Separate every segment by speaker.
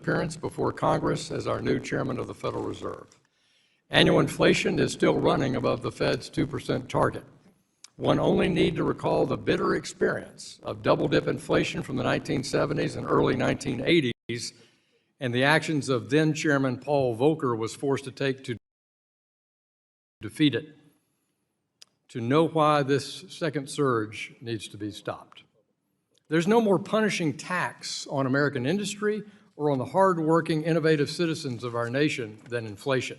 Speaker 1: appearance before Congress as our new chairman of the Federal Reserve. Annual inflation is still running above the Fed's 2% target. One only need to recall the bitter experience of double-dip inflation from the 1970s and early 1980s and the actions of then-Chairman Paul Volcker was forced to take to defeat it, to know why this second surge needs to be stopped. There's no more punishing tax on American industry or on the hard-working, innovative citizens of our nation than inflation.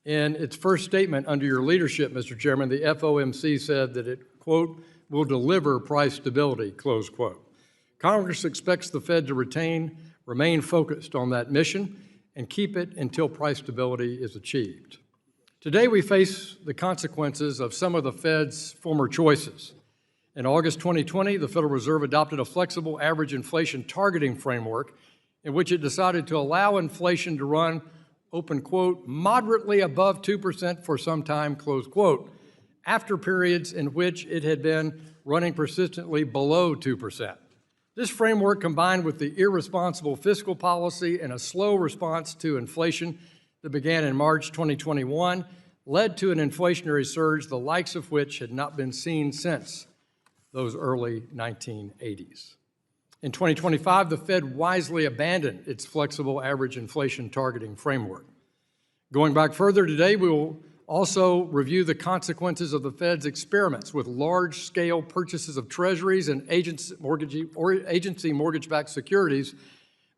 Speaker 1: In its first statement under your leadership, Mr. Chairman, the FOMC said that it, quote, will deliver price stability, close quote. Congress expects the Fed to remain focused on that mission and keep it until price stability is achieved. Today, we face the consequences of some of the Fed's former choices. In August 2020, the Federal Reserve adopted a flexible average inflation targeting framework in which it decided to allow inflation to run, open quote, moderately above 2% for some time, close quote, after periods in which it had been running persistently below 2%. This framework, combined with the irresponsible fiscal policy and a slow response to inflation that began in March 2021, led to an inflationary surge the likes of which had not been seen since those early 1980s. In 2025, the Fed wisely abandoned its flexible average inflation targeting framework. Going back further today, we will also review the consequences of the Fed's experiments with large-scale purchases of treasuries and agency mortgage-backed securities,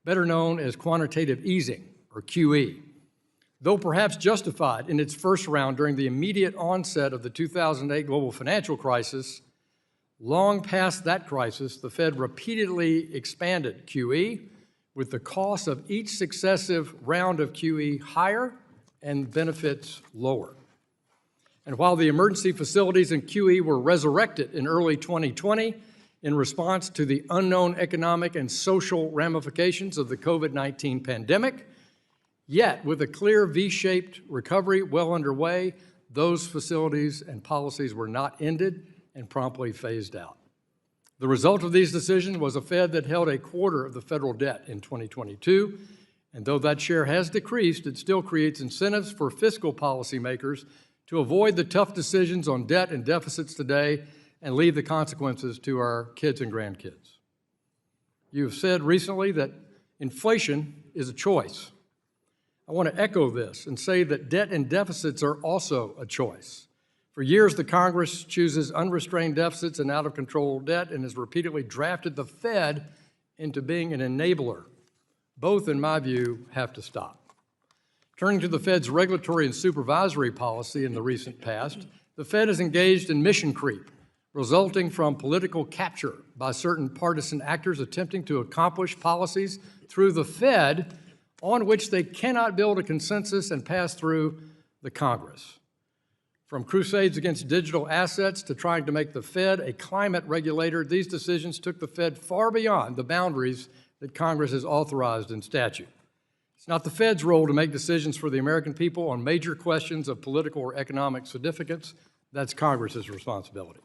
Speaker 1: better known as quantitative easing, or QE. Though perhaps justified in its first round during the immediate onset of the 2008 global financial crisis, long past that crisis, the Fed repeatedly expanded QE, with the cost of each successive round of QE higher and benefits lower. And while the emergency facilities in QE were resurrected in early 2020 in response to the unknown economic and social ramifications of the COVID-19 pandemic, yet with a clear V-shaped recovery well underway, those facilities and policies were not ended and promptly phased out. The result of these decisions was a Fed that held a quarter of the federal debt in 2022, and though that share has decreased, it still creates incentives for fiscal policymakers to avoid the tough decisions on debt and deficits today and leave the consequences to our kids and grandkids. You have said recently that inflation is a choice. I want to echo this and say that debt and deficits are also a choice. For years, the Congress chooses unrestrained deficits and out-of-control debt and has repeatedly drafted the Fed into being an enabler. Both, in my view, have to stop. Turning to the Fed's regulatory and supervisory policy in the recent past, the Fed has engaged in mission creep, resulting from political capture by certain partisan actors attempting to accomplish policies through the Fed on which they cannot build a consensus and pass through the Congress. From crusades against digital assets to trying to make the Fed a climate regulator, these decisions took the Fed far beyond the boundaries that Congress has authorized in statute. It's not the Fed's role to make decisions for the American people on major questions of political or economic significance. That's Congress's responsibility.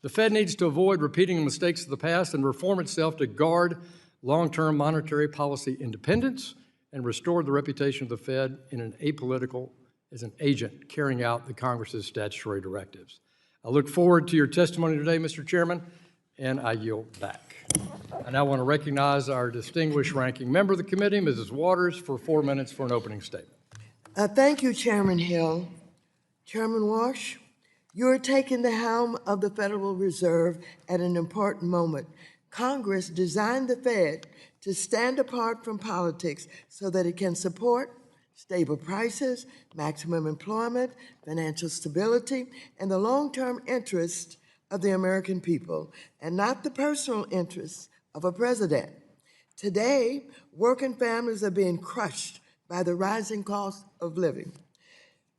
Speaker 1: The Fed needs to avoid repeating the mistakes of the past and reform itself to guard long-term monetary policy independence and restore the reputation of the Fed in an apolitical as an agent carrying out the Congress's statutory directives. I look forward to your testimony today, Mr. Chairman, and I yield back. I now want to recognize our distinguished ranking member of the committee, Mrs. Waters, for 4 minutes for an opening statement.
Speaker 2: Thank you, Chairman Hill. Chairman Warsh, you are taking the helm of the Federal Reserve at an important moment. Congress designed the Fed to stand apart from politics so that it can support stable prices, maximum employment, financial stability, and the long-term interest of the American people, and not the personal interests of a president. Today, working families are being crushed by the rising cost of living.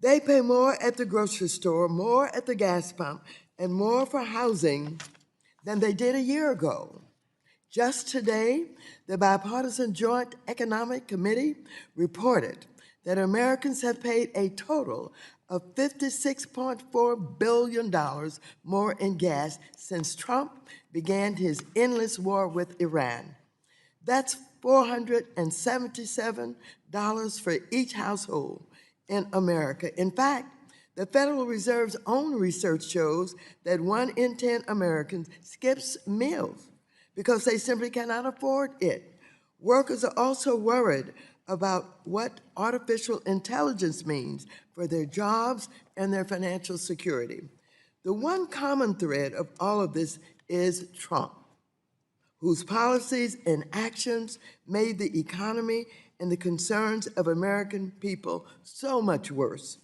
Speaker 2: They pay more at the grocery store, more at the gas pump, and more for housing than they did a year ago. Just today, the Bipartisan Joint Economic Committee reported that Americans have paid a total of $56.4 billion more in gas since Trump began his endless war with Iran. That's $477 for each household in America. In fact, the Federal Reserve's own research shows that 1 in 10 Americans skips meals because they simply cannot afford it. Workers are also worried about what artificial intelligence means for their jobs and their financial security. The one common thread of all of this is Trump, whose policies and actions made the economy and the concerns of American people so much worse.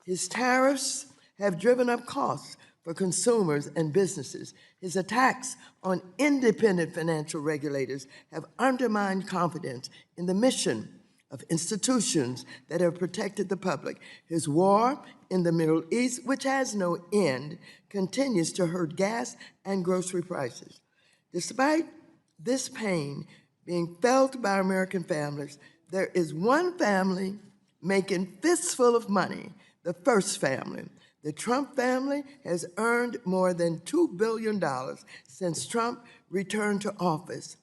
Speaker 2: His tariffs have driven up costs for consumers and businesses. His attacks on independent financial regulators have undermined confidence in the mission of institutions that have protected the public. His war in the Middle East, which has no end, continues to hurt gas and grocery prices. Despite this pain being felt by American families, there is one family making fistful of money, the first family. The Trump family has earned more than $2 billion since Trump returned to office,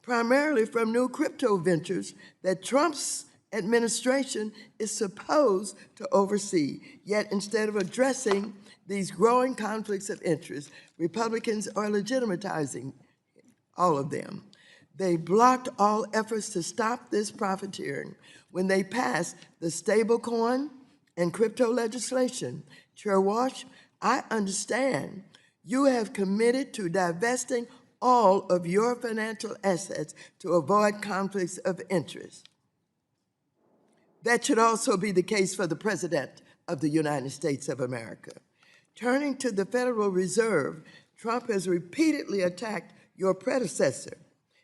Speaker 2: primarily from new crypto ventures that Trump's administration is supposed to oversee. Yet instead of addressing these growing conflicts of interest, Republicans are legitimatizing all of them. They blocked all efforts to stop this profiteering when they passed the stablecoin and crypto legislation. Chair Warsh, I understand you have committed to divesting all of your financial assets to avoid conflicts of interest. That should also be the case for the President of the United States of America. Turning to the Federal Reserve, Trump has repeatedly attacked your predecessor,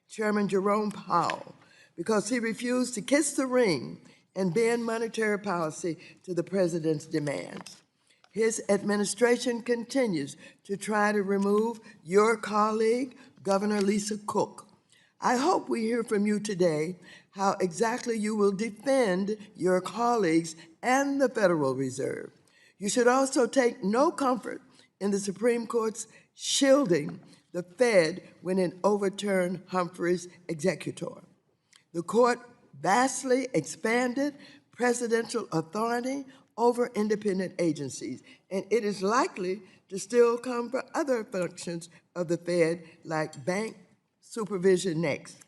Speaker 2: Chairman Jerome Powell, because he refused to kiss the ring and bend monetary policy to the president's demands. His administration continues to try to remove your colleague, Governor Lisa Cook. I hope we hear from you today how exactly you will defend your colleagues and the Federal Reserve. You should also take no comfort in the Supreme Court's shielding the Fed when it overturned Humphrey's executor. The court vastly expanded presidential authority over independent agencies, and it is likely to still come for other functions of the Fed, like bank supervision next.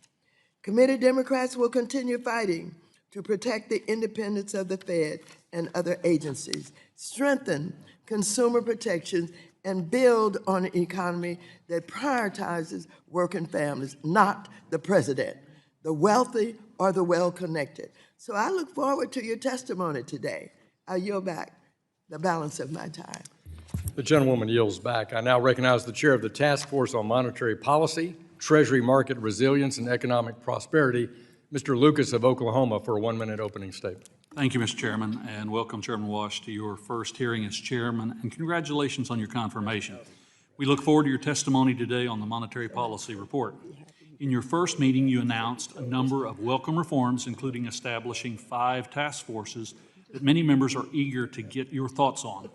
Speaker 2: Committee Democrats will continue fighting to protect the independence of the Fed and other agencies, strengthen consumer protections, and build on an economy that prioritizes working families, not the president, the wealthy or the well-connected. So I look forward to your testimony today. I yield back the balance of my time.
Speaker 1: The gentlewoman yields back. I now recognize the chair of the Task Force on Monetary Policy, Treasury Market Resilience, and Economic Prosperity, Mr. Lucas of Oklahoma, for a 1-minute opening statement.
Speaker 3: Thank you, Mr. Chairman, and welcome, Chairman Warsh, to your first hearing as chairman, and congratulations on your confirmation. We look forward to your testimony today on the Monetary Policy Report. In your first meeting, you announced a number of welcome reforms, including establishing 5 task forces that many members are eager to get your thoughts on.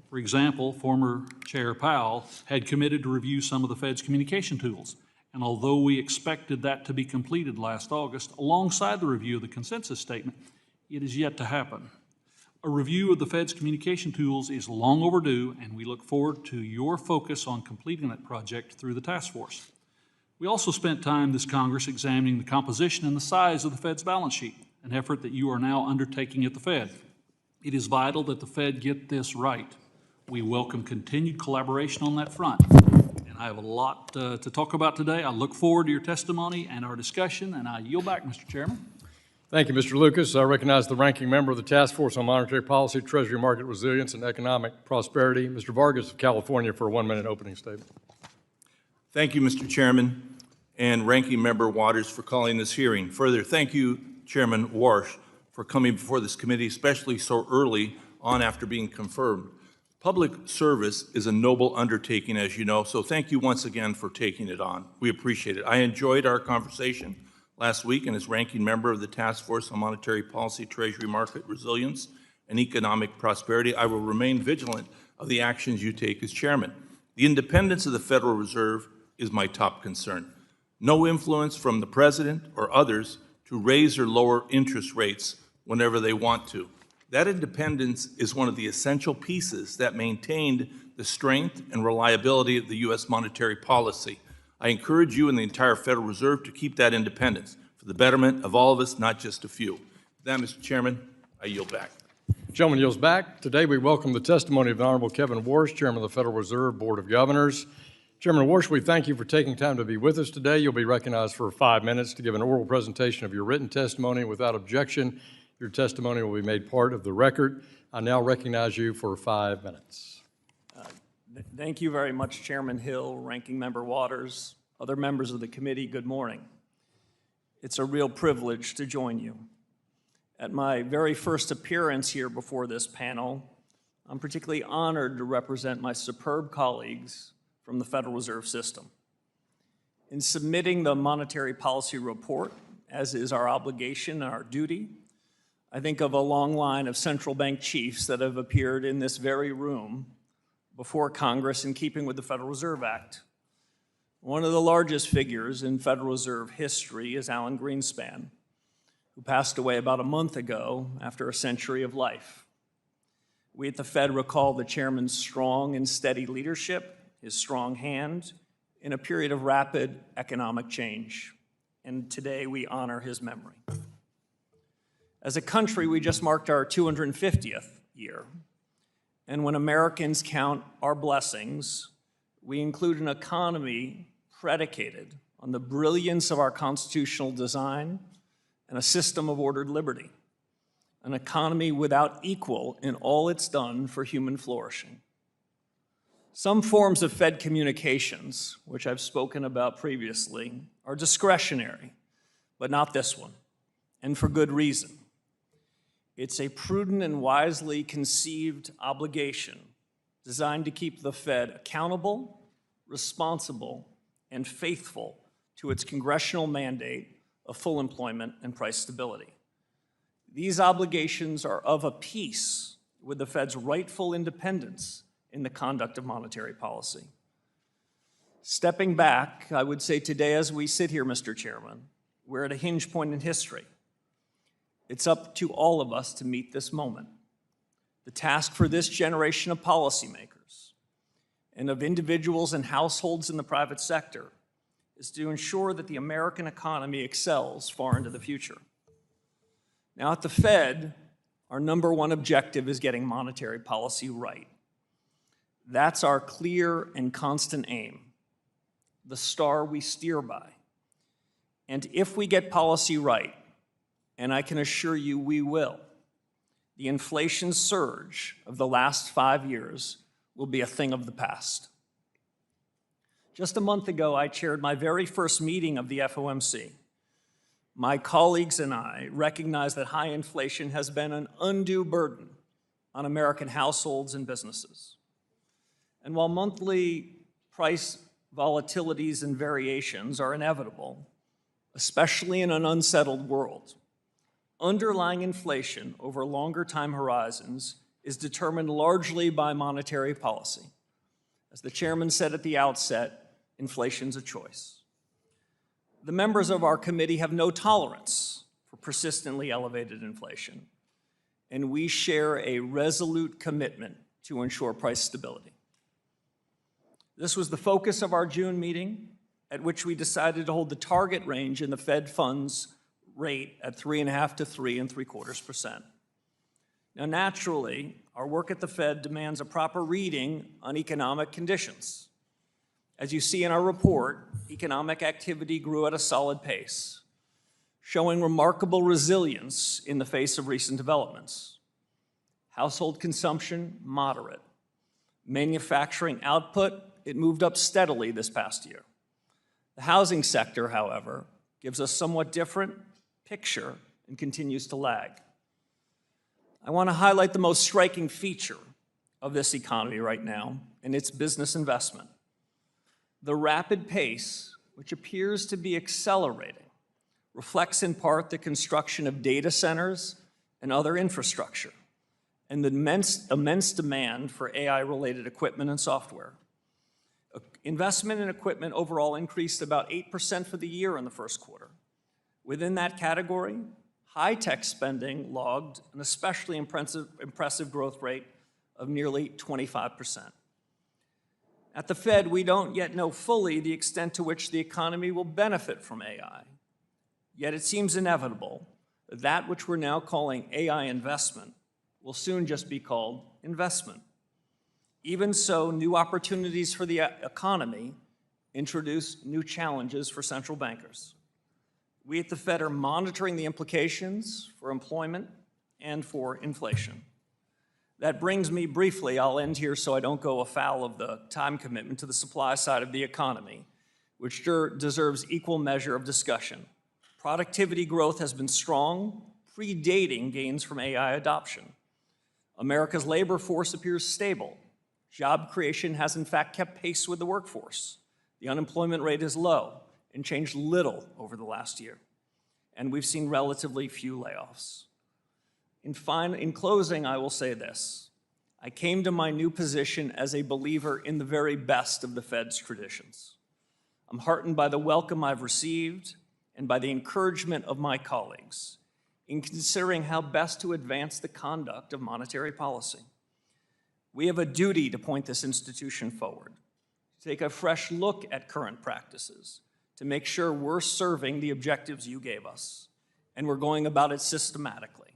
Speaker 3: For example, former Chair Powell had committed to review some of the Fed's communication tools, and although we expected that to be completed last August, alongside the review of the consensus statement, it is yet to happen. A review of the Fed's communication tools is long overdue, and we look forward to your focus on completing that project through the task force. We also spent time this Congress examining the composition and the size of the Fed's balance sheet, an effort that you are now undertaking at the Fed. It is vital that the Fed get this right. We welcome continued collaboration on that front. And I have a lot to talk about today. I look forward to your testimony and our discussion, and I yield back, Mr. Chairman.
Speaker 1: Thank you, Mr. Lucas. I recognize the ranking member of the Task Force on Monetary Policy, Treasury Market Resilience, and Economic Prosperity, Mr. Vargas of California, for a 1-minute opening statement.
Speaker 4: Thank you, Mr. Chairman, and Ranking Member Waters for calling this hearing. Further, thank you, Chairman Warsh, for coming before this committee, especially so early on after being confirmed. Public service is a noble undertaking, as you know, so thank you once again for taking it on. We appreciate it. I enjoyed our conversation last week, and as ranking member of the Task Force on Monetary Policy, Treasury Market Resilience, and Economic Prosperity, I will remain vigilant of the actions you take as chairman. The independence of the Federal Reserve is my top concern. no influence from the president or others to raise or lower interest rates whenever they want to. That independence is one of the essential pieces that maintained the strength and reliability of the U.S. monetary policy. I encourage you and the entire Federal Reserve to keep that independence for the betterment of all of us, not just a few. With that, Mr. Chairman, I yield back.
Speaker 1: Gentleman yields back. Today, we welcome the testimony of the Honorable Kevin Warsh, Chairman of the Federal Reserve Board of Governors. Chairman Warsh, we thank you for taking time to be with us today. You'll be recognized for 5 minutes to give an oral presentation of your written testimony. Without objection, your testimony will be made part of the record. I now recognize you for 5 minutes.
Speaker 5: Thank you very much, Chairman Hill, Ranking Member Waters, other members of the committee, good morning. It's a real privilege to join you. At my very first appearance here before this panel, I'm particularly honored to represent my superb colleagues from the Federal Reserve System. In submitting the monetary policy report, as is our obligation and our duty, I think of a long line of central bank chiefs that have appeared in this very room before Congress in keeping with the Federal Reserve Act. One of the largest figures in Federal Reserve history is Alan Greenspan, who passed away about a month ago after a century of life. We at the Fed recall the chairman's strong and steady leadership, his strong hand, in a period of rapid economic change. And today we honor his memory. As a country, we just marked our 250th year. And when Americans count our blessings, we include an economy predicated on the brilliance of our constitutional design and a system of ordered liberty, an economy without equal in all it's done for human flourishing. Some forms of Fed communications, which I've spoken about previously, are discretionary, but not this one, and for good reason. It's a prudent and wisely conceived obligation designed to keep the Fed accountable, responsible, and faithful to its congressional mandate of full employment and price stability. These obligations are of a piece with the Fed's rightful independence in the conduct of monetary policy. Stepping back, I would say today as we sit here, Mr. Chairman, we're at a hinge point in history. It's up to all of us to meet this moment. The task for this generation of policymakers and of individuals and households in the private sector is to ensure that the American economy excels far into the future. Now, at the Fed, our number one objective is getting monetary policy right. That's our clear and constant aim, the star we steer by. And if we get policy right, and I can assure you we will, the inflation surge of the last 5 years will be a thing of the past. Just a month ago, I chaired my very first meeting of the FOMC. My colleagues and I recognize that high inflation has been an undue burden on American households and businesses. And while monthly price volatilities and variations are inevitable, especially in an unsettled world, underlying inflation over longer time horizons is determined largely by monetary policy. As the chairman said at the outset, inflation's a choice. The members of our committee have no tolerance for persistently elevated inflation, and we share a resolute commitment to ensure price stability. This was the focus of our June meeting, at which we decided to hold the target range in the Fed funds rate at 3.5 to 3.75%. Now, naturally, our work at the Fed demands a proper reading on economic conditions. As you see in our report, economic activity grew at a solid pace, showing remarkable resilience in the face of recent developments. Household consumption, moderate. Manufacturing output, it moved up steadily this past year. The housing sector, however, gives a somewhat different picture and continues to lag. I want to highlight the most striking feature of this economy right now, and it's business investment. The rapid pace, which appears to be accelerating, reflects in part the construction of data centers and other infrastructure, and the immense demand for AI-related equipment and software. Investment in equipment overall increased about 8% for the year in the first quarter. Within that category, high-tech spending logged an especially impressive growth rate of nearly 25%. At the Fed, we don't yet know fully the extent to which the economy will benefit from AI. Yet it seems inevitable that that which we're now calling AI investment will soon just be called investment. Even so, new opportunities for the economy introduce new challenges for central bankers. We at the Fed are monitoring the implications for employment and for inflation. That brings me briefly, I'll end here so I don't go afoul of the time commitment, to the supply side of the economy, which deserves equal measure of discussion. Productivity growth has been strong, predating gains from AI adoption. America's labor force appears stable. Job creation has in fact kept pace with the workforce. The unemployment rate is low and changed little over the last year. And we've seen relatively few layoffs. In closing, I will say this. I came to my new position as a believer in the very best of the Fed's traditions. I'm heartened by the welcome I've received and by the encouragement of my colleagues in considering how best to advance the conduct of monetary policy. We have a duty to point this institution forward, to take a fresh look at current practices, to make sure we're serving the objectives you gave us, and we're going about it systematically.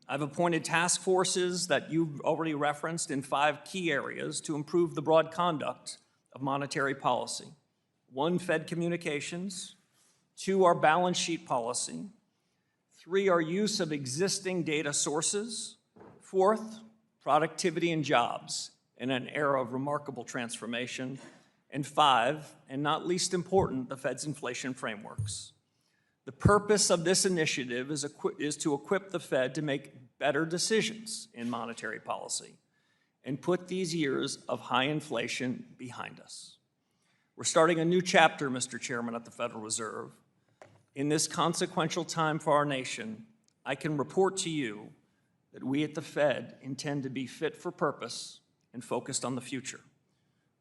Speaker 5: I've appointed task forces that you've already referenced in 5 key areas to improve the broad conduct of monetary policy. 1, Fed communications. 2, our balance sheet policy. 3, our use of existing data sources. 4th, productivity and jobs in an era of remarkable transformation. And 5, and not least important, the Fed's inflation frameworks. The purpose of this initiative is to equip the Fed to make better decisions in monetary policy and put these years of high inflation behind us. We're starting a new chapter, Mr. Chairman, at the Federal Reserve. In this consequential time for our nation, I can report to you that we at the Fed intend to be fit for purpose and focused on the future.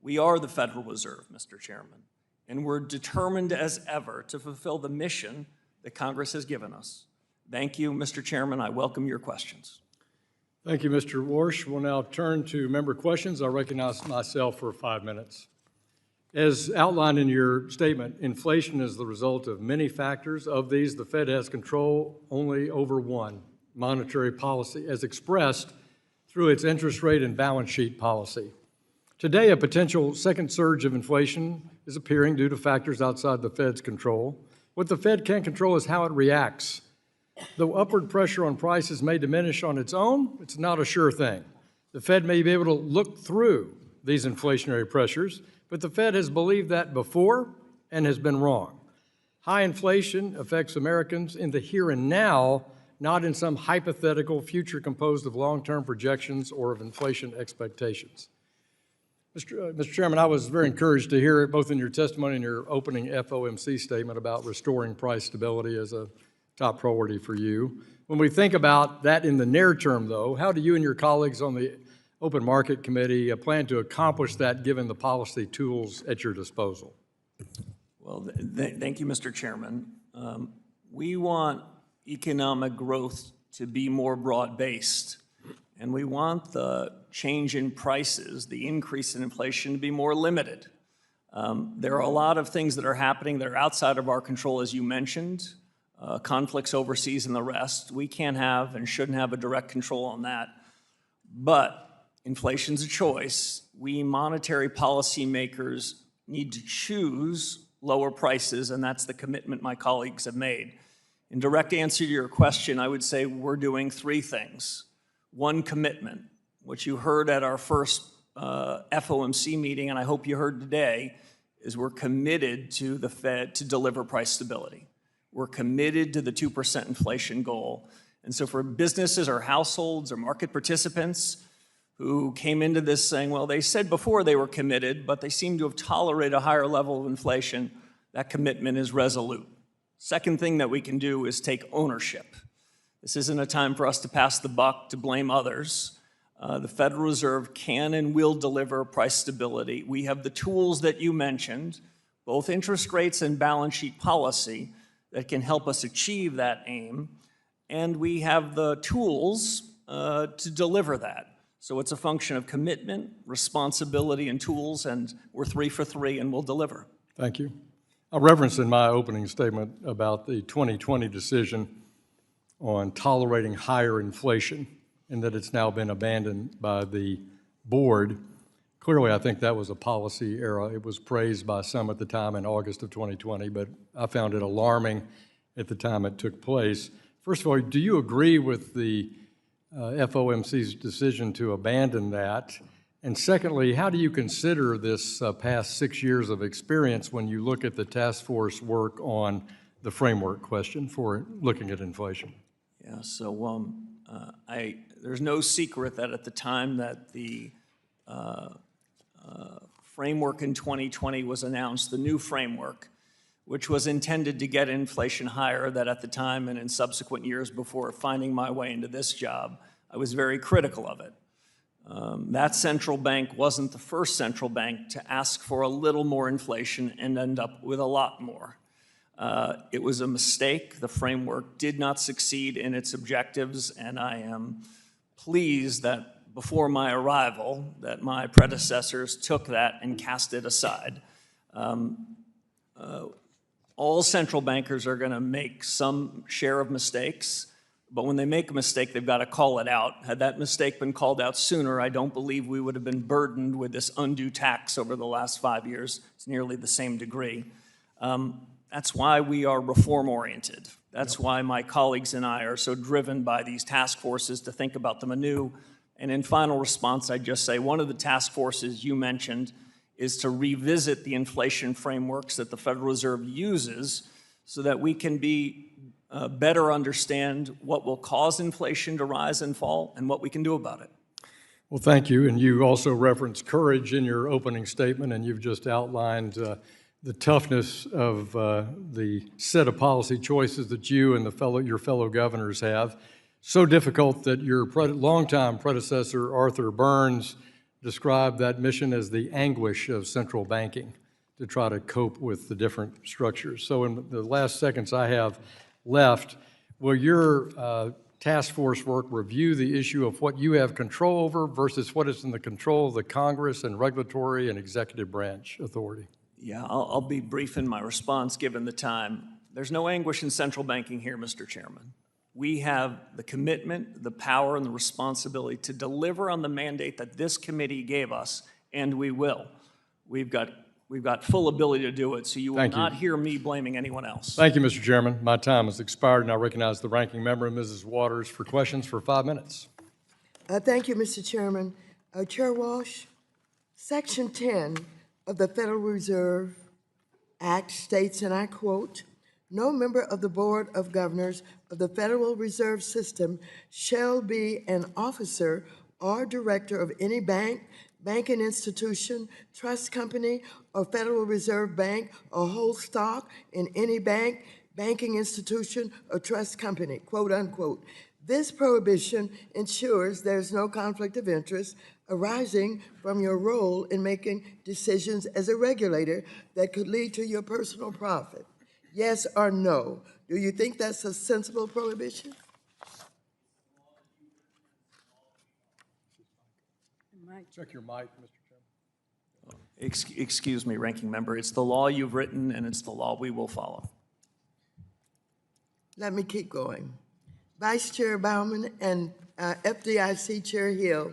Speaker 5: We are the Federal Reserve, Mr. Chairman, and we're determined as ever to fulfill the mission that Congress has given us. Thank you, Mr. Chairman. I welcome your questions.
Speaker 1: Thank you, Mr. Warsh. We'll now turn to member questions. I recognize myself for 5 minutes. As outlined in your statement, inflation is the result of many factors. Of these, the Fed has control only over one, monetary policy, as expressed through its interest rate and balance sheet policy. Today, a potential second surge of inflation is appearing due to factors outside the Fed's control. What the Fed can't control is how it reacts. Though upward pressure on prices may diminish on its own, it's not a sure thing. The Fed may be able to look through these inflationary pressures, but the Fed has believed that before and has been wrong. High inflation affects Americans in the here and now, not in some hypothetical future composed of long-term projections or of inflation expectations. Mr. Chairman, I was very encouraged to hear it both in your testimony and your opening FOMC statement about restoring price stability as a top priority for you. When we think about that in the near term, though, how do you and your colleagues on the Open Market Committee plan to accomplish that given the policy tools at your disposal?
Speaker 5: Well, thank you, Mr. Chairman. We want economic growth to be more broad-based, and we want the change in prices, the increase in inflation, to be more limited. There are a lot of things that are happening that are outside of our control, as you mentioned, conflicts overseas and the rest. We can't have and shouldn't have a direct control on that. But inflation's a choice. We monetary policy makers need to choose lower prices, and that's the commitment my colleagues have made. In direct answer to your question, I would say we're doing 3 things. 1, commitment, which you heard at our first FOMC meeting, and I hope you heard today, is we're committed to the Fed to deliver price stability. We're committed to the 2% inflation goal. And so for businesses or households or market participants who came into this saying, well, they said before they were committed, but they seem to have tolerated a higher level of inflation, that commitment is resolute. Second thing that we can do is take ownership. This isn't a time for us to pass the buck, to blame others. The Federal Reserve can and will deliver price stability. We have the tools that you mentioned, both interest rates and balance sheet policy, that can help us achieve that aim. And we have the tools to deliver that. So it's a function of commitment, responsibility, and tools, and we're 3 for 3 and we'll deliver.
Speaker 1: Thank you. I referenced in my opening statement about the 2020 decision on tolerating higher inflation and that it's now been abandoned by the board. Clearly, I think that was a policy error. It was praised by some at the time in August of 2020, but I found it alarming at the time it took place. First of all, do you agree with the FOMC's decision to abandon that? And secondly, how do you consider this past 6 years of experience when you look at the task force work on the framework question for looking at inflation?
Speaker 5: Yeah, so there's no secret that at the time that the framework in 2020 was announced, the new framework, which was intended to get inflation higher, that at the time and in subsequent years before finding my way into this job, I was very critical of it. That central bank wasn't the first central bank to ask for a little more inflation and end up with a lot more. It was a mistake. The framework did not succeed in its objectives, and I am pleased that before my arrival, that my predecessors took that and cast it aside. All central bankers are going to make some share of mistakes, but when they make a mistake, they've got to call it out. Had that mistake been called out sooner, I don't believe we would have been burdened with this undue tax over the last 5 years. It's nearly the same degree. That's why we are reform-oriented. That's why my colleagues and I are so driven by these task forces to think about them anew. And in final response, I'd just say one of the task forces you mentioned is to revisit the inflation frameworks that the Federal Reserve uses so that we can better understand what will cause inflation to rise and fall and what we can do about it.
Speaker 1: Well, thank you. And you also referenced courage in your opening statement, and you've just outlined the toughness of the set of policy choices that you and your fellow governors have. So difficult that your longtime predecessor, Arthur Burns, described that mission as the anguish of central banking to try to cope with the different structures. So in the last seconds I have left, will your task force work review the issue of what you have control over versus what is in the control of the Congress and regulatory and executive branch authority?
Speaker 5: Yeah, I'll be brief in my response given the time. There's no anguish in central banking here, Mr. Chairman. We have the commitment, the power, and the responsibility to deliver on the mandate that this committee gave us, and we will. We've got full ability to do it, so you will not hear me blaming anyone else.
Speaker 1: Thank you, Mr. Chairman. My time has expired, and I recognize the ranking member, Mrs. Waters, for questions for 5 minutes.
Speaker 2: Thank you, Mr. Chairman. Chair Walsh, Section 10 of the Federal Reserve Act states, and I quote, "No member of the Board of Governors of the Federal Reserve System shall be an officer or director of any bank, banking institution, trust company, or Federal Reserve Bank, or hold stock in any bank, banking institution, or trust company," quote unquote. This prohibition ensures there's no conflict of interest arising from your role in making decisions as a regulator that could lead to your personal profit. Yes or no? Do you think that's a sensible prohibition?
Speaker 1: Check your mic, Mr. Chairman.
Speaker 5: Excuse me, Ranking Member. It's the law you've written, and it's the law we will follow.
Speaker 2: Let me keep going. Vice Chair Baumann and FDIC Chair Hill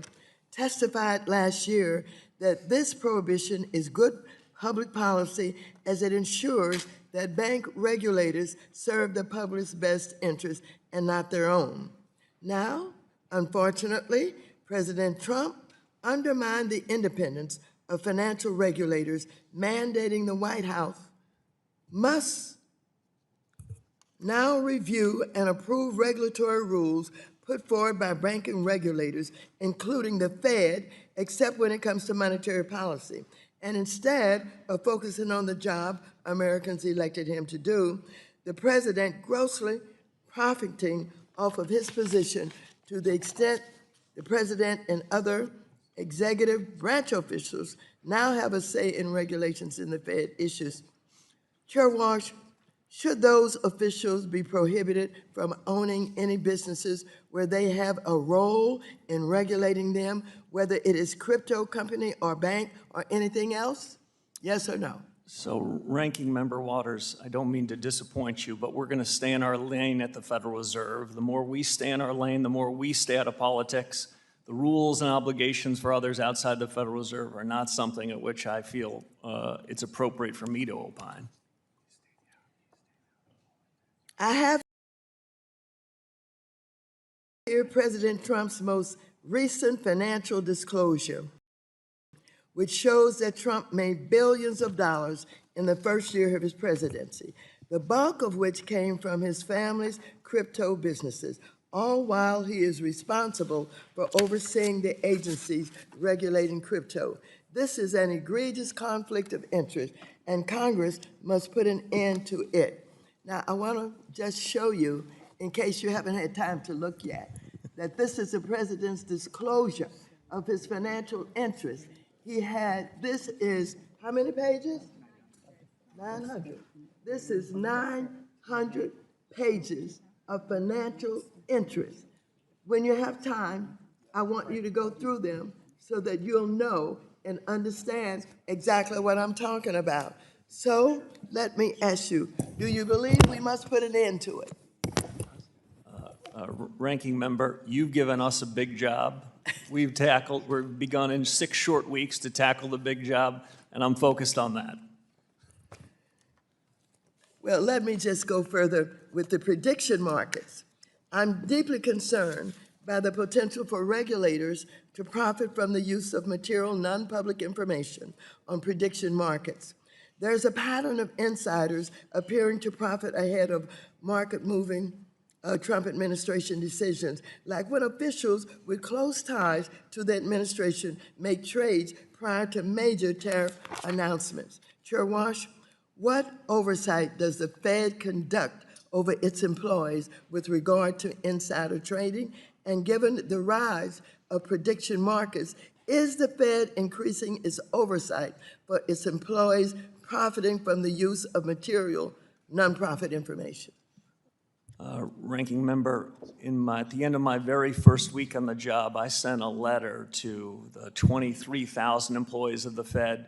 Speaker 2: testified last year that this prohibition is good public policy as it ensures that bank regulators serve the public's best interest and not their own. Now, unfortunately, President Trump undermined the independence of financial regulators, mandating the White House must now review and approve regulatory rules put forward by banking regulators, including the Fed, except when it comes to monetary policy. And instead of focusing on the job Americans elected him to do, the president grossly profiting off of his position to the extent The president and other executive branch officials now have a say in regulations in the Fed issues. Chair Warsh, should those officials be prohibited from owning any businesses where they have a role in regulating them, whether it is crypto company or bank or anything else? Yes or no?
Speaker 5: So, Ranking Member Waters, I don't mean to disappoint you, but we're going to stay in our lane at the Federal Reserve. The more we stay in our lane, the more we stay out of politics. The rules and obligations for others outside the Federal Reserve are not something at which I feel it's appropriate for me to opine.
Speaker 2: I have here President Trump's most recent financial disclosure, which shows that Trump made billions of dollars in the first year of his presidency, the bulk of which came from his family's crypto businesses, all while he is responsible for overseeing the agencies regulating crypto. This is an egregious conflict of interest, and Congress must put an end to it. Now, I want to just show you, in case you haven't had time to look yet, that this is the president's disclosure of his financial interests. This is, how many pages? 900. This is 900 pages of financial interest. When you have time, I want you to go through them so that you'll know and understand exactly what I'm talking about. So let me ask you, do you believe we must put an end to it?
Speaker 5: Ranking Member, you've given us a big job. We've begun in 6 short weeks to tackle the big job, and I'm focused on that.
Speaker 2: Well, let me just go further with the prediction markets. I'm deeply concerned by the potential for regulators to profit from the use of material non-public information on prediction markets. There's a pattern of insiders appearing to profit ahead of market-moving Trump administration decisions, like when officials with close ties to the administration make trades prior to major tariff announcements. Chair Warsh, what oversight does the Fed conduct over its employees with regard to insider trading? And given the rise of prediction markets, is the Fed increasing its oversight for its employees profiting from the use of material nonprofit information?
Speaker 5: Ranking Member, at the end of my very first week on the job, I sent a letter to the 23,000 employees of the Fed,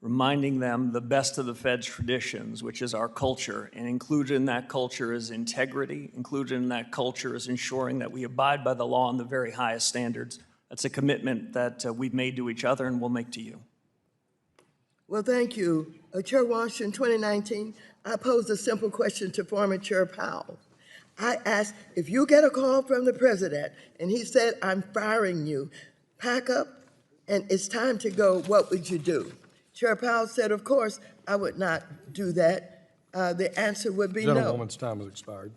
Speaker 5: reminding them the best of the Fed's traditions, which is our culture. And included in that culture is integrity. Included in that culture is ensuring that we abide by the law and the very highest standards. That's a commitment that we've made to each other and will make to you.
Speaker 2: Well, thank you. Chair Warsh, in 2019, I posed a simple question to former Chair Powell. I asked, if you get a call from the president and he said, I'm firing you, pack up and it's time to go, what would you do? Chair Powell said, of course, I would not do that. The answer would be no.
Speaker 1: Gentlewoman's time has expired.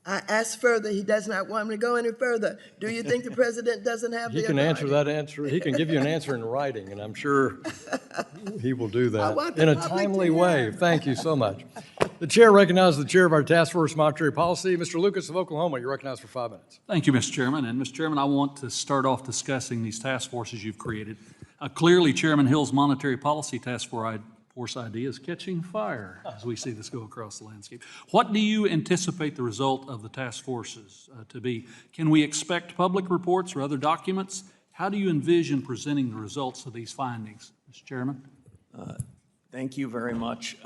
Speaker 2: I asked further, he does not want me to go any further. Do you think the president doesn't have the
Speaker 1: He can
Speaker 2: authority?
Speaker 1: answer that answer, he can give you an answer in writing, and I'm sure he will do
Speaker 2: I
Speaker 1: that
Speaker 2: want the
Speaker 1: in a
Speaker 2: public to
Speaker 1: timely
Speaker 2: hear.
Speaker 1: way. Thank you so much. The chair recognizes the chair of our Task Force Monetary Policy, Mr. Lucas of Oklahoma. You're recognized for 5 minutes.
Speaker 3: Thank you, Mr. Chairman. And Mr. Chairman, I want to start off discussing these task forces you've created. Clearly, Chairman Hill's Monetary Policy Task Force idea is catching fire as we see this go across the landscape. What do you anticipate the result of the task forces to be? Can we expect public reports or other documents? How do you envision presenting the results of these findings, Mr. Chairman?
Speaker 5: Thank you very much.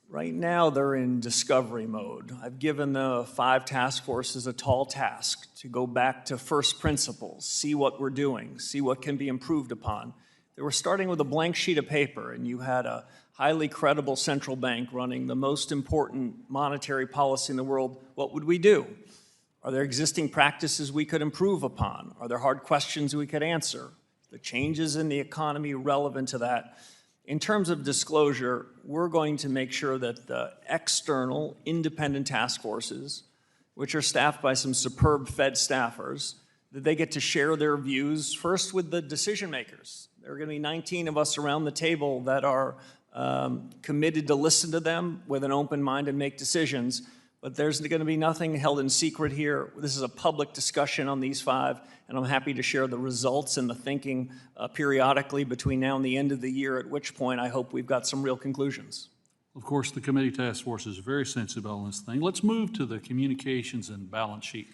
Speaker 5: Right now, they're in discovery mode. I've given the 5 task forces a tall task to go back to first principles, see what we're doing, see what can be improved upon. They were starting with a blank sheet of paper, and you had a highly credible central bank running the most important monetary policy in the world. What would we do? Are there existing practices we could improve upon? Are there hard questions we could answer? The changes in the economy relevant to that? In terms of disclosure, we're going to make sure that the external independent task forces, which are staffed by some superb Fed staffers, that they get to share their views first with the decision makers. There are going to be 19 of us around the table that are committed to listen to them with an open mind and make decisions. But there's going to be nothing held in secret here. This is a public discussion on these 5, and I'm happy to share the results and the thinking periodically between now and the end of the year, at which point I hope we've got some real conclusions.
Speaker 3: Of course, the committee task force is very sensitive on this thing. Let's move to the communications and balance sheet.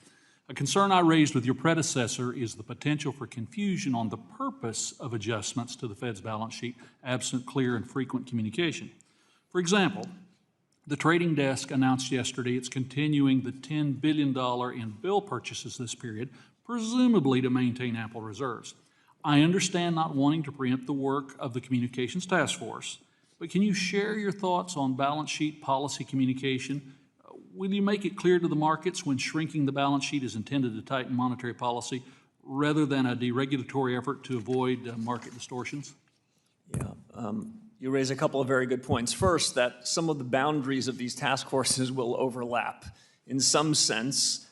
Speaker 3: A concern I raised with your predecessor is the potential for confusion on the purpose of adjustments to the Fed's balance sheet, absent clear and frequent communication. For example, the trading desk announced yesterday it's continuing the $10 billion in bill purchases this period, presumably to maintain ample reserves. I understand not wanting to preempt the work of the communications task force, but can you share your thoughts on balance sheet policy communication? Will you make it clear to the markets when shrinking the balance sheet is intended to tighten monetary policy rather than a deregulatory effort to avoid market distortions?
Speaker 5: Yeah, you raise a couple of very good points. First, that some of the boundaries of these task forces will overlap. In some sense,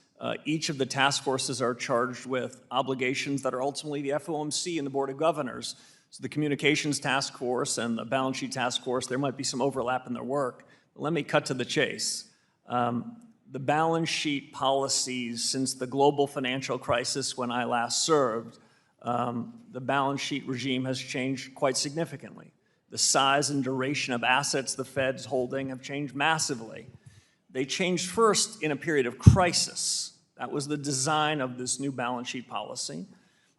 Speaker 5: each of the task forces are charged with obligations that are ultimately the FOMC and the Board of Governors. So the communications task force and the balance sheet task force, there might be some overlap in their work. But let me cut to the chase. The balance sheet policies since the global financial crisis when I last served, the balance sheet regime has changed quite significantly. The size and duration of assets the Fed's holding have changed massively. They changed first in a period of crisis. That was the design of this new balance sheet policy.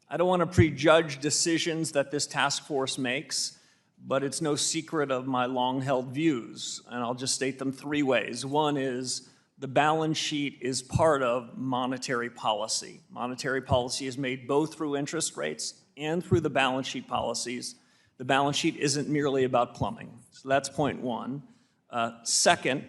Speaker 5: I don't want to prejudge decisions that this task force makes, but it's no secret of my long-held views, and I'll just state them 3 ways. One is the balance sheet is part of monetary policy. Monetary policy is made both through interest rates and through the balance sheet policies. The balance sheet isn't merely about plumbing. So that's point 1. Second,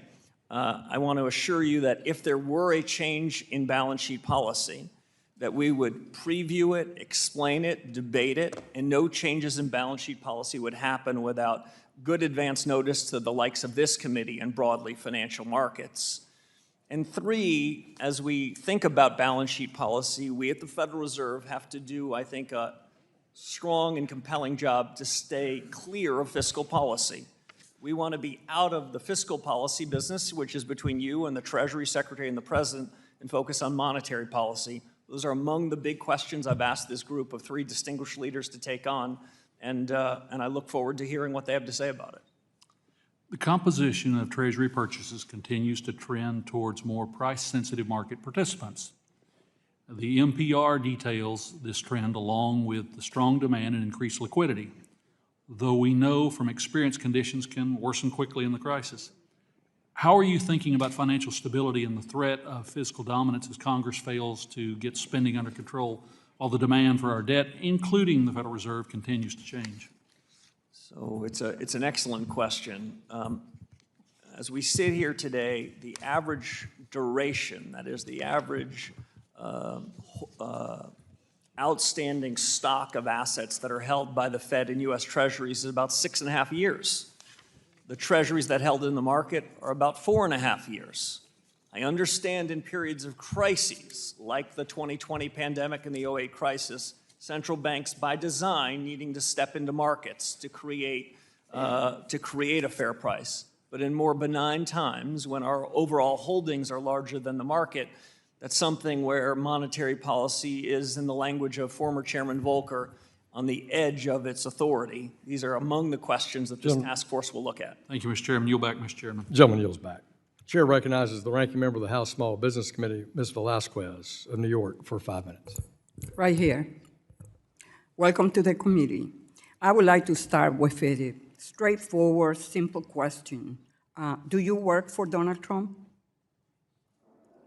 Speaker 5: I want to assure you that if there were a change in balance sheet policy, that we would preview it, explain it, debate it, and no changes in balance sheet policy would happen without good advance notice to the likes of this committee and broadly financial markets. And 3, as we think about balance sheet policy, we at the Federal Reserve have to do, I think, a strong and compelling job to stay clear of fiscal policy. We want to be out of the fiscal policy business, which is between you and the Treasury Secretary and the President, and focus on monetary policy. Those are among the big questions I've asked this group of 3 distinguished leaders to take on, and I look forward to hearing what they have to say about it.
Speaker 3: The composition of Treasury purchases continues to trend towards more price-sensitive market participants. The MPR details this trend along with the strong demand and increased liquidity, though we know from experience conditions can worsen quickly in the crisis. How are you thinking about financial stability and the threat of fiscal dominance as Congress fails to get spending under control while the demand for our debt, including the Federal Reserve, continues to change?
Speaker 5: So it's an excellent question. As we sit here today, the average duration, that is the average outstanding stock of assets that are held by the Fed and U.S. Treasuries is about 6.5 years. The Treasuries that held in the market are about 4.5 years. I understand in periods of crises, like the 2020 pandemic and the 2008 crisis, central banks by design needing to step into markets to create a fair price. But in more benign times, when our overall holdings are larger than the market, that's something where monetary policy is, in the language of former Chairman Volcker, on the edge of its authority. These are among the questions that this task force will look at.
Speaker 3: Thank you, Mr. Chairman. Yield back, Mr. Chairman.
Speaker 1: Gentleman yields back. Chair recognizes the ranking member of the House Small Business Committee, Ms. Velasquez of New York, for 5 minutes.
Speaker 6: Right here. Welcome to the committee. I would like to start with a straightforward, simple question. Do you work for Donald Trump?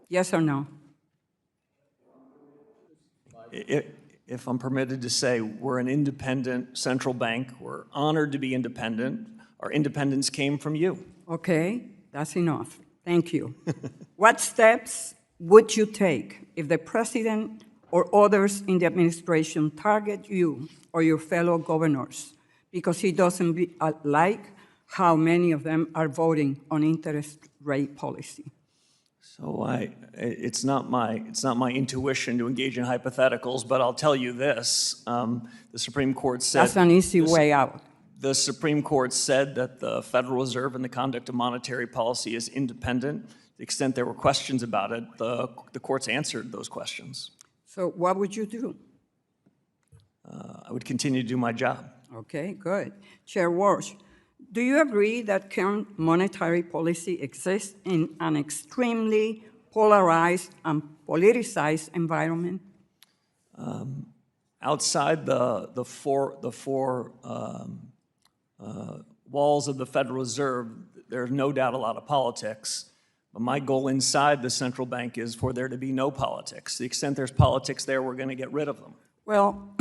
Speaker 6: Yes or no?
Speaker 5: If I'm permitted to say, we're an independent central bank. We're honored to be independent. Our independence came from you.
Speaker 6: Okay, that's enough. Thank you. What steps would you take if the president or others in the administration target you or your fellow governors because he doesn't like how many of them are voting on interest rate policy?
Speaker 5: So it's not my intuition to engage in hypotheticals, but I'll tell you this: the Supreme Court said
Speaker 6: that's an easy way out.
Speaker 5: The Supreme Court said that the Federal Reserve and the conduct of monetary policy is independent. the extent there were questions about it, the courts answered those questions.
Speaker 6: So what would you do?
Speaker 5: I would continue to do my job.
Speaker 6: Okay, good. Chair Warsh, do you agree that current monetary policy exists in an extremely polarized and politicized environment?
Speaker 5: Outside the four walls of the Federal Reserve, there's no doubt a lot of politics. But my goal inside the central bank is for there to be no politics. To the extent there's politics there, we're going to get rid of them.
Speaker 6: Well,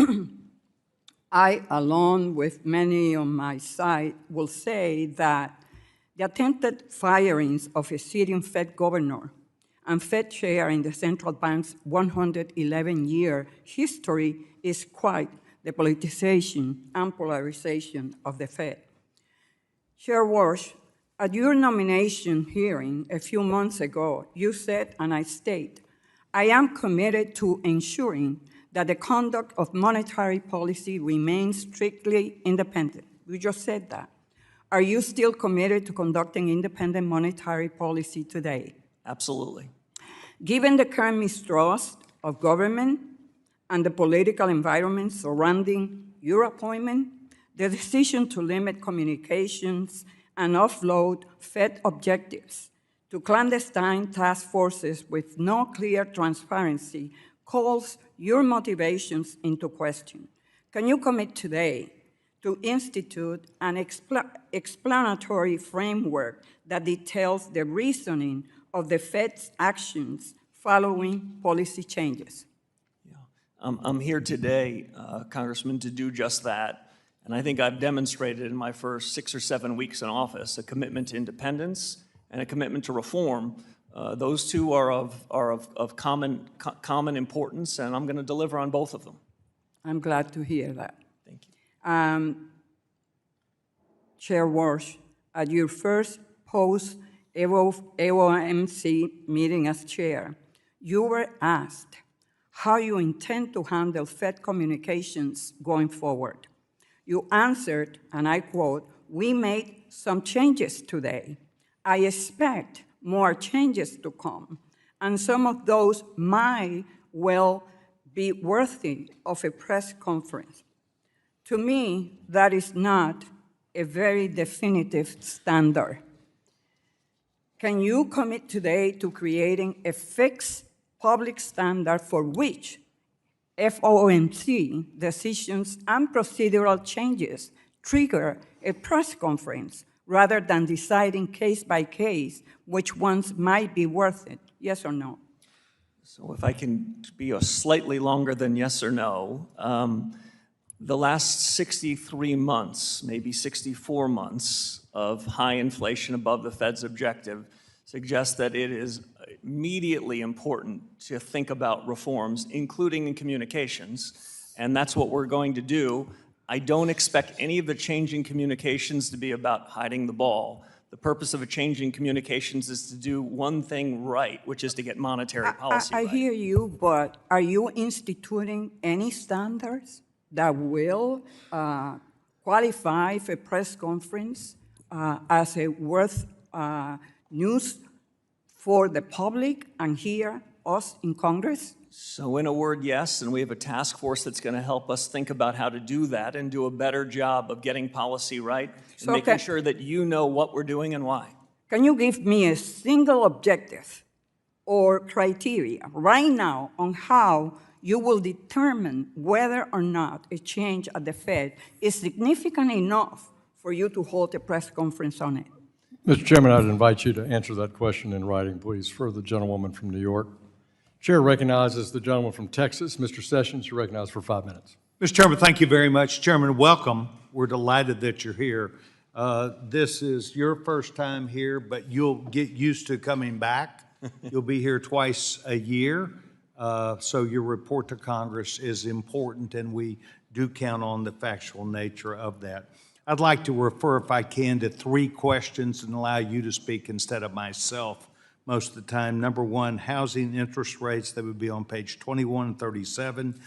Speaker 6: I, along with many on my side, will say that the attempted firings of a sitting Fed governor and Fed chair in the central bank's 111-year history is quite the politicization and polarization of the Fed. Chair Warsh, at your nomination hearing a few months ago, you said, and I state, I am committed to ensuring that the conduct of monetary policy remains strictly independent. You just said that. Are you still committed to conducting independent monetary policy today?
Speaker 5: Absolutely.
Speaker 6: Given the current mistrust of government and the political environment surrounding your appointment, the decision to limit communications and offload Fed objectives to clandestine task forces with no clear transparency calls your motivations into question. Can you commit today to institute an explanatory framework that details the reasoning of the Fed's actions following policy changes?
Speaker 5: Yeah. I'm here today, Congressman, to do just that. And I think I've demonstrated in my first 6 or 7 weeks in office a commitment to independence and a commitment to reform. Those two are of common importance, and I'm going to deliver on both of them.
Speaker 6: I'm glad to hear that.
Speaker 5: Thank you.
Speaker 6: Chair Warsh, at your first post-AOMC meeting as chair, you were asked how you intend to handle Fed communications going forward. You answered, and I quote, "We made some changes today. I expect more changes to come, and some of those might well be worthy of a press conference." To me, that is not a very definitive standard. Can you commit today to creating a fixed public standard for which FOMC decisions and procedural changes trigger a press conference rather than deciding case by case which ones might be worth it? Yes or no?
Speaker 5: So if I can be a slightly longer than yes or no, the last 63 months, maybe 64 months of high inflation above the Fed's objective suggests that it is immediately important to think about reforms, including in communications, and that's what we're going to do. I don't expect any of the changing communications to be about hiding the ball. The purpose of a change in communications is to do one thing right, which is to get monetary policy
Speaker 6: I
Speaker 5: right.
Speaker 6: hear you, but are you instituting any standards that will qualify for a press conference as a worth news for the public and hear us in Congress?
Speaker 5: So in a word, yes, and we have a task force that's going to help us think about how to do that and do a better job of getting policy right and making sure that you know what we're doing and why.
Speaker 6: Can you give me a single objective or criteria right now on how you will determine whether or not a change at the Fed is significant enough for you to hold a press conference on it?
Speaker 1: Mr. Chairman, I'd invite you to answer that question in writing, please, for the gentlewoman from New York. Chair recognizes the gentleman from Texas. Mr. Sessions, you're recognized for 5 minutes.
Speaker 7: Mr. Chairman, thank you very much. Chairman, welcome. We're delighted that you're here. This is your first time here, but you'll get used to coming back. You'll be here twice a year, so your report to Congress is important, and we do count on the factual nature of that. I'd like to refer, if I can, to 3 questions and allow you to speak instead of myself most of the time. Number 1, housing interest rates, that would be on page 21 and 37.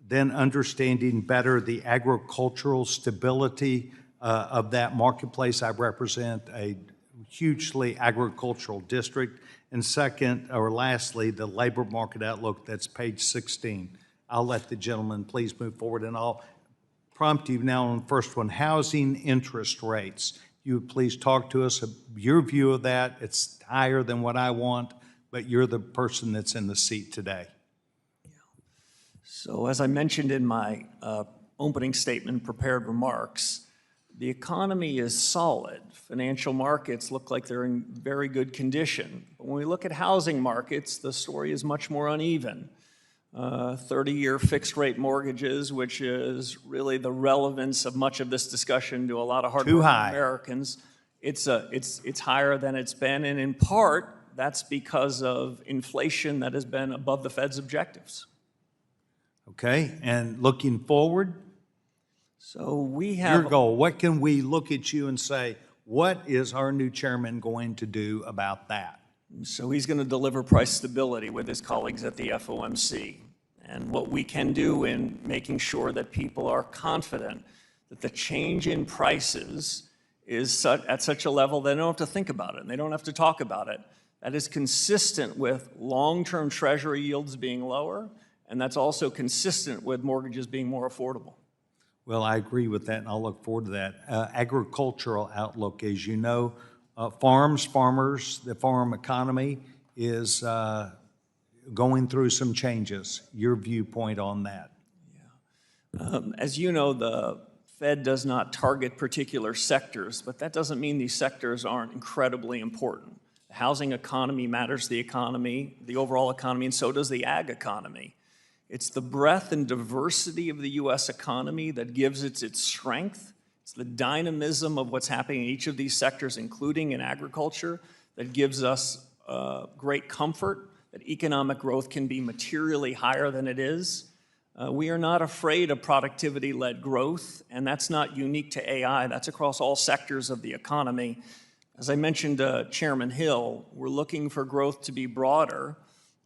Speaker 7: Then understanding better the agricultural stability of that marketplace. I represent a hugely agricultural district, And second, or lastly, the labor market outlook, that's page 16. I'll let the gentleman please move forward, and I'll prompt you now on the first one, housing interest rates. You would please talk to us, your view of that. It's higher than what I want, but you're the person that's in the seat today.
Speaker 5: So as I mentioned in my opening statement, prepared remarks, the economy is solid. Financial markets look like they're in very good condition. But when we look at housing markets, the story is much more uneven. 30-year fixed-rate mortgages, which is really the relevance of much of this discussion to a lot of hardworking Americans, it's higher than it's been, and in part, that's because of inflation that has been above the Fed's objectives.
Speaker 7: Okay, and looking forward,
Speaker 5: so we have
Speaker 7: your goal, what can we look at you and say, what is our new chairman going to do about that?
Speaker 5: So he's going to deliver price stability with his colleagues at the FOMC. And what we can do in making sure that people are confident that the change in prices is at such a level they don't have to think about it and they don't have to talk about it. That is consistent with long-term Treasury yields being lower, and that's also consistent with mortgages being more affordable.
Speaker 7: Well, I agree with that, and I'll look forward to that. Agricultural outlook, as you know, farmers, the farm economy is going through some changes. Your viewpoint on that?
Speaker 5: As you know, the Fed does not target particular sectors, but that doesn't mean these sectors aren't incredibly important. The housing economy matters to the economy, the overall economy, and so does the ag economy. It's the breadth and diversity of the U.S. economy that gives it its strength. It's the dynamism of what's happening in each of these sectors, including in agriculture, that gives us great comfort that economic growth can be materially higher than it is. We are not afraid of productivity-led growth, and that's not unique to AI. That's across all sectors of the economy. As I mentioned to Chairman Hill, we're looking for growth to be broader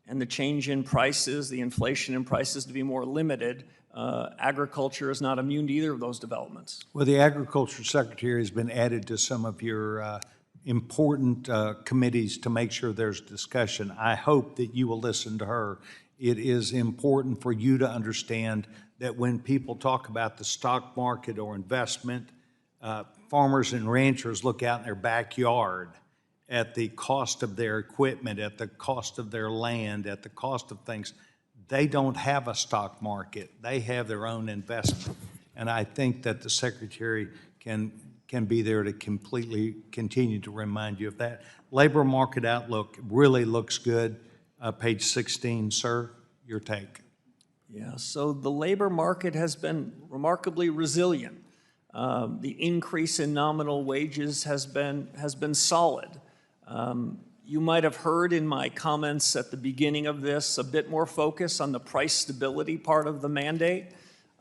Speaker 5: and the change in prices, the inflation in prices to be more limited. Agriculture is not immune to either of those developments.
Speaker 7: Well, the Agriculture Secretary has been added to some of your important committees to make sure there's discussion. I hope that you will listen to her. It is important for you to understand that when people talk about the stock market or investment, farmers and ranchers look out in their backyard at the cost of their equipment, at the cost of their land, at the cost of things. They don't have a stock market. They have their own investment. And I think that the Secretary can be there to completely continue to remind you of that. Labor market outlook really looks good. Page 16, sir, your take.
Speaker 5: Yeah, so the labor market has been remarkably resilient. The increase in nominal wages has been solid. You might have heard in my comments at the beginning of this a bit more focus on the price stability part of the mandate.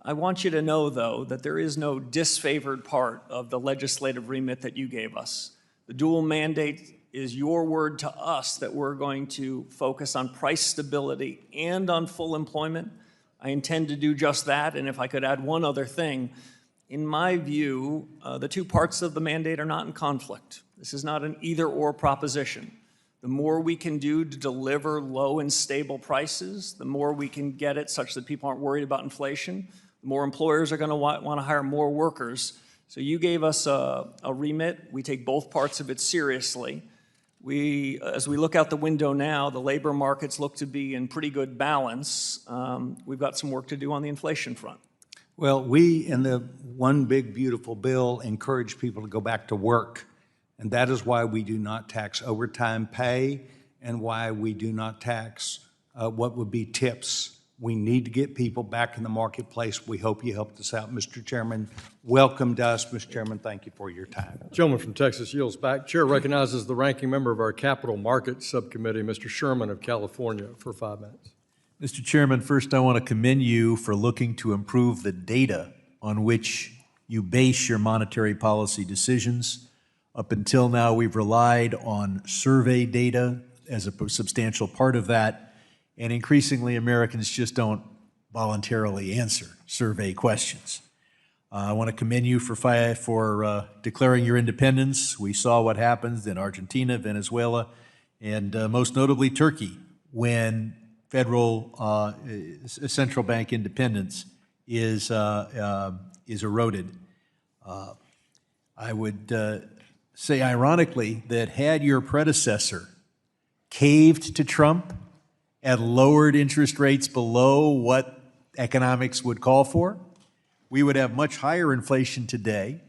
Speaker 5: I want you to know, though, that there is no disfavored part of the legislative remit that you gave us. The dual mandate is your word to us that we're going to focus on price stability and on full employment. I intend to do just that, and if I could add one other thing, in my view, the two parts of the mandate are not in conflict. This is not an either-or proposition. The more we can do to deliver low and stable prices, the more we can get it such that people aren't worried about inflation, the more employers are going to want to hire more workers. So you gave us a remit. We take both parts of it seriously. As we look out the window now, the labor markets look to be in pretty good balance. We've got some work to do on the inflation front.
Speaker 7: Well, we, in the One Big Beautiful Bill, encourage people to go back to work. And that is why we do not tax overtime pay and why we do not tax what would be tips. We need to get people back in the marketplace. We hope you helped us out. Mr. Chairman, welcome to us. Mr. Chairman, thank you for your time.
Speaker 1: Gentleman from Texas yields back. Chair recognizes the ranking member of our Capital Markets Subcommittee, Mr. Sherman of California, for 5 minutes.
Speaker 8: Mr. Chairman, first I want to commend you for looking to improve the data on which you base your monetary policy decisions. Up until now, we've relied on survey data as a substantial part of that, and increasingly Americans just don't voluntarily answer survey questions. I want to commend you for declaring your independence. We saw what happened in Argentina, Venezuela, and most notably Turkey, when federal central bank independence is eroded. I would say ironically that had your predecessor caved to Trump and lowered interest rates below what economics would call for, we would have much higher inflation today,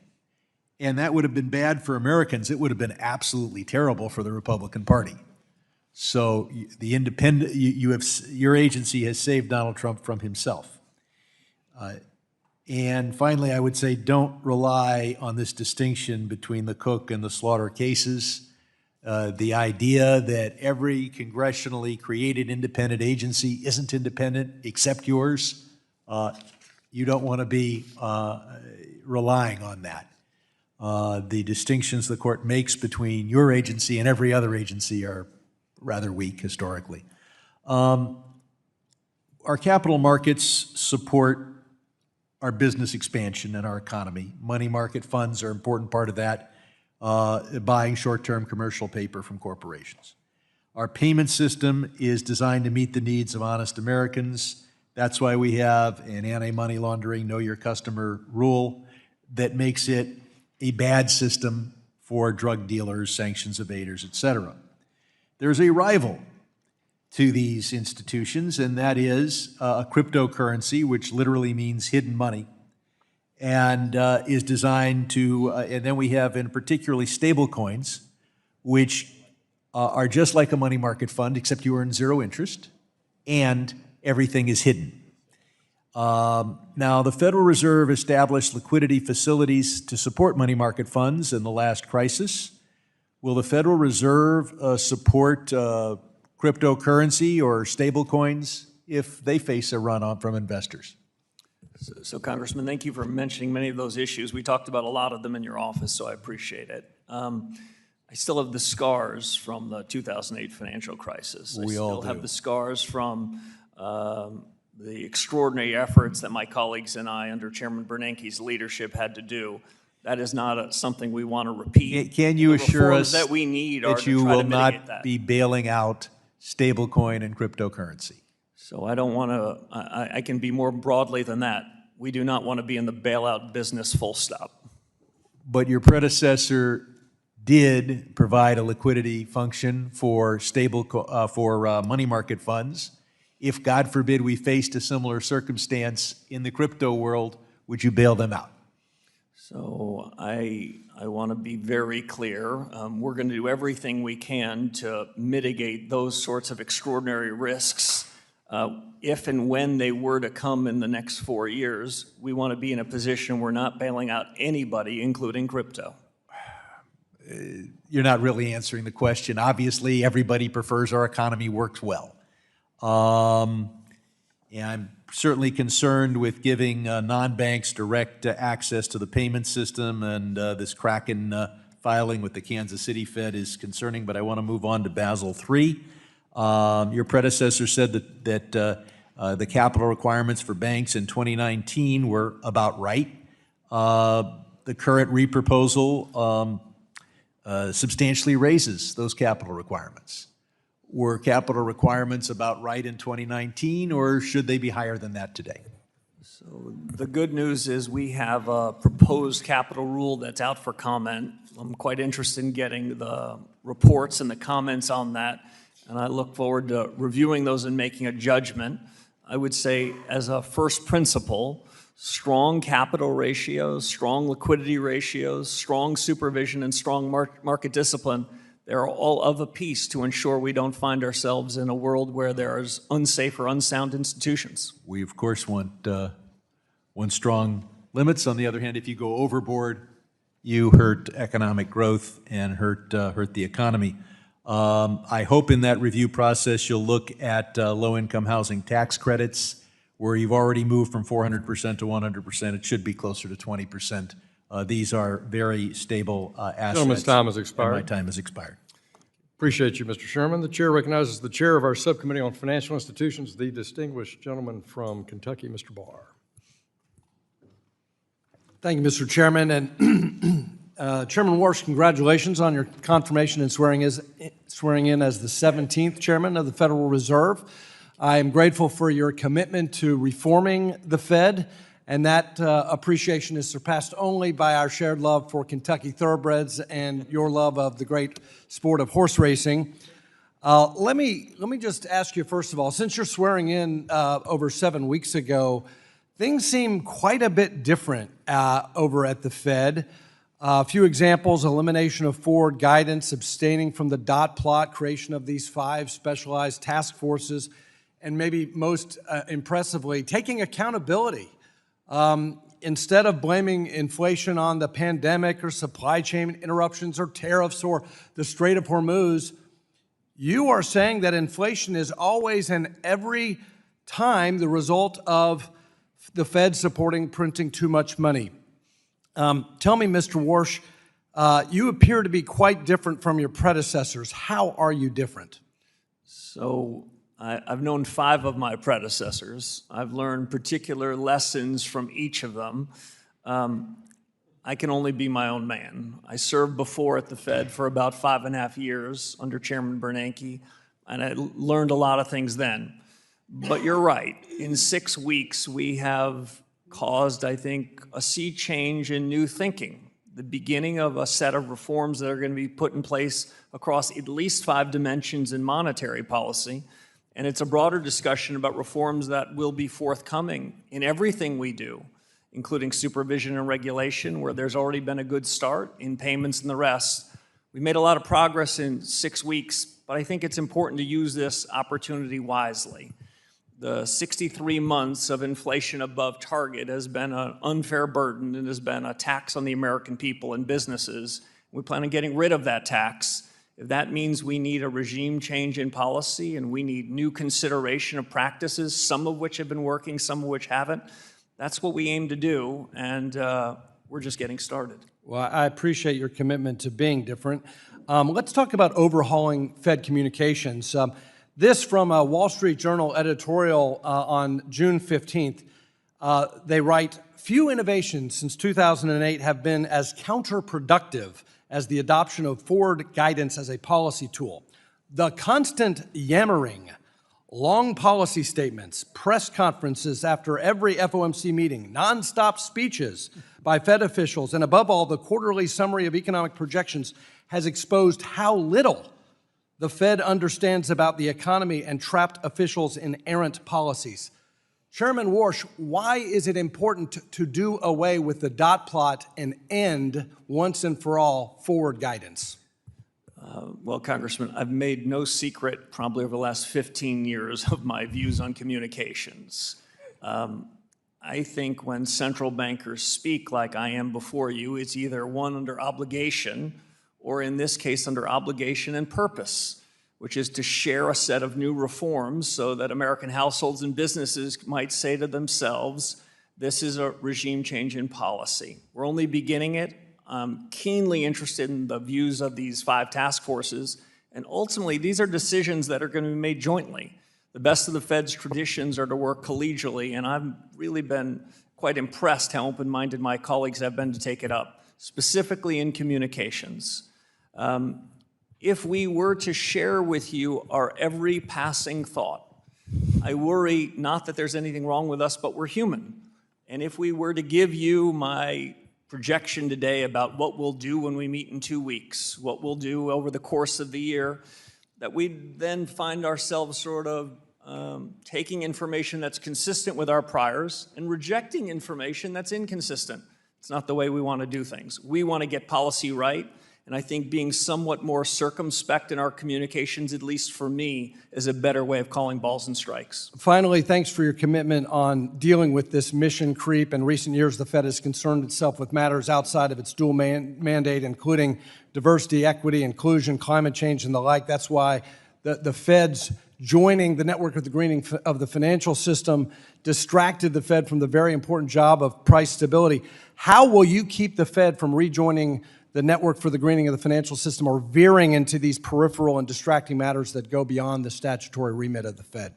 Speaker 8: and that would have been bad for Americans. It would have been absolutely terrible for the Republican Party. So the independent, your agency has saved Donald Trump from himself. And finally, I would say don't rely on this distinction between the Cook and the Slaughter cases. The idea that every congressionally created independent agency isn't independent except yours, you don't want to be relying on that. The distinctions the court makes between your agency and every other agency are rather weak historically. Our capital markets support our business expansion and our economy. Money market funds are an important part of that, buying short-term commercial paper from corporations. Our payment system is designed to meet the needs of honest Americans. That's why we have an anti-money laundering, know your customer rule that makes it a bad system for drug dealers, sanctions evaders, et cetera. There's a rival to these institutions, and that is a cryptocurrency, which literally means hidden money, and is designed to, and then we have in particularly stable coins, which are just like a money market fund, except you earn zero interest, and everything is hidden. Now, the Federal Reserve established liquidity facilities to support money market funds in the last crisis. Will the Federal Reserve support cryptocurrency or stable coins if they face a run-on from investors?
Speaker 5: So, Congressman, thank you for mentioning many of those issues. We talked about a lot of them in your office, so I appreciate it. I still have the scars from the 2008 financial crisis.
Speaker 8: We all do.
Speaker 5: I still have the scars from the extraordinary efforts that my colleagues and I, under Chairman Bernanke's leadership, had to do. That is not something we want to repeat.
Speaker 8: Can you assure us
Speaker 5: that we need are
Speaker 8: that
Speaker 5: to
Speaker 8: you
Speaker 5: try to
Speaker 8: will
Speaker 5: mitigate
Speaker 8: not
Speaker 5: that.
Speaker 8: be bailing out stablecoin and cryptocurrency?
Speaker 5: So I don't want to, I can be more broadly than that. We do not want to be in the bailout business, full stop.
Speaker 8: But your predecessor did provide a liquidity function for money market funds. If, God forbid, we faced a similar circumstance in the crypto world, would you bail them out?
Speaker 5: So I want to be very clear. We're going to do everything we can to mitigate those sorts of extraordinary risks. If and when they were to come in the next 4 years, we want to be in a position we're not bailing out anybody, including crypto.
Speaker 8: You're not really answering the question. Obviously, everybody prefers our economy works well. And I'm certainly concerned with giving non-banks direct access to the payment system, and this Kraken filing with the Kansas City Fed is concerning, but I want to move on to Basel III. Your predecessor said that the capital requirements for banks in 2019 were about right. The current reproposal substantially raises those capital requirements. Were capital requirements about right in 2019, or should they be higher than that today?
Speaker 5: So the good news is we have a proposed capital rule that's out for comment. I'm quite interested in getting the reports and the comments on that, and I look forward to reviewing those and making a judgment. I would say, as a first principle, strong capital ratios, strong liquidity ratios, strong supervision, and strong market discipline, they're all of a piece to ensure we don't find ourselves in a world where there's unsafe or unsound institutions.
Speaker 8: We, of course, want strong limits. On the other hand, if you go overboard, you hurt economic growth and hurt the economy. I hope in that review process you'll look at low-income housing tax credits, where you've already moved from 400% to 100%. It should be closer to 20%. These are very stable assets.
Speaker 1: Gentleman's time has expired.
Speaker 8: And my time has expired.
Speaker 1: Appreciate you, Mr. Sherman. The chair recognizes the chair of our subcommittee on financial institutions, the distinguished gentleman from Kentucky, Mr. Barr.
Speaker 9: Thank you, Mr. Chairman, and Chairman Warsh, congratulations on your confirmation and swearing in as the 17th Chairman of the Federal Reserve. I am grateful for your commitment to reforming the Fed, and that appreciation is surpassed only by our shared love for Kentucky thoroughbreds and your love of the great sport of horse racing. Let me just ask you, first of all, since you're swearing in over 7 weeks ago, things seem quite a bit different over at the Fed. A few examples: elimination of forward guidance, abstaining from the dot plot, creation of these 5 specialized task forces, and maybe most impressively, taking accountability. Instead of blaming inflation on the pandemic or supply chain interruptions or tariffs or the Strait of Hormuz, you are saying that inflation is always and every time the result of the Fed printing too much money. Tell me, Mr. Warsh, you appear to be quite different from your predecessors. How are you different?
Speaker 5: So I've known 5 of my predecessors. I've learned particular lessons from each of them. I can only be my own man. I served before at the Fed for about 5.5 years under Chairman Bernanke, and I learned a lot of things then. But you're right. In 6 weeks, we have caused, I think, a sea change in new thinking, the beginning of a set of reforms that are going to be put in place across at least 5 dimensions in monetary policy. And it's a broader discussion about reforms that will be forthcoming in everything we do, including supervision and regulation, where there's already been a good start, in payments and the rest. We made a lot of progress in 6 weeks, but I think it's important to use this opportunity wisely. The 63 months of inflation above target has been an unfair burden and has been a tax on the American people and businesses. We plan on getting rid of that tax. If that means we need a regime change in policy and we need new consideration of practices, some of which have been working, some of which haven't, that's what we aim to do, and we're just getting started.
Speaker 9: Well, I appreciate your commitment to being different. Let's talk about overhauling Fed communications. This from a Wall Street Journal editorial on June 15th. They write, "Few innovations since 2008 have been as counterproductive as the adoption of forward guidance as a policy tool. The constant yammering, long policy statements, press conferences after every FOMC meeting, nonstop speeches by Fed officials, and above all, the quarterly summary of economic projections has exposed how little the Fed understands about the economy and trapped officials in errant policies." Chairman Warsh, why is it important to do away with the dot plot and end, once and for all, forward guidance?
Speaker 5: Well, Congressman, I've made no secret probably over the last 15 years of my views on communications. I think when central bankers speak like I am before you, it's either one under obligation or in this case under obligation and purpose, which is to share a set of new reforms so that American households and businesses might say to themselves, this is a regime change in policy. We're only beginning it. I'm keenly interested in the views of these 5 task forces, and ultimately these are decisions that are going to be made jointly. The best of the Fed's traditions are to work collegially, and I've really been quite impressed how open-minded my colleagues have been to take it up, specifically in communications. If we were to share with you our every passing thought, I worry not that there's anything wrong with us, but we're human. And if we were to give you my projection today about what we'll do when we meet in 2 weeks, what we'll do over the course of the year, that we'd then find ourselves sort of taking information that's consistent with our priors and rejecting information that's inconsistent. It's not the way we want to do things. We want to get policy right, and I think being somewhat more circumspect in our communications, at least for me, is a better way of calling balls and strikes.
Speaker 9: Finally, thanks for your commitment on dealing with this mission creep. In recent years, the Fed has concerned itself with matters outside of its dual mandate, including diversity, equity, inclusion, climate change, and the like. That's why the Fed's joining the network of the greening of the financial system distracted the Fed from the very important job of price stability. How will you keep the Fed from rejoining the network for the greening of the financial system or veering into these peripheral and distracting matters that go beyond the statutory remit of the Fed?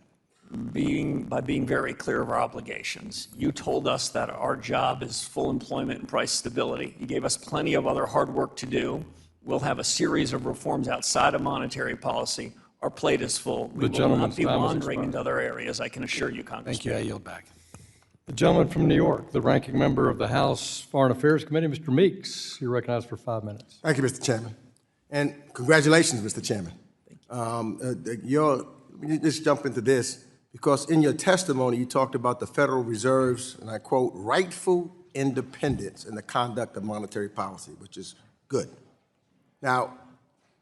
Speaker 5: by being very clear of our obligations. You told us that our job is full employment and price stability. You gave us plenty of other hard work to do. We'll have a series of reforms outside of monetary policy. Our plate is full. We will
Speaker 1: gentleman's
Speaker 5: not be
Speaker 1: time has
Speaker 5: wandering into
Speaker 1: expired.
Speaker 5: other areas, I can assure you, Congressman.
Speaker 1: Thank you. I yield back. The gentleman from New York, the ranking member of the House Foreign Affairs Committee, Mr. Meeks, you're recognized for 5 minutes.
Speaker 10: Thank you, Mr. Chairman. And congratulations, Mr. Chairman. Let me just jump into this, because in your testimony, you talked about the Federal Reserve's, and I quote, rightful independence in the conduct of monetary policy, which is good. Now,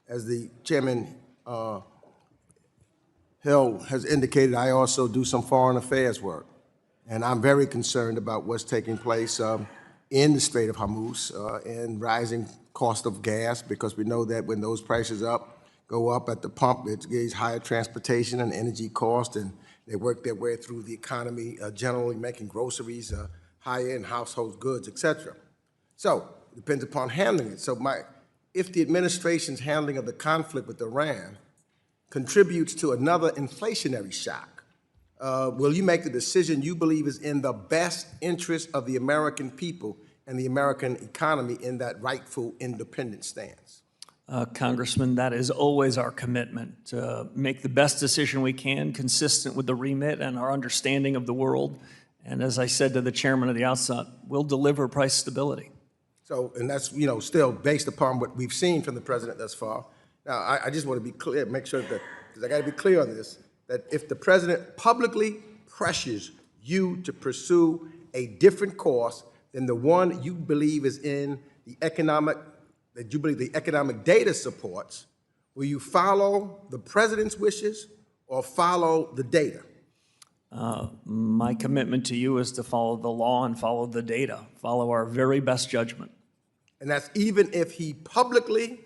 Speaker 10: as the Chairman Hill has indicated, I also do some foreign affairs work. And I'm very concerned about what's taking place in the Strait of Hormuz and rising cost of gas, because we know that when those prices go up at the pump, it gives higher transportation and energy cost, and they work their way through the economy, generally making groceries higher and household goods, et cetera. So it depends upon handling it. So if the administration's handling of the conflict with Iran contributes to another inflationary shock, will you make the decision you believe is in the best interest of the American people and the American economy in that rightful independent stance?
Speaker 5: Congressman, that is always our commitment, to make the best decision we can, consistent with the remit and our understanding of the world. And as I said to the chairman at the outset, we'll deliver price stability.
Speaker 10: So, and that's, still based upon what we've seen from the president thus far. Now, I just want to be clear, make sure that, because I got to be clear on this, that if the president publicly pressures you to pursue a different course than the one you believe is in the economic, that you believe the economic data supports, will you follow the president's wishes or follow the data?
Speaker 5: My commitment to you is to follow the law and follow the data, follow our very best judgment.
Speaker 10: And that's even if he publicly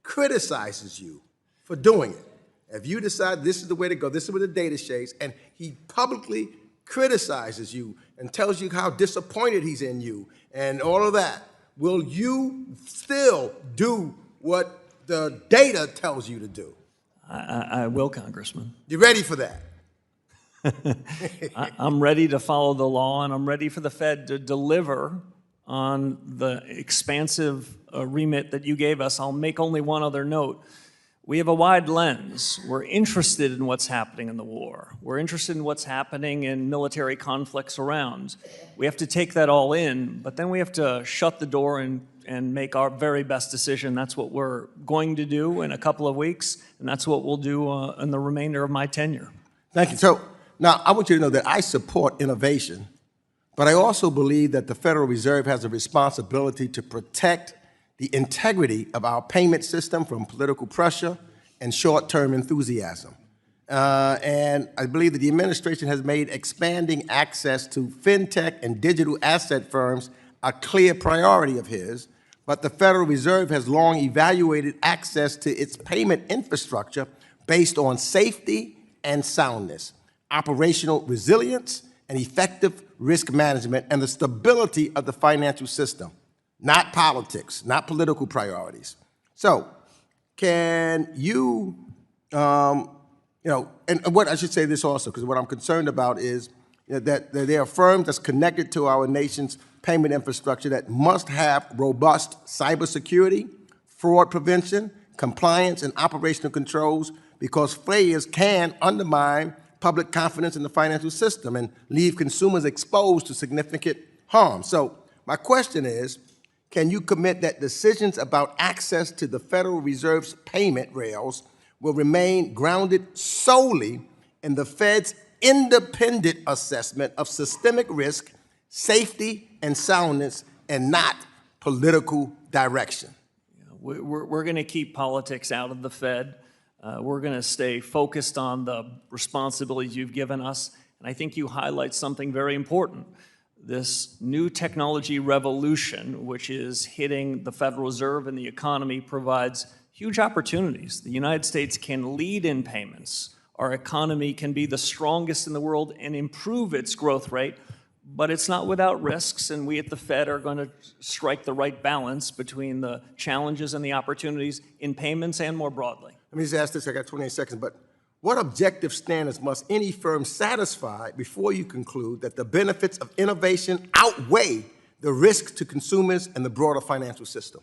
Speaker 10: criticizes you for doing it. If you decide this is the way to go, this is what the data shows, and he publicly criticizes you and tells you how disappointed he's in you and all of that, will you still do what the data tells you to do?
Speaker 5: I will, Congressman.
Speaker 10: You ready for that?
Speaker 5: I'm ready to follow the law, and I'm ready for the Fed to deliver on the expansive remit that you gave us. I'll make only one other note. We have a wide lens. We're interested in what's happening in the war. We're interested in what's happening in military conflicts around. We have to take that all in, but then we have to shut the door and make our very best decision. That's what we're going to do in a couple of weeks, and that's what we'll do in the remainder of my tenure.
Speaker 10: Thank you. So now I want you to know that I support innovation, but I also believe that the Federal Reserve has a responsibility to protect the integrity of our payment system from political pressure and short-term enthusiasm. And I believe that the administration has made expanding access to fintech and digital asset firms a clear priority of his, but the Federal Reserve has long evaluated access to its payment infrastructure based on safety and soundness, operational resilience, and effective risk management, and the stability of the financial system, not politics, not political priorities. So can you, and what I should say this also, because what I'm concerned about is that there are firms that's connected to our nation's payment infrastructure that must have robust cybersecurity, fraud prevention, compliance, and operational controls, because failures can undermine public confidence in the financial system and leave consumers exposed to significant harm. So my question is, can you commit that decisions about access to the Federal Reserve's payment rails will remain grounded solely in the Fed's independent assessment of systemic risk, safety, and soundness, and not political direction?
Speaker 5: We're going to keep politics out of the Fed. We're going to stay focused on the responsibilities you've given us. And I think you highlight something very important. This new technology revolution, which is hitting the Federal Reserve and the economy, provides huge opportunities. The United States can lead in payments. Our economy can be the strongest in the world and improve its growth rate, but it's not without risks, and we at the Fed are going to strike the right balance between the challenges and the opportunities in payments and more broadly.
Speaker 10: Let me just ask this, I got 28 seconds, but What objective standards must any firm satisfy before you conclude that the benefits of innovation outweigh the risks to consumers and the broader financial system?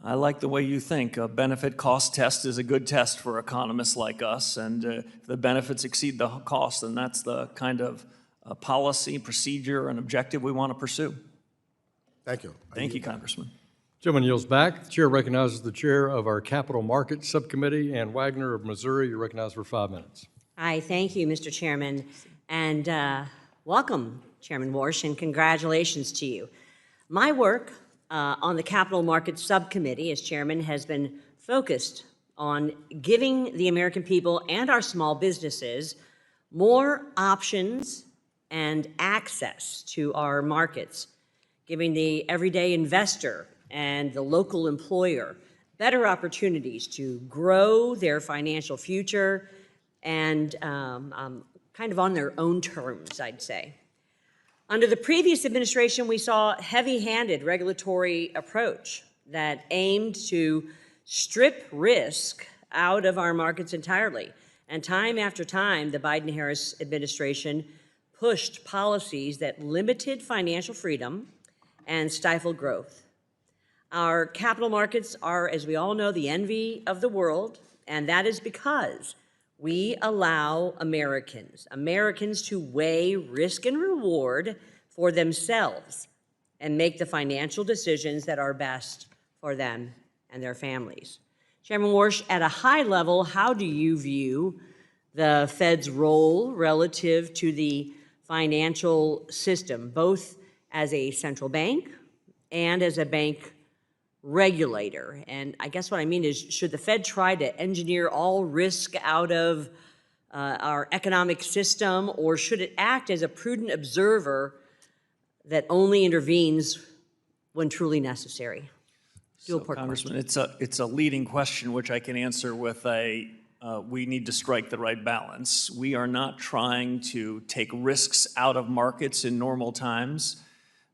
Speaker 5: I like the way you think. A benefit cost test is a good test for economists like us, and if the benefits exceed the cost, then that's the kind of policy, procedure, and objective we want to pursue.
Speaker 10: Thank you.
Speaker 5: Thank you, Congressman.
Speaker 1: Gentleman yields back. The chair recognizes the chair of our Capital Markets Subcommittee, Ann Wagner of Missouri. You're recognized for 5 minutes.
Speaker 11: Hi, thank you, Mr. Chairman, and welcome, Chairman Warsh, and congratulations to you. My work on the Capital Markets Subcommittee as chairman has been focused on giving the American people and our small businesses more options and access to our markets, giving the everyday investor and the local employer better opportunities to grow their financial future and kind of on their own terms, I'd say. Under the previous administration, we saw a heavy-handed regulatory approach that aimed to strip risk out of our markets entirely. And time after time, the Biden-Harris administration pushed policies that limited financial freedom and stifled growth. Our capital markets are, as we all know, the envy of the world, and that is because we allow Americans to weigh risk and reward for themselves and make the financial decisions that are best for them and their families. Chairman Warsh, at a high level, how do you view the Fed's role relative to the financial system, both as a central bank and as a bank regulator? And I guess what I mean is, should the Fed try to engineer all risk out of our economic system, or should it act as a prudent observer that only intervenes when truly necessary?
Speaker 5: Congressman, it's a leading question, which I can answer with we need to strike the right balance. We are not trying to take risks out of markets in normal times.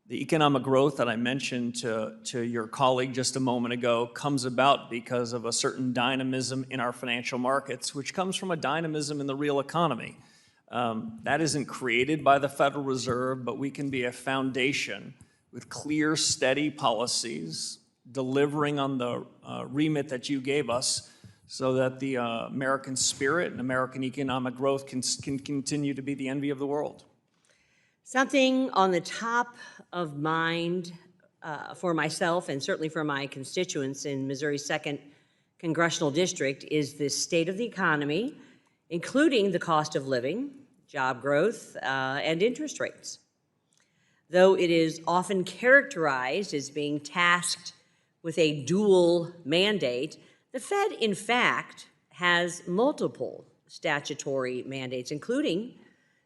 Speaker 5: The economic growth that I mentioned to your colleague just a moment ago comes about because of a certain dynamism in our financial markets, which comes from a dynamism in the real economy. That isn't created by the Federal Reserve, but we can be a foundation with clear, steady policies, delivering on the remit that you gave us, so that the American spirit and American economic growth can continue to be the envy of the world.
Speaker 11: Something on the top of mind for myself and certainly for my constituents in Missouri's 2nd Congressional District is the state of the economy, including the cost of living, job growth, and interest rates. Though it is often characterized as being tasked with a dual mandate, the Fed, in fact, has multiple statutory mandates, including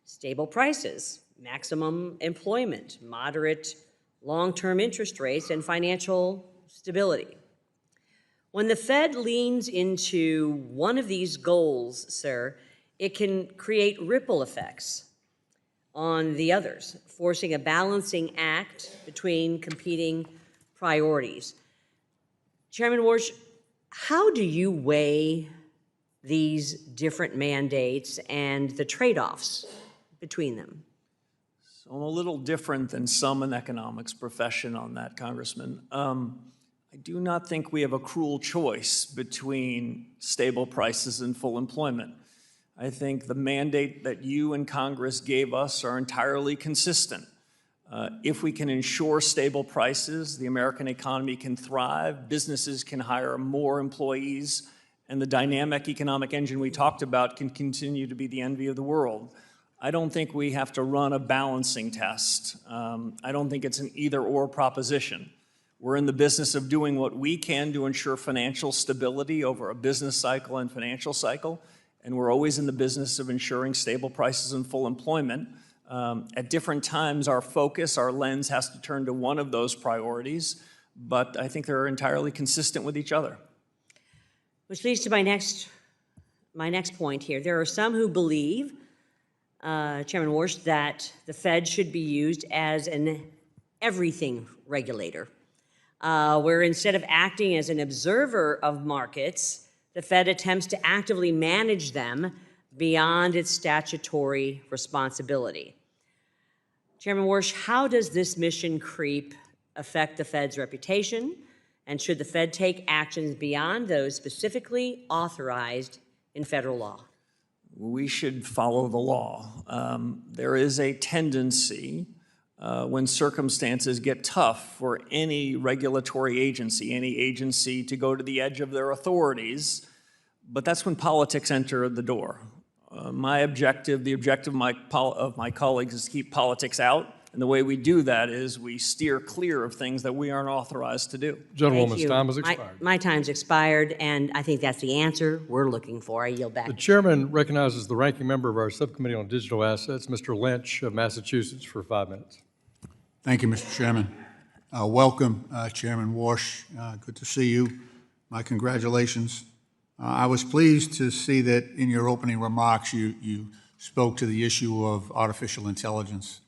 Speaker 11: stable prices, maximum employment, moderate long-term interest rates, and financial stability. When the Fed leans into one of these goals, sir, it can create ripple effects on the others, forcing a balancing act between competing priorities. Chairman Warsh, how do you weigh these different mandates and the trade-offs between them?
Speaker 5: So I'm a little different than some in the economics profession on that, Congressman. I do not think we have a cruel choice between stable prices and full employment. I think the mandate that you and Congress gave us are entirely consistent. If we can ensure stable prices, the American economy can thrive, businesses can hire more employees, and the dynamic economic engine we talked about can continue to be the envy of the world. I don't think we have to run a balancing test. I don't think it's an either-or proposition. We're in the business of doing what we can to ensure financial stability over a business cycle and financial cycle, and we're always in the business of ensuring stable prices and full employment. At different times, our focus, our lens has to turn to one of those priorities, but I think they're entirely consistent with each other.
Speaker 11: Which leads to my next point here. There are some who believe, Chairman Warsh, that the Fed should be used as an everything regulator, where instead of acting as an observer of markets, the Fed attempts to actively manage them beyond its statutory responsibility. Chairman Warsh, how does this mission creep affect the Fed's reputation? And should the Fed take actions beyond those specifically authorized in federal law?
Speaker 5: We should follow the law. There is a tendency when circumstances get tough for any regulatory agency, any agency to go to the edge of their authorities, but that's when politics enter the door. My objective, the objective of my colleagues is to keep politics out, and the way we do that is we steer clear of things that we aren't authorized to do.
Speaker 11: Thank
Speaker 1: Gentlewoman's
Speaker 11: you.
Speaker 1: time has expired.
Speaker 11: My time's expired, and I think that's the answer we're looking for. I yield back.
Speaker 1: The chairman recognizes the ranking member of our subcommittee on digital assets, Mr. Lynch of Massachusetts, for 5 minutes.
Speaker 12: Thank you, Mr. Chairman. Welcome, Chairman Warsh. Good to see you. My congratulations. I was pleased to see that in your opening remarks you spoke to the issue of artificial intelligence.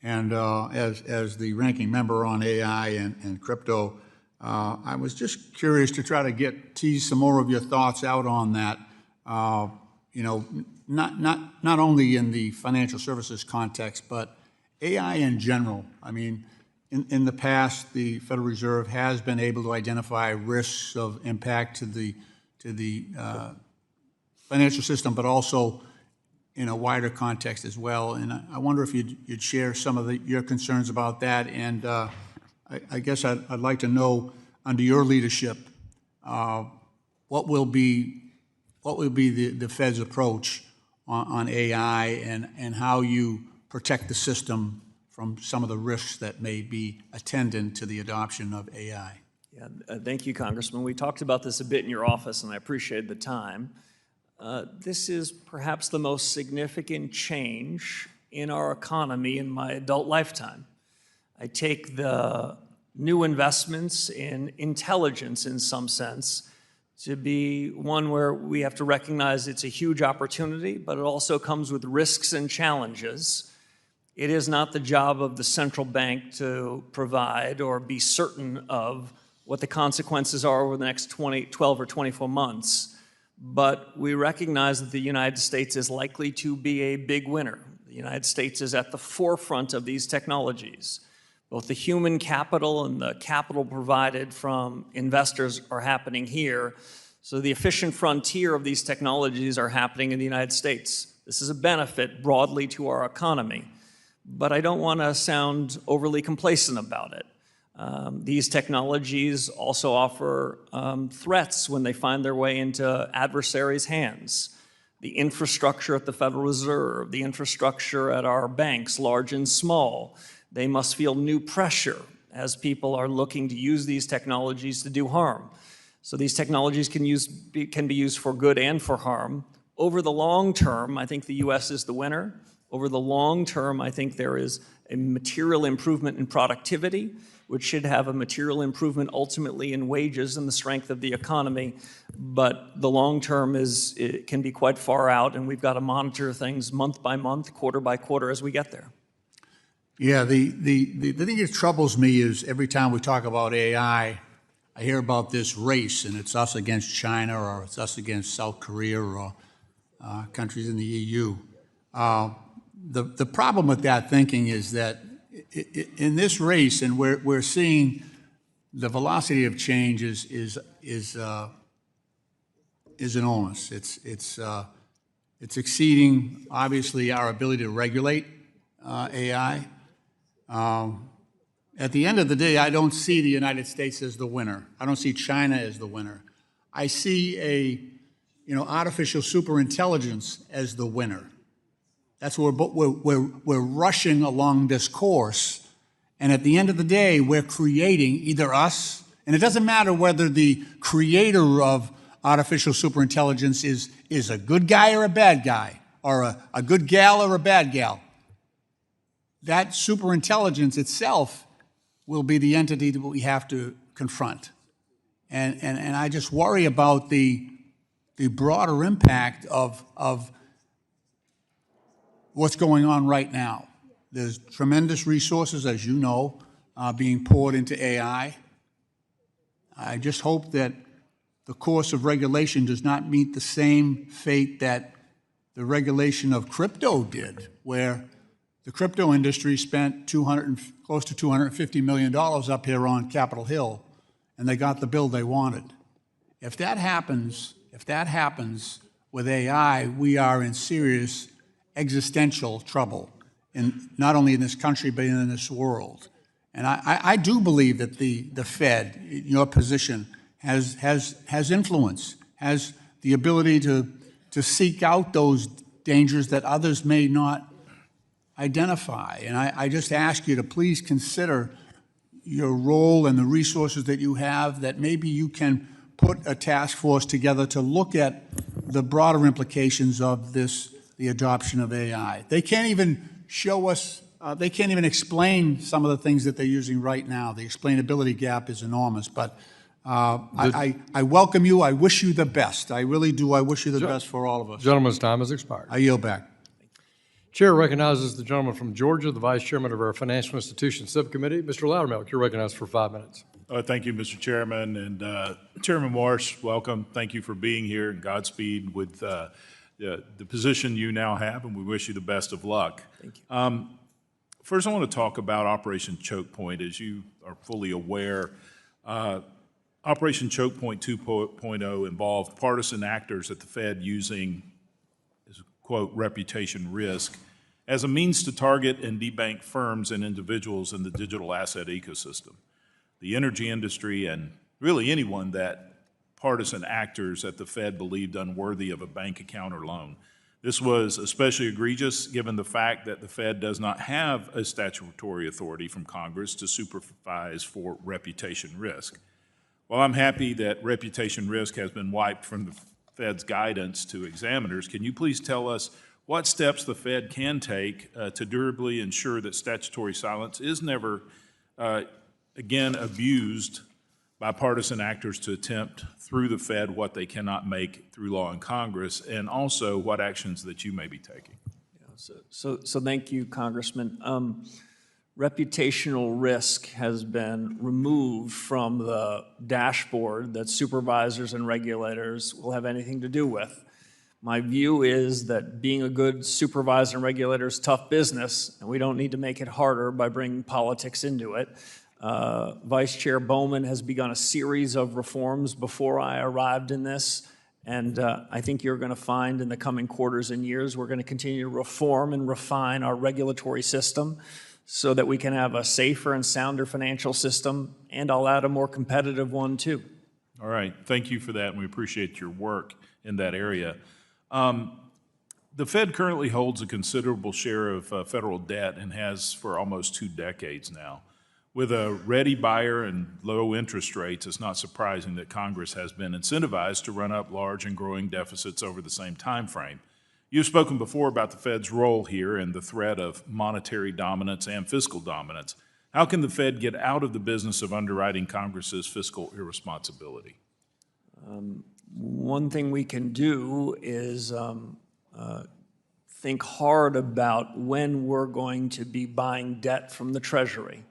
Speaker 12: And as the ranking member on AI and crypto, I was just curious to try to tease some more of your thoughts out on that. You know, not only in the financial services context, but AI in general. I mean, in the past, the Federal Reserve has been able to identify risks of impact to the financial system, but also in a wider context as well. And I wonder if you'd share some of your concerns about that. And I guess I'd like to know, under your leadership, what will be the Fed's approach on AI and how you protect the system from some of the risks that may be attendant to the adoption of AI.
Speaker 5: Yeah, thank you, Congressman. We talked about this a bit in your office, and I appreciate the time. This is perhaps the most significant change in our economy in my adult lifetime. I take the new investments in intelligence, in some sense, to be one where we have to recognize it's a huge opportunity, but it also comes with risks and challenges. It is not the job of the central bank to provide or be certain of what the consequences are over the next 12 or 24 months. But we recognize that the United States is likely to be a big winner. The United States is at the forefront of these technologies. Both the human capital and the capital provided from investors are happening here. So the efficient frontier of these technologies are happening in the United States. This is a benefit broadly to our economy. But I don't want to sound overly complacent about it. These technologies also offer threats when they find their way into adversaries' hands. The infrastructure at the Federal Reserve, the infrastructure at our banks, large and small, they must feel new pressure as people are looking to use these technologies to do harm. So these technologies can be used for good and for harm. Over the long term, I think the U.S. is the winner. Over the long term, I think there is a material improvement in productivity, which should have a material improvement ultimately in wages and the strength of the economy. But the long term it can be quite far out, and we've got to monitor things month by month, quarter by quarter as we get there.
Speaker 12: Yeah, the thing that troubles me is every time we talk about AI, I hear about this race, and it's us against China, or it's us against South Korea, or countries in the EU. The problem with that thinking is that in this race, and we're seeing the velocity of change is enormous. It's exceeding obviously our ability to regulate AI. At the end of the day, I don't see the United States as the winner. I don't see China as the winner. I see artificial superintelligence as the winner. That's where we're rushing along this course, and at the end of the day, we're creating either us, and it doesn't matter whether the creator of artificial superintelligence is a good guy or a bad guy, or a good gal or a bad gal. That superintelligence itself will be the entity that we have to confront, and I just worry about the broader impact of what's going on right now. There's tremendous resources, as you know, being poured into AI. I just hope that the course of regulation does not meet the same fate that the regulation of crypto did, where the crypto industry spent close to $250 million up here on Capitol Hill, and they got the bill they wanted. If that happens with AI, we are in serious existential trouble, not only in this country, but in this world. And I do believe that the Fed, your position, has influence, has the ability to seek out those dangers that others may not identify. And I just ask you to please consider your role and the resources that you have, that maybe you can put a task force together to look at the broader implications of the adoption of AI. They can't even show us, they can't even explain some of the things that they're using right now. The explainability gap is enormous, but I welcome you. I wish you the best. I really do. I wish you the best for all of us.
Speaker 1: Gentleman's time has expired.
Speaker 12: I yield back.
Speaker 1: Chair recognizes the gentleman from Georgia, the Vice Chairman of our Financial Institutions Subcommittee. Mr. Loudermilk, you're recognized for 5 minutes.
Speaker 13: Thank you, Mr. Chairman. And Chairman Warsh, welcome. Thank you for being here, and Godspeed with the position you now have, and we wish you the best of luck.
Speaker 5: Thank you.
Speaker 13: First, I want to talk about Operation Choke Point. As you are fully aware, Operation Choke Point 2.0 involved partisan actors at the Fed using, quote, reputation risk as a means to target and debank firms and individuals in the digital asset ecosystem. The energy industry and really anyone that partisan actors at the Fed believed unworthy of a bank account or loan. This was especially egregious given the fact that the Fed does not have a statutory authority from Congress to supervise for reputation risk. While I'm happy that reputation risk has been wiped from the Fed's guidance to examiners, can you please tell us what steps the Fed can take to durably ensure that statutory silence is never again abused by partisan actors to attempt through the Fed what they cannot make through law in Congress, and also what actions that you may be taking?
Speaker 5: So thank you, Congressman. Reputational risk has been removed from the dashboard that supervisors and regulators will have anything to do with. My view is that being a good supervisor and regulator is tough business, and we don't need to make it harder by bringing politics into it. Vice Chair Bowman has begun a series of reforms before I arrived in this, and I think you're going to find in the coming quarters and years we're going to continue to reform and refine our regulatory system so that we can have a safer and sounder financial system, and I'll add a more competitive one too.
Speaker 13: All right, thank you for that, and we appreciate your work in that area. The Fed currently holds a considerable share of federal debt and has for almost 2 decades now. With a ready buyer and low interest rates, it's not surprising that Congress has been incentivized to run up large and growing deficits over the same time frame. You've spoken before about the Fed's role here and the threat of monetary dominance and fiscal dominance. How can the Fed get out of the business of underwriting Congress's fiscal irresponsibility?
Speaker 5: One thing we can do is think hard about when we're going to be buying debt from the Treasury.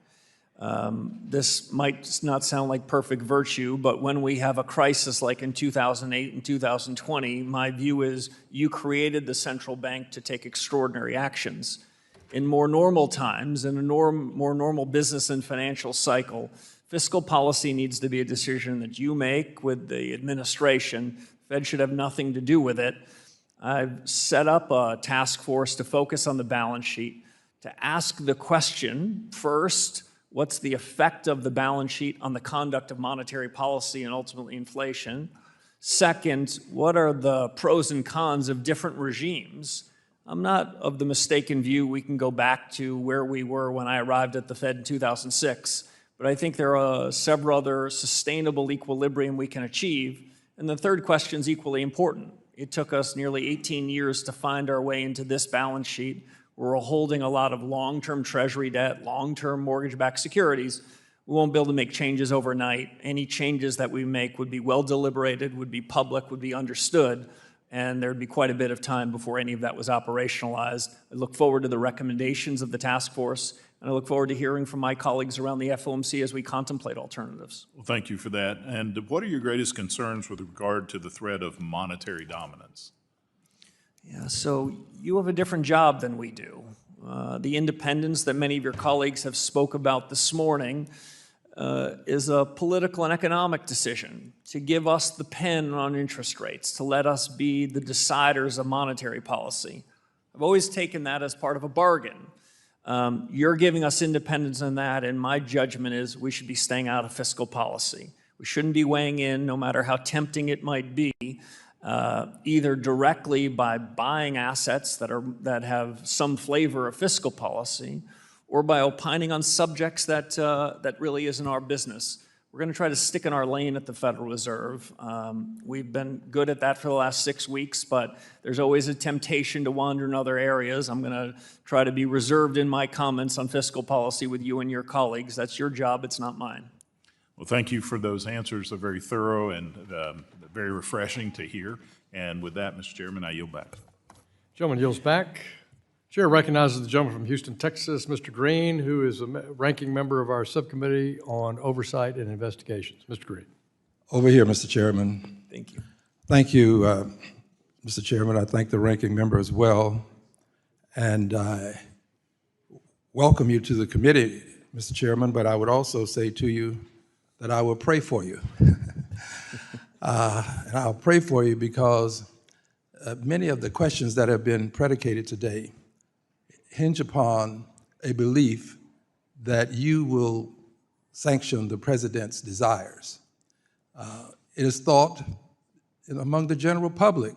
Speaker 5: This might not sound like perfect virtue, but when we have a crisis like in 2008 and 2020, my view is you created the central bank to take extraordinary actions. In more normal times, in a more normal business and financial cycle, fiscal policy needs to be a decision that you make with the administration. Fed should have nothing to do with it. I've set up a task force to focus on the balance sheet, to ask the question, first, what's the effect of the balance sheet on the conduct of monetary policy and ultimately inflation? Second, what are the pros and cons of different regimes? I'm not of the mistaken view we can go back to where we were when I arrived at the Fed in 2006, but I think there are several other sustainable equilibrium we can achieve. And the third question is equally important. It took us nearly 18 years to find our way into this balance sheet. We're holding a lot of long-term Treasury debt, long-term mortgage-backed securities. We won't be able to make changes overnight. Any changes that we make would be well deliberated, would be public, would be understood, and there'd be quite a bit of time before any of that was operationalized. I look forward to the recommendations of the task force, and I look forward to hearing from my colleagues around the FOMC as we contemplate alternatives.
Speaker 13: Well, thank you for that. And what are your greatest concerns with regard to the threat of monetary dominance?
Speaker 5: Yeah, so you have a different job than we do. The independence that many of your colleagues have spoke about this morning is a political and economic decision to give us the pen on interest rates, to let us be the deciders of monetary policy. I've always taken that as part of a bargain. You're giving us independence in that, and my judgment is we should be staying out of fiscal policy. We shouldn't be weighing in, no matter how tempting it might be, either directly by buying assets that have some flavor of fiscal policy, or by opining on subjects that really isn't our business. We're going to try to stick in our lane at the Federal Reserve. We've been good at that for the last 6 weeks, but there's always a temptation to wander in other areas. I'm going to try to be reserved in my comments on fiscal policy with you and your colleagues. That's your job, it's not mine.
Speaker 13: Well, thank you for those answers. They're very thorough and very refreshing to hear. And with that, Mr. Chairman, I yield back.
Speaker 1: Gentleman yields back. Chair recognizes the gentleman from Houston, Texas, Mr. Green, who is a ranking member of our subcommittee on oversight and investigations. Mr. Green.
Speaker 14: Over here, Mr. Chairman.
Speaker 5: Thank you.
Speaker 14: Thank you, Mr. Chairman. I thank the ranking member as well. And I welcome you to the committee, Mr. Chairman, but I would also say to you that I will pray for you. And I'll pray for you because many of the questions that have been predicated today hinge upon a belief that you will sanction the president's desires. It is thought among the general public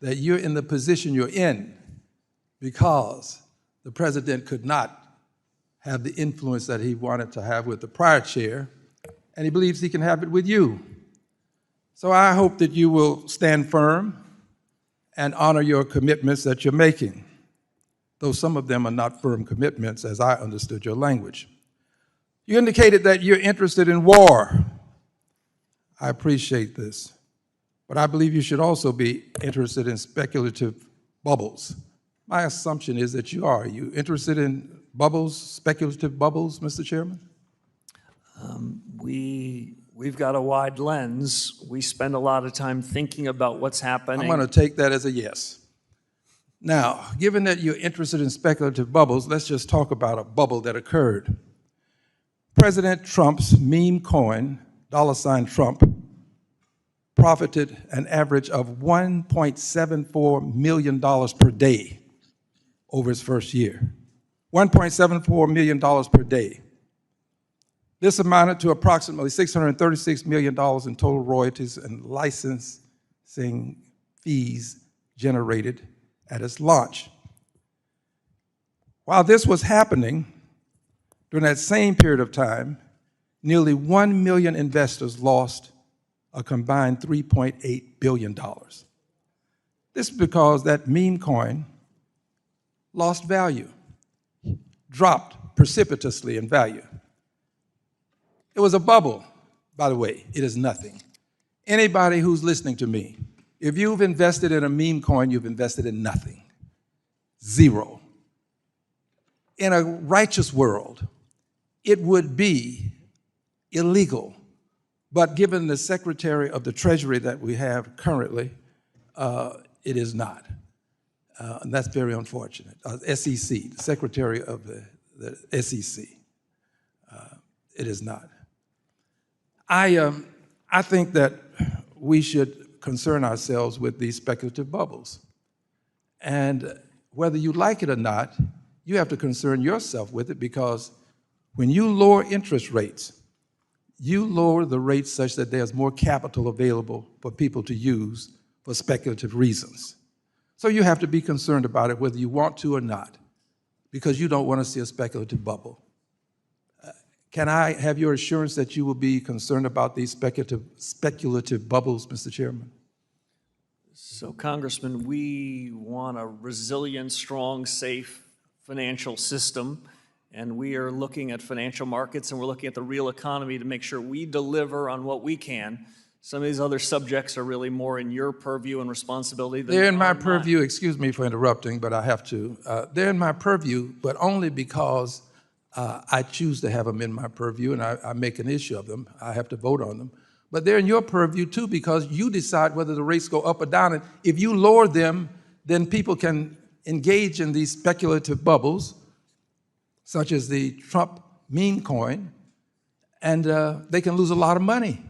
Speaker 14: that you're in the position you're in because the president could not have the influence that he wanted to have with the prior chair, and he believes he can have it with you. So I hope that you will stand firm and honor your commitments that you're making, though some of them are not firm commitments as I understood your language. You indicated that you're interested in war. I appreciate this, but I believe you should also be interested in speculative bubbles. My assumption is that you are. Are you interested in bubbles, speculative bubbles, Mr. Chairman?
Speaker 5: We've got a wide lens. We spend a lot of time thinking about what's happening.
Speaker 14: I'm going to take that as a yes. Now, given that you're interested in speculative bubbles, let's just talk about a bubble that occurred. President Trump's meme coin, $Trump, profited an average of $1.74 million per day over his first year. $1.74 million per day. This amounted to approximately $636 million in total royalties and licensing fees generated at its launch. While this was happening, during that same period of time, nearly 1 million investors lost a combined $3.8 billion. This is because that meme coin lost value, dropped precipitously in value. It was a bubble, by the way. It is nothing. Anybody who's listening to me, if you've invested in a meme coin, you've invested in nothing. Zero. In a righteous world, it would be illegal. But given the Secretary of the Treasury that we have currently, it is not. And that's very unfortunate. SEC, the Secretary of the SEC, it is not. I think that we should concern ourselves with these speculative bubbles. And whether you like it or not, you have to concern yourself with it because when you lower interest rates, you lower the rates such that there's more capital available for people to use for speculative reasons. So you have to be concerned about it whether you want to or not, because you don't want to see a speculative bubble. Can I have your assurance that you will be concerned about these speculative bubbles, Mr. Chairman?
Speaker 5: So, Congressman, we want a resilient, strong, safe financial system, and we are looking at financial markets and we're looking at the real economy to make sure we deliver on what we can. Some of these other subjects are really more in your purview and responsibility than
Speaker 14: they're in my purview. Excuse me for interrupting, but I have to. They're in my purview, but only because I choose to have them in my purview and I make an issue of them. I have to vote on them. But they're in your purview too because you decide whether the rates go up or down. And if you lower them, then people can engage in these speculative bubbles, such as the Trump meme coin, and they can lose a lot of money.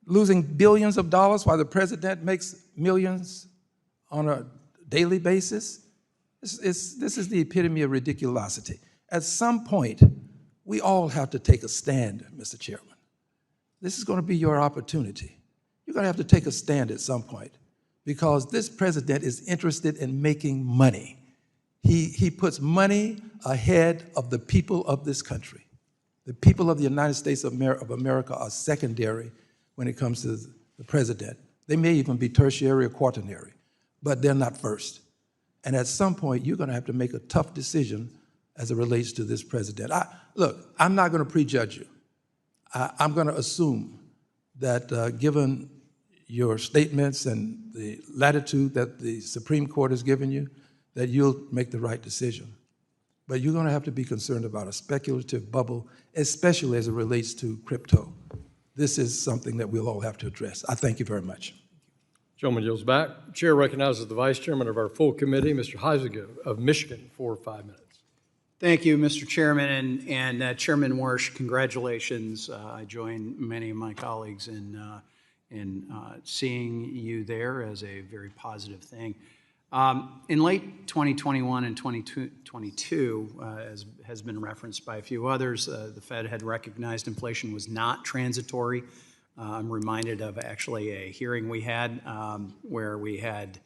Speaker 14: Losing billions of dollars while the president makes millions on a daily basis. This is the epitome of ridiculosity. At some point, we all have to take a stand, Mr. Chairman. This is going to be your opportunity. You're going to have to take a stand at some point because this president is interested in making money. He puts money ahead of the people of this country. The people of the United States of America are secondary when it comes to the president. They may even be tertiary or quaternary, but they're not first. And at some point, you're going to have to make a tough decision as it relates to this president. Look, I'm not going to prejudge you. I'm going to assume that given your statements and the latitude that the Supreme Court has given you, that you'll make the right decision. But you're going to have to be concerned about a speculative bubble, especially as it relates to crypto. This is something that we'll all have to address. I thank you very much.
Speaker 1: Gentleman yields back. Chair recognizes the Vice Chairman of our full committee, Mr. Heisinger of Michigan, for 5 minutes.
Speaker 15: Thank you, Mr. Chairman, and Chairman Warsh, congratulations. I join many of my colleagues in seeing you there as a very positive thing. In late 2021 and 2022, as has been referenced by a few others, the Fed had recognized inflation was not transitory. I'm reminded of actually a hearing we had where we had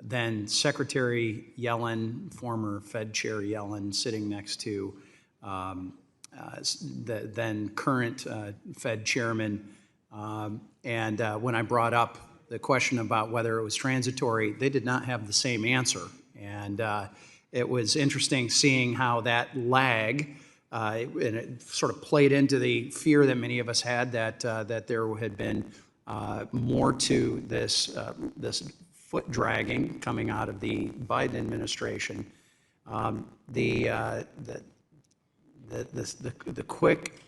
Speaker 15: then Secretary Yellen, former Fed Chair Yellen, sitting next to the then current Fed Chairman. And when I brought up the question about whether it was transitory, they did not have the same answer. And it was interesting seeing how that lag, and it sort of played into the fear that many of us had that there had been more to this foot dragging coming out of the Biden administration. The quick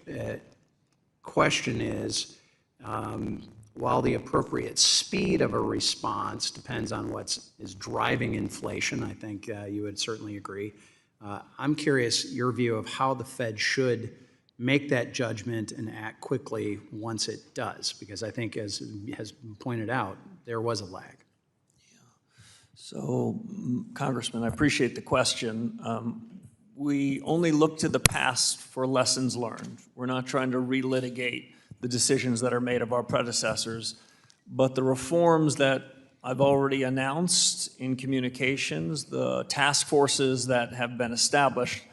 Speaker 15: question is, while the appropriate speed of a response depends on what is driving inflation, I think you would certainly agree. I'm curious your view of how the Fed should make that judgment and act quickly once it does, because I think, as has been pointed out, there was a lag.
Speaker 5: So, Congressman, I appreciate the question. We only look to the past for lessons learned. We're not trying to relitigate the decisions that are made of our predecessors, but the reforms that I've already announced in communications, the task forces that have been established,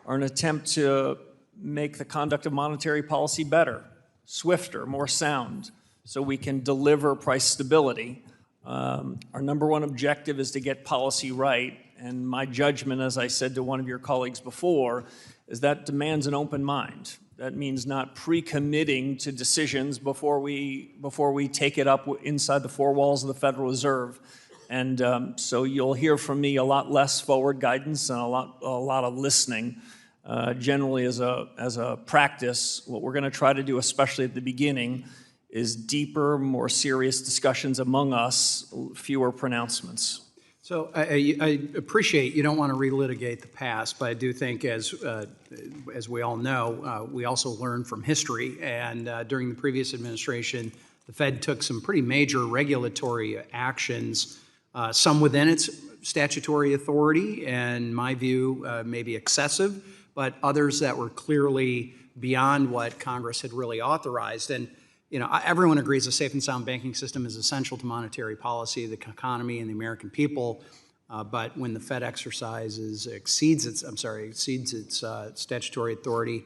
Speaker 5: are an attempt to make the conduct of monetary policy better, swifter, more sound, so we can deliver price stability. Our number one objective is to get policy right, and my judgment, as I said to one of your colleagues before, is that demands an open mind. That means not pre-committing to decisions before we take it up inside the four walls of the Federal Reserve. And so you'll hear from me a lot less forward guidance and a lot of listening. Generally, as a practice, what we're going to try to do, especially at the beginning, is deeper, more serious discussions among us, fewer pronouncements.
Speaker 15: So I appreciate you don't want to relitigate the past, but I do think, as we all know, we also learn from history. And during the previous administration, the Fed took some pretty major regulatory actions, some within its statutory authority, and in my view, maybe excessive, but others that were clearly beyond what Congress had really authorized. And you know, everyone agrees a safe and sound banking system is essential to monetary policy, the economy, and the American people. But when the Fed exercises exceeds its statutory authority,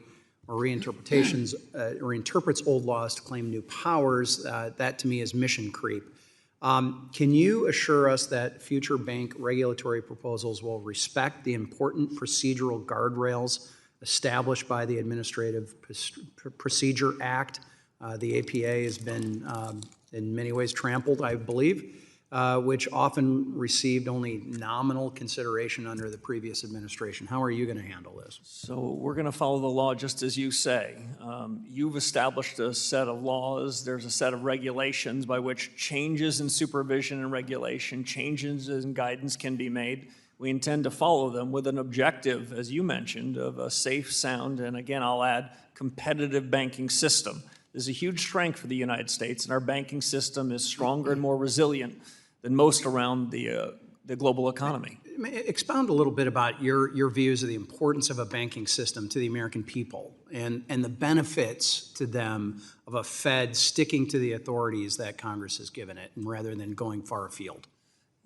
Speaker 15: or reinterprets old laws to claim new powers, that to me is mission creep. Can you assure us that future bank regulatory proposals will respect the important procedural guardrails established by the Administrative Procedure Act? The APA has been, in many ways, trampled, I believe. which often received only nominal consideration under the previous administration. How are you going to handle this?
Speaker 5: So we're going to follow the law just as you say. You've established a set of laws. There's a set of regulations by which changes in supervision and regulation, changes in guidance can be made. We intend to follow them with an objective, as you mentioned, of a safe, sound, and again, I'll add, competitive banking system. This is a huge strength for the United States, and our banking system is stronger and more resilient than most around the global economy.
Speaker 15: Expound a little bit about your views of the importance of a banking system to the American people and the benefits to them of a Fed sticking to the authorities that Congress has given it, and rather than going far afield.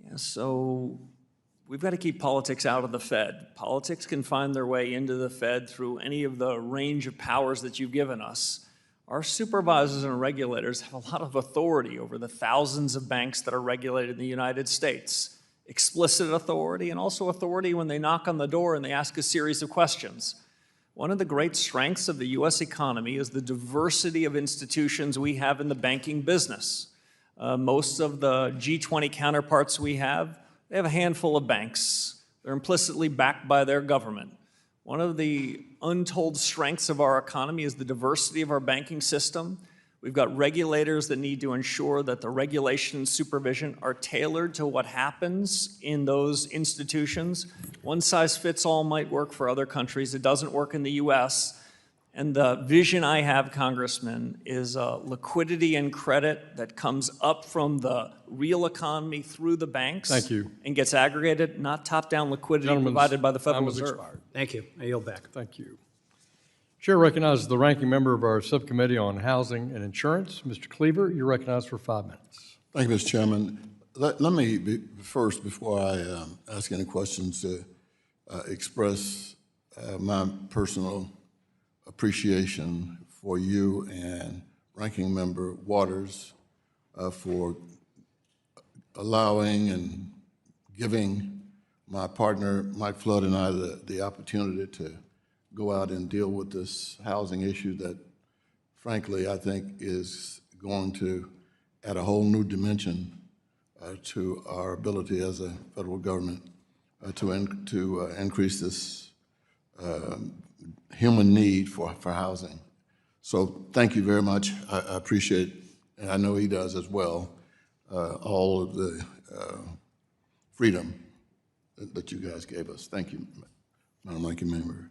Speaker 5: Yeah, so we've got to keep politics out of the Fed. Politics can find their way into the Fed through any of the range of powers that you've given us. Our supervisors and regulators have a lot of authority over the thousands of banks that are regulated in the United States. Explicit authority and also authority when they knock on the door and they ask a series of questions. One of the great strengths of the U.S. economy is the diversity of institutions we have in the banking business. Most of the G20 counterparts we have, they have a handful of banks. They're implicitly backed by their government. One of the untold strengths of our economy is the diversity of our banking system. We've got regulators that need to ensure that the regulation and supervision are tailored to what happens in those institutions. One size fits all might work for other countries. It doesn't work in the U.S. And the vision I have, Congressman, is liquidity and credit that comes up from the real economy through the banks.
Speaker 1: Thank you.
Speaker 5: And gets aggregated, not top-down liquidity provided by the Federal Reserve.
Speaker 15: Thank you. I yield back.
Speaker 1: Thank you. Chair recognizes the ranking member of our subcommittee on housing and insurance, Mr. Cleaver. You're recognized for 5 minutes.
Speaker 16: Thank you, Mr. Chairman. Let me first, before I ask any questions, express my personal appreciation for you and Ranking Member Waters for allowing and giving my partner, Mike Flood, and I the opportunity to go out and deal with this housing issue that, frankly, I think is going to add a whole new dimension to our ability as a federal government to increase this human need for housing. So thank you very much. I appreciate, and I know he does as well, all of the freedom that you guys gave us. Thank you, Madam Ranking Member.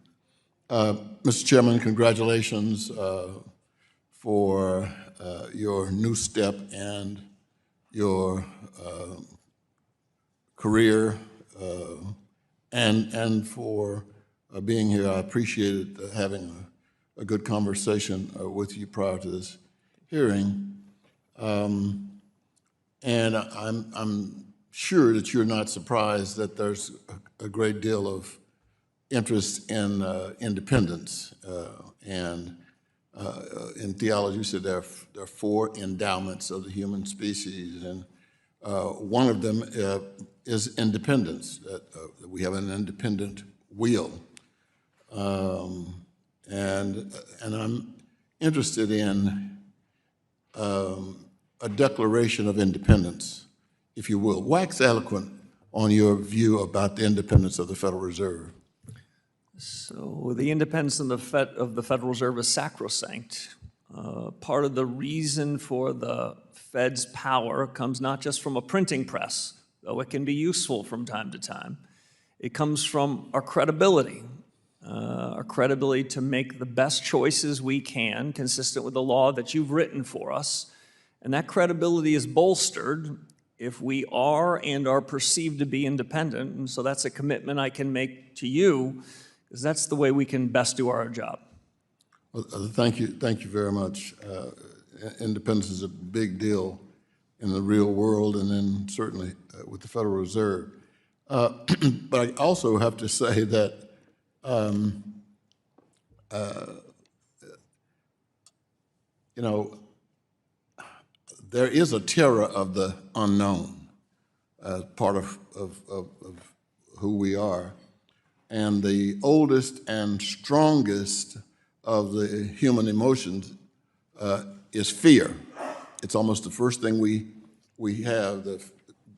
Speaker 16: Mr. Chairman, congratulations for your new step and your career and for being here. I appreciated having a good conversation with you prior to this hearing. And I'm sure that you're not surprised that there's a great deal of interest in independence. And in theology, you said there are 4 endowments of the human species, and one of them is independence, that we have an independent will. And I'm interested in a declaration of independence, if you will. Wax eloquent on your view about the independence of the Federal Reserve.
Speaker 5: So the independence of the Federal Reserve is sacrosanct. Part of the reason for the Fed's power comes not just from a printing press, though it can be useful from time to time. It comes from our credibility to make the best choices we can, consistent with the law that you've written for us. And that credibility is bolstered if we are and are perceived to be independent. And so that's a commitment I can make to you, because that's the way we can best do our job.
Speaker 16: Well, thank you very much. Independence is a big deal in the real world, and then certainly with the Federal Reserve. But I also have to say that you know, there is a terror of the unknown, part of who we are. And the oldest and strongest of the human emotions is fear. It's almost the first thing we have,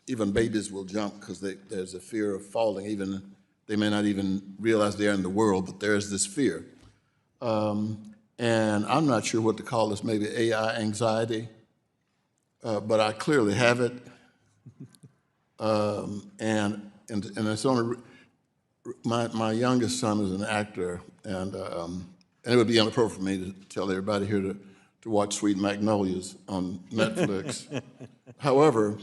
Speaker 16: even babies will jump because there's a fear of falling. Even they may not even realize they're in the world, but there's this fear. And I'm not sure what to call this, maybe AI anxiety, but I clearly have it. And it's only, my youngest son is an actor, and it would be inappropriate for me to tell everybody here to watch Sweet Magnolias on Netflix. However,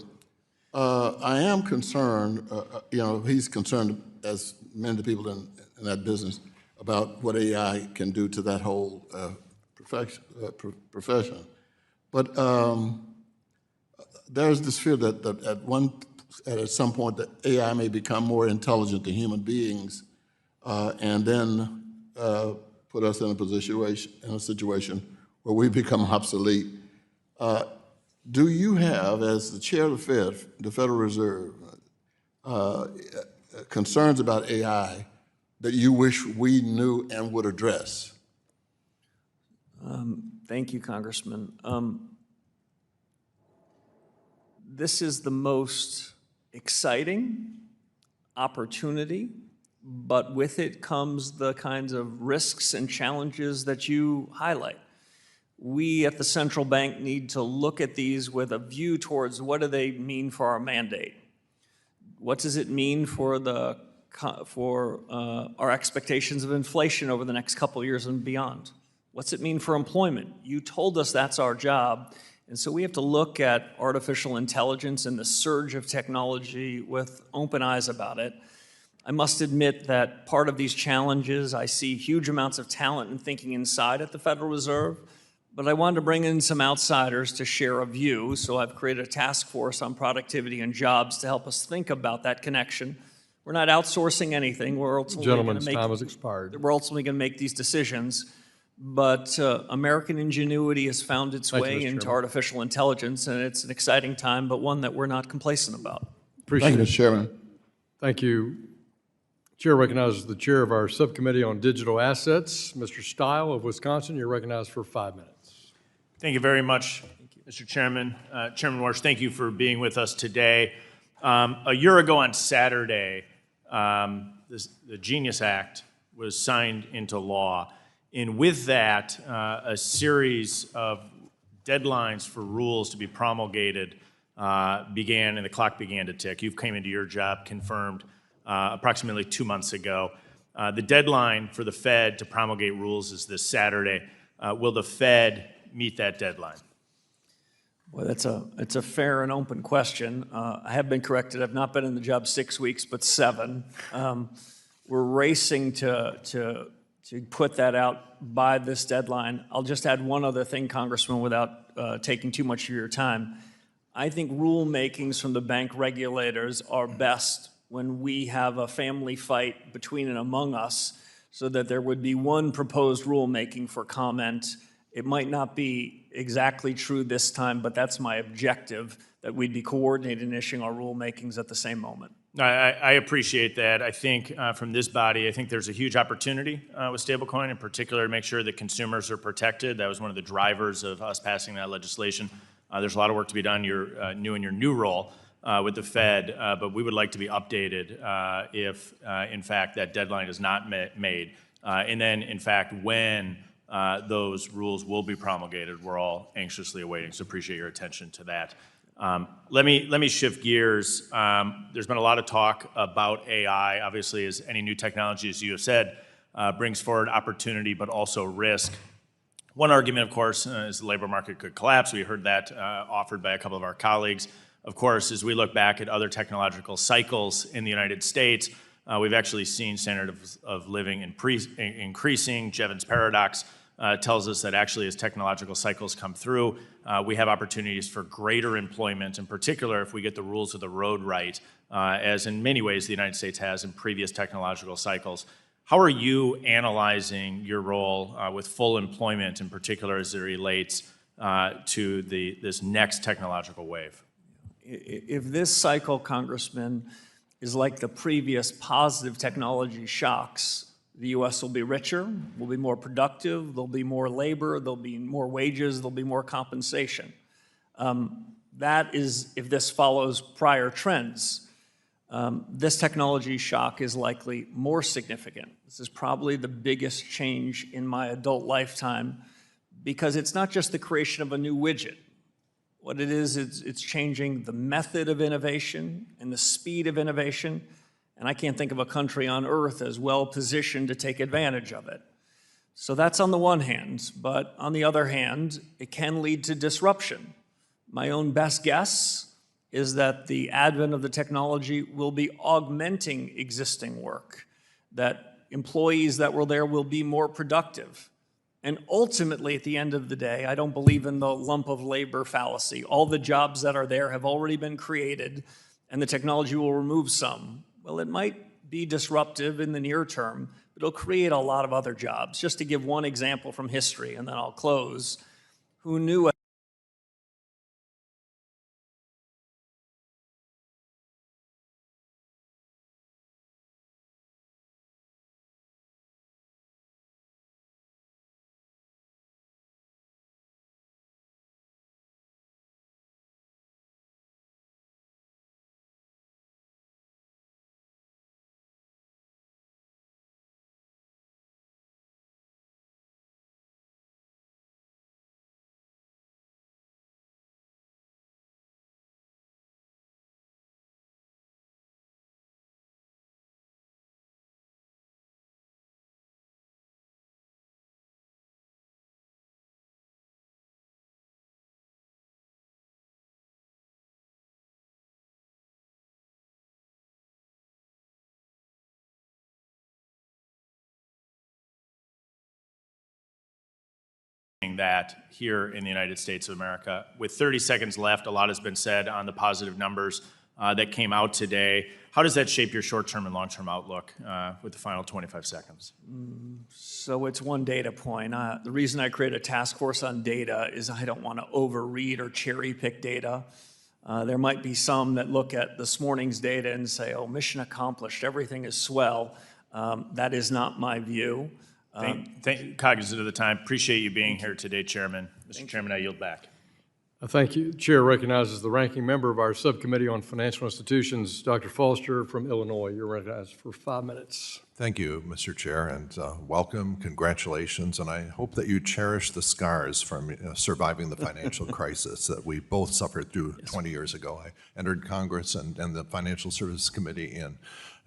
Speaker 16: I am concerned, he's concerned, as many of the people in that business, about what AI can do to that whole profession. But there's this fear that at some point that AI may become more intelligent than human beings, and then put us in a situation where we become obsolete. Do you have, as the chair of the Federal Reserve, concerns about AI that you wish we knew and would address?
Speaker 5: Thank you, Congressman. This is the most exciting opportunity, but with it comes the kinds of risks and challenges that you highlight. We at the central bank need to look at these with a view towards what do they mean for our mandate? What does it mean for our expectations of inflation over the next couple of years and beyond? What's it mean for employment? You told us that's our job. And so we have to look at artificial intelligence and the surge of technology with open eyes about it. I must admit that part of these challenges, I see huge amounts of talent and thinking inside at the Federal Reserve, but I wanted to bring in some outsiders to share a view, so I've created a task force on productivity and jobs to help us think about that connection. We're not outsourcing anything. We're ultimately
Speaker 1: Gentleman's time has expired.
Speaker 5: We're ultimately going to make these decisions. But American ingenuity has found its way into artificial intelligence, and it's an exciting time, but one that we're not complacent about.
Speaker 1: Appreciate it.
Speaker 16: Thank you, Mr. Chairman.
Speaker 1: Thank you. Chair recognizes the chair of our subcommittee on digital assets, Mr. Stile of Wisconsin. You're recognized for 5 minutes.
Speaker 17: Thank you very much, Mr. Chairman. Chairman Warsh, thank you for being with us today. A year ago on Saturday, the Genius Act was signed into law. And with that, a series of deadlines for rules to be promulgated began, and the clock began to tick. You came into your job confirmed approximately 2 months ago. The deadline for the Fed to promulgate rules is this Saturday. Will the Fed meet that deadline?
Speaker 5: Well, it's a fair and open question. I have been corrected. I've not been in the job 6 weeks, but 7. We're racing to put that out by this deadline. I'll just add one other thing, Congressman, without taking too much of your time. I think rulemakings from the bank regulators are best when we have a family fight between and among us, so that there would be one proposed rulemaking for comment. It might not be exactly true this time, but that's my objective, that we'd be coordinated in issuing our rulemakings at the same moment.
Speaker 17: I appreciate that. I think from this body, I think there's a huge opportunity with stablecoin, in particular to make sure that consumers are protected. That was one of the drivers of us passing that legislation. There's a lot of work to be done in your new role with the Fed, but we would like to be updated if, in fact, that deadline is not made. And then, in fact, when those rules will be promulgated, we're all anxiously awaiting, so appreciate your attention to that. Let me shift gears. There's been a lot of talk about AI, obviously, as any new technology, as you have said, brings forward opportunity, but also risk. One argument, of course, is the labor market could collapse. We heard that offered by a couple of our colleagues. Of course, as we look back at other technological cycles in the United States, we've actually seen standard of living increasing. Jevons paradox tells us that actually as technological cycles come through, we have opportunities for greater employment, in particular if we get the rules of the road right, as in many ways the United States has in previous technological cycles. How are you analyzing your role with full employment, in particular as it relates to this next technological wave?
Speaker 5: If this cycle, Congressman, is like the previous positive technology shocks, the U.S. will be richer, will be more the That is if this follows prior trends. This technology shock is likely more significant. This is probably the biggest change in my adult lifetime because it's not just the creation of a new widget. What it is, it's changing the method of innovation and the speed of innovation, and I can't think of a country on earth as well positioned to take advantage of it. So that's on the one hand, but on the other hand, it can lead to disruption. My own best guess is that the advent of the technology will be augmenting existing work, that employees that were there will be more productive. And ultimately, at the end of the day, I don't believe in the lump of labor fallacy. All the jobs that are there have already been created, and the technology will remove some. Well, it might be disruptive in the near term, but it'll create a lot of other jobs. Just to give one example from history, and then I'll close. Who knew
Speaker 17: that here in the United States of America? With 30 seconds left, a lot has been said on the positive numbers that came out today. How does that shape your short-term and long-term outlook with the final 25 seconds?
Speaker 5: So it's one data point. The reason I created a task force on data is I don't want to overread or cherry pick data. There might be some that look at this morning's data and say, oh, mission accomplished, everything is swell. That is not my view.
Speaker 17: Cognizant of the time, appreciate you being here today, Chairman. Mr. Chairman, I yield back.
Speaker 1: Thank you. Chair recognizes the ranking member of our Subcommittee on Financial Institutions, Dr. Foster from Illinois. You're recognized for 5 minutes.
Speaker 18: Thank you, Mr. Chair, and welcome, congratulations, and I hope that you cherish the scars from surviving the financial crisis that we both suffered through 20 years ago. I entered Congress and the Financial Services Committee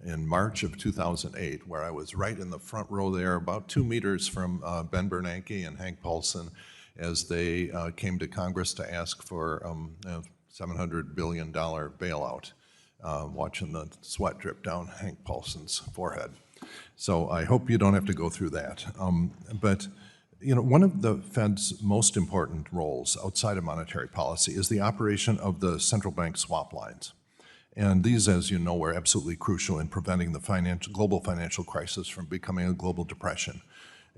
Speaker 18: in March of 2008, where I was right in the front row there, about 2 meters from Ben Bernanke and Hank Paulson, as they came to Congress to ask for $700 billion bailout, watching the sweat drip down Hank Paulson's forehead. So I hope you don't have to go through that. But you know, one of the Fed's most important roles outside of monetary policy is the operation of the central bank swap lines. And these, as you know, were absolutely crucial in preventing the global financial crisis from becoming a global depression.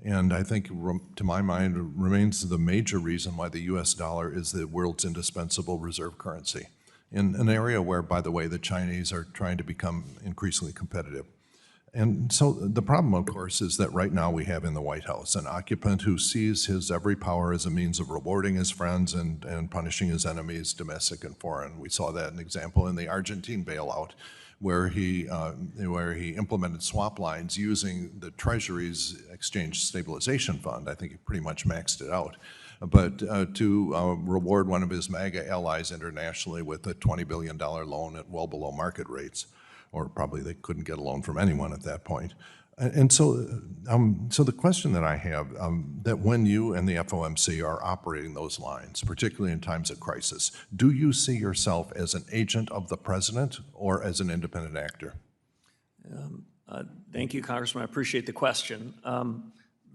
Speaker 18: And I think, to my mind, remains the major reason why the US dollar is the world's indispensable reserve currency, in an area where, by the way, the Chinese are trying to become increasingly competitive. And so the problem, of course, is that right now we have in the White House an occupant who sees his every power as a means of rewarding his friends and punishing his enemies, domestic and foreign. We saw that an example in the Argentine bailout, where he implemented swap lines using the Treasury's Exchange Stabilization Fund. I think he pretty much maxed it out. But to reward one of his MAGA allies internationally with a $20 billion loan at well below market rates, or probably they couldn't get a loan from anyone at that point. And so the question that I have, that when you and the FOMC are operating those lines, particularly in times of crisis, do you see yourself as an agent of the president or as an independent actor?
Speaker 5: Thank you, Congressman. I appreciate the question.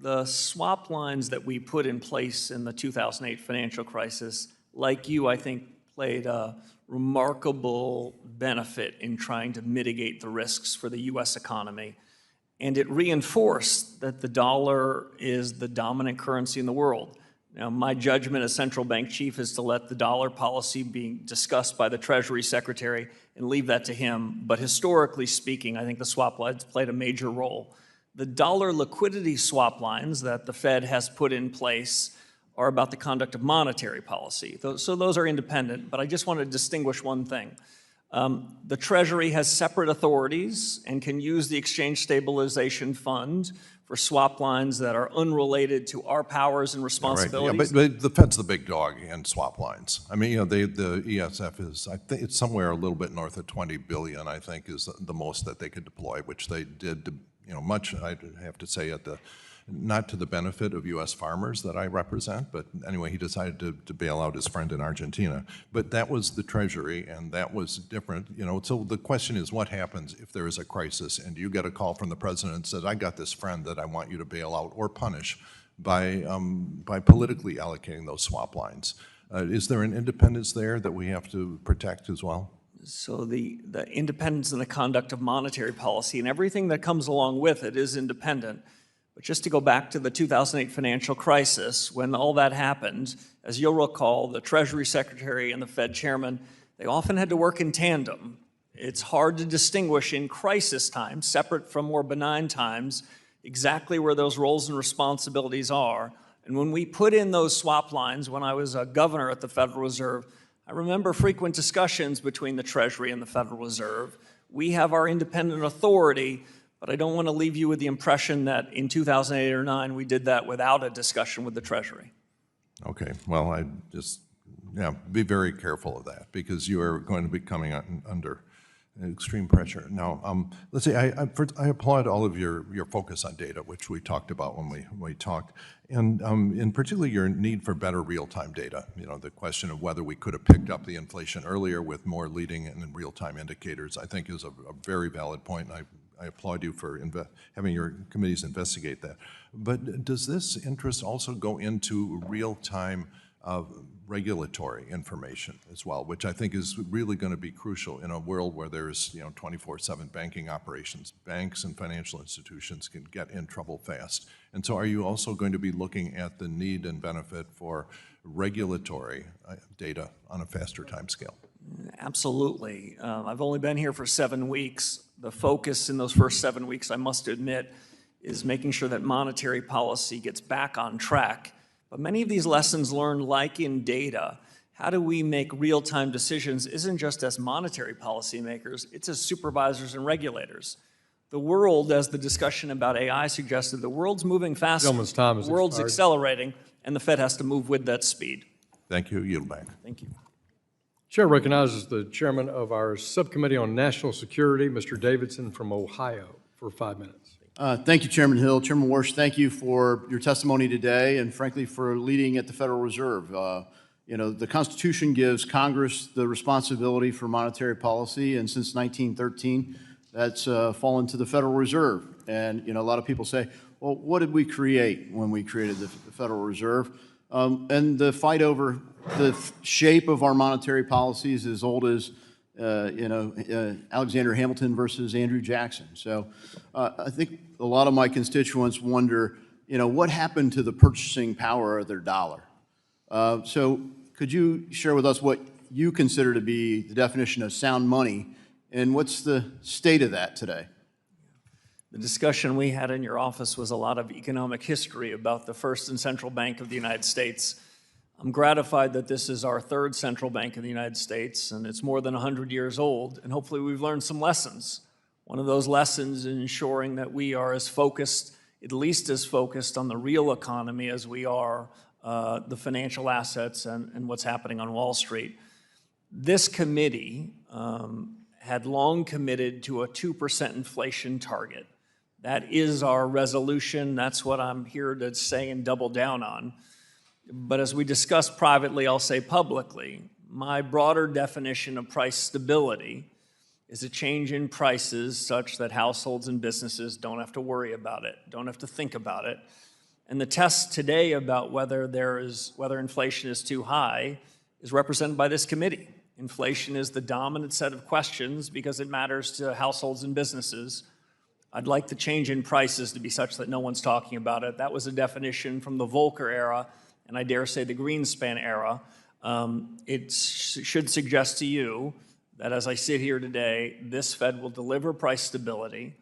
Speaker 5: The swap lines that we put in place in the 2008 financial crisis, like you, I think, played a remarkable benefit in trying to mitigate the risks for the U.S. economy. And it reinforced that the dollar is the dominant currency in the world. Now, my judgment as central bank chief is to let the dollar policy be discussed by the Treasury Secretary and leave that to him. But historically speaking, I think the swap lines played a major role. The dollar liquidity swap lines that the Fed has put in place are about the conduct of monetary policy. So those are independent, but I just want to distinguish one thing. The Treasury has separate authorities and can use the Exchange Stabilization Fund for swap lines that are unrelated to our powers and responsibilities.
Speaker 18: Yeah, but the Fed's the big dog in swap lines. I mean, you know, the ESF is, I think it's somewhere a little bit north of 20 billion, I think, is the most that they could deploy, which they did, you know, much, I have to say, not to the benefit of U.S. farmers that I represent, but anyway, he decided to bail out his friend in Argentina. But that was the Treasury, and that was different, you know. So the question is, what happens if there is a crisis and you get a call from the president and says, I got this friend that I want you to bail out or punish by politically allocating those swap lines? Is there an independence there that we have to protect as well?
Speaker 5: So the independence in the conduct of monetary policy and everything that comes along with it is independent. But just to go back to the 2008 financial crisis, when all that happened, as you'll recall, the Treasury Secretary and the Fed Chairman, they often had to work in tandem. It's hard to distinguish in crisis times, separate from more benign times, exactly where those roles and responsibilities are. And when we put in those swap lines, when I was a governor at the Federal Reserve, I remember frequent discussions between the Treasury and the Federal Reserve. We have our independent authority, but I don't want to leave you with the impression that in 2008 or 2009 we did that without a discussion with the Treasury.
Speaker 18: Okay, well, I just, yeah, be very careful of that, because you are going to be coming under extreme pressure. Now, let's say I applaud all of your focus on data, which we talked about when we talked, and in particular your need for better real-time data. You know, the question of whether we could have picked up the inflation earlier with more leading and real-time indicators, I think is a very valid point, and I applaud you for having your committees investigate that. But does this interest also go into real-time regulatory information as well, which I think is really going to be crucial in a world where there's, you know, 24/7 banking operations? Banks and financial institutions can get in trouble fast. And so are you also going to be looking at the need and benefit for regulatory data on a faster timescale?
Speaker 5: Absolutely. I've only been here for 7 weeks. The focus in those first 7 weeks, I must admit, is making sure that monetary policy gets back on track. But many of these lessons learned, like in data, how do we make real-time decisions isn't just as monetary policymakers, it's as supervisors and regulators. The world, as the discussion about AI suggested, the world's moving faster.
Speaker 1: Gentleman's time is
Speaker 5: the world's
Speaker 1: expired.
Speaker 5: accelerating, and the Fed has to move with that speed.
Speaker 18: Thank you. Yield back.
Speaker 5: Thank you.
Speaker 1: Chair recognizes the chairman of our Subcommittee on National Security, Mr. Davidson from Ohio, for 5 minutes.
Speaker 19: Thank you, Chairman Hill. Chairman Warsh, thank you for your testimony today and, frankly, for leading at the Federal Reserve. You know, the Constitution gives Congress the responsibility for monetary policy, and since 1913, that's fallen to the Federal Reserve. And, you know, a lot of people say, well, what did we create when we created the Federal Reserve? And the fight over the shape of our monetary policy is as old as Alexander Hamilton versus Andrew Jackson. So I think a lot of my constituents wonder, you know, what happened to the purchasing power of their dollar? So could you share with us what you consider to be the definition of sound money, and what's the state of that today?
Speaker 5: The discussion we had in your office was a lot of economic history about the first and central bank of the United States. I'm gratified that this is our third central bank in the United States, and it's more than 100 years old, and hopefully we've learned some lessons. One of those lessons is ensuring that we are as focused, at least as focused on the real economy as we are the financial assets and what's happening on Wall Street. This committee had long committed to a 2% inflation target. That is our resolution. That's what I'm here to say and double down on. But as we discussed privately, I'll say publicly, my broader definition of price stability is a change in prices such that households and businesses don't have to worry about it, don't have to think about it. And the test today about whether inflation is too high is represented by this committee. Inflation is the dominant set of questions because it matters to households and businesses. I'd like the change in prices to be such that no one's talking about it. That was a definition from the Volcker era, and I dare say the Greenspan era. It should suggest to you that as I sit here today, this Fed will deliver price stability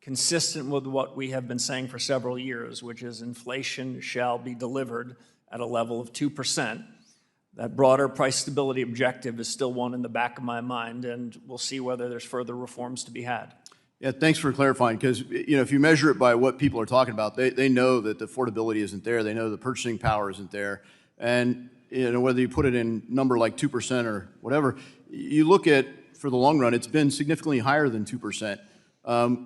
Speaker 5: consistent with what we have been saying for several years, which is inflation shall be delivered at a level of 2%. That broader price stability objective is still one in the back of my mind, and we'll see whether there's further reforms to be had.
Speaker 19: Yeah, thanks for clarifying, because if you measure it by what people are talking about, they know that the affordability isn't there, they know the purchasing power isn't there, and whether you put it in number like 2% or whatever, you look at, for the long run, it's been significantly higher than 2%.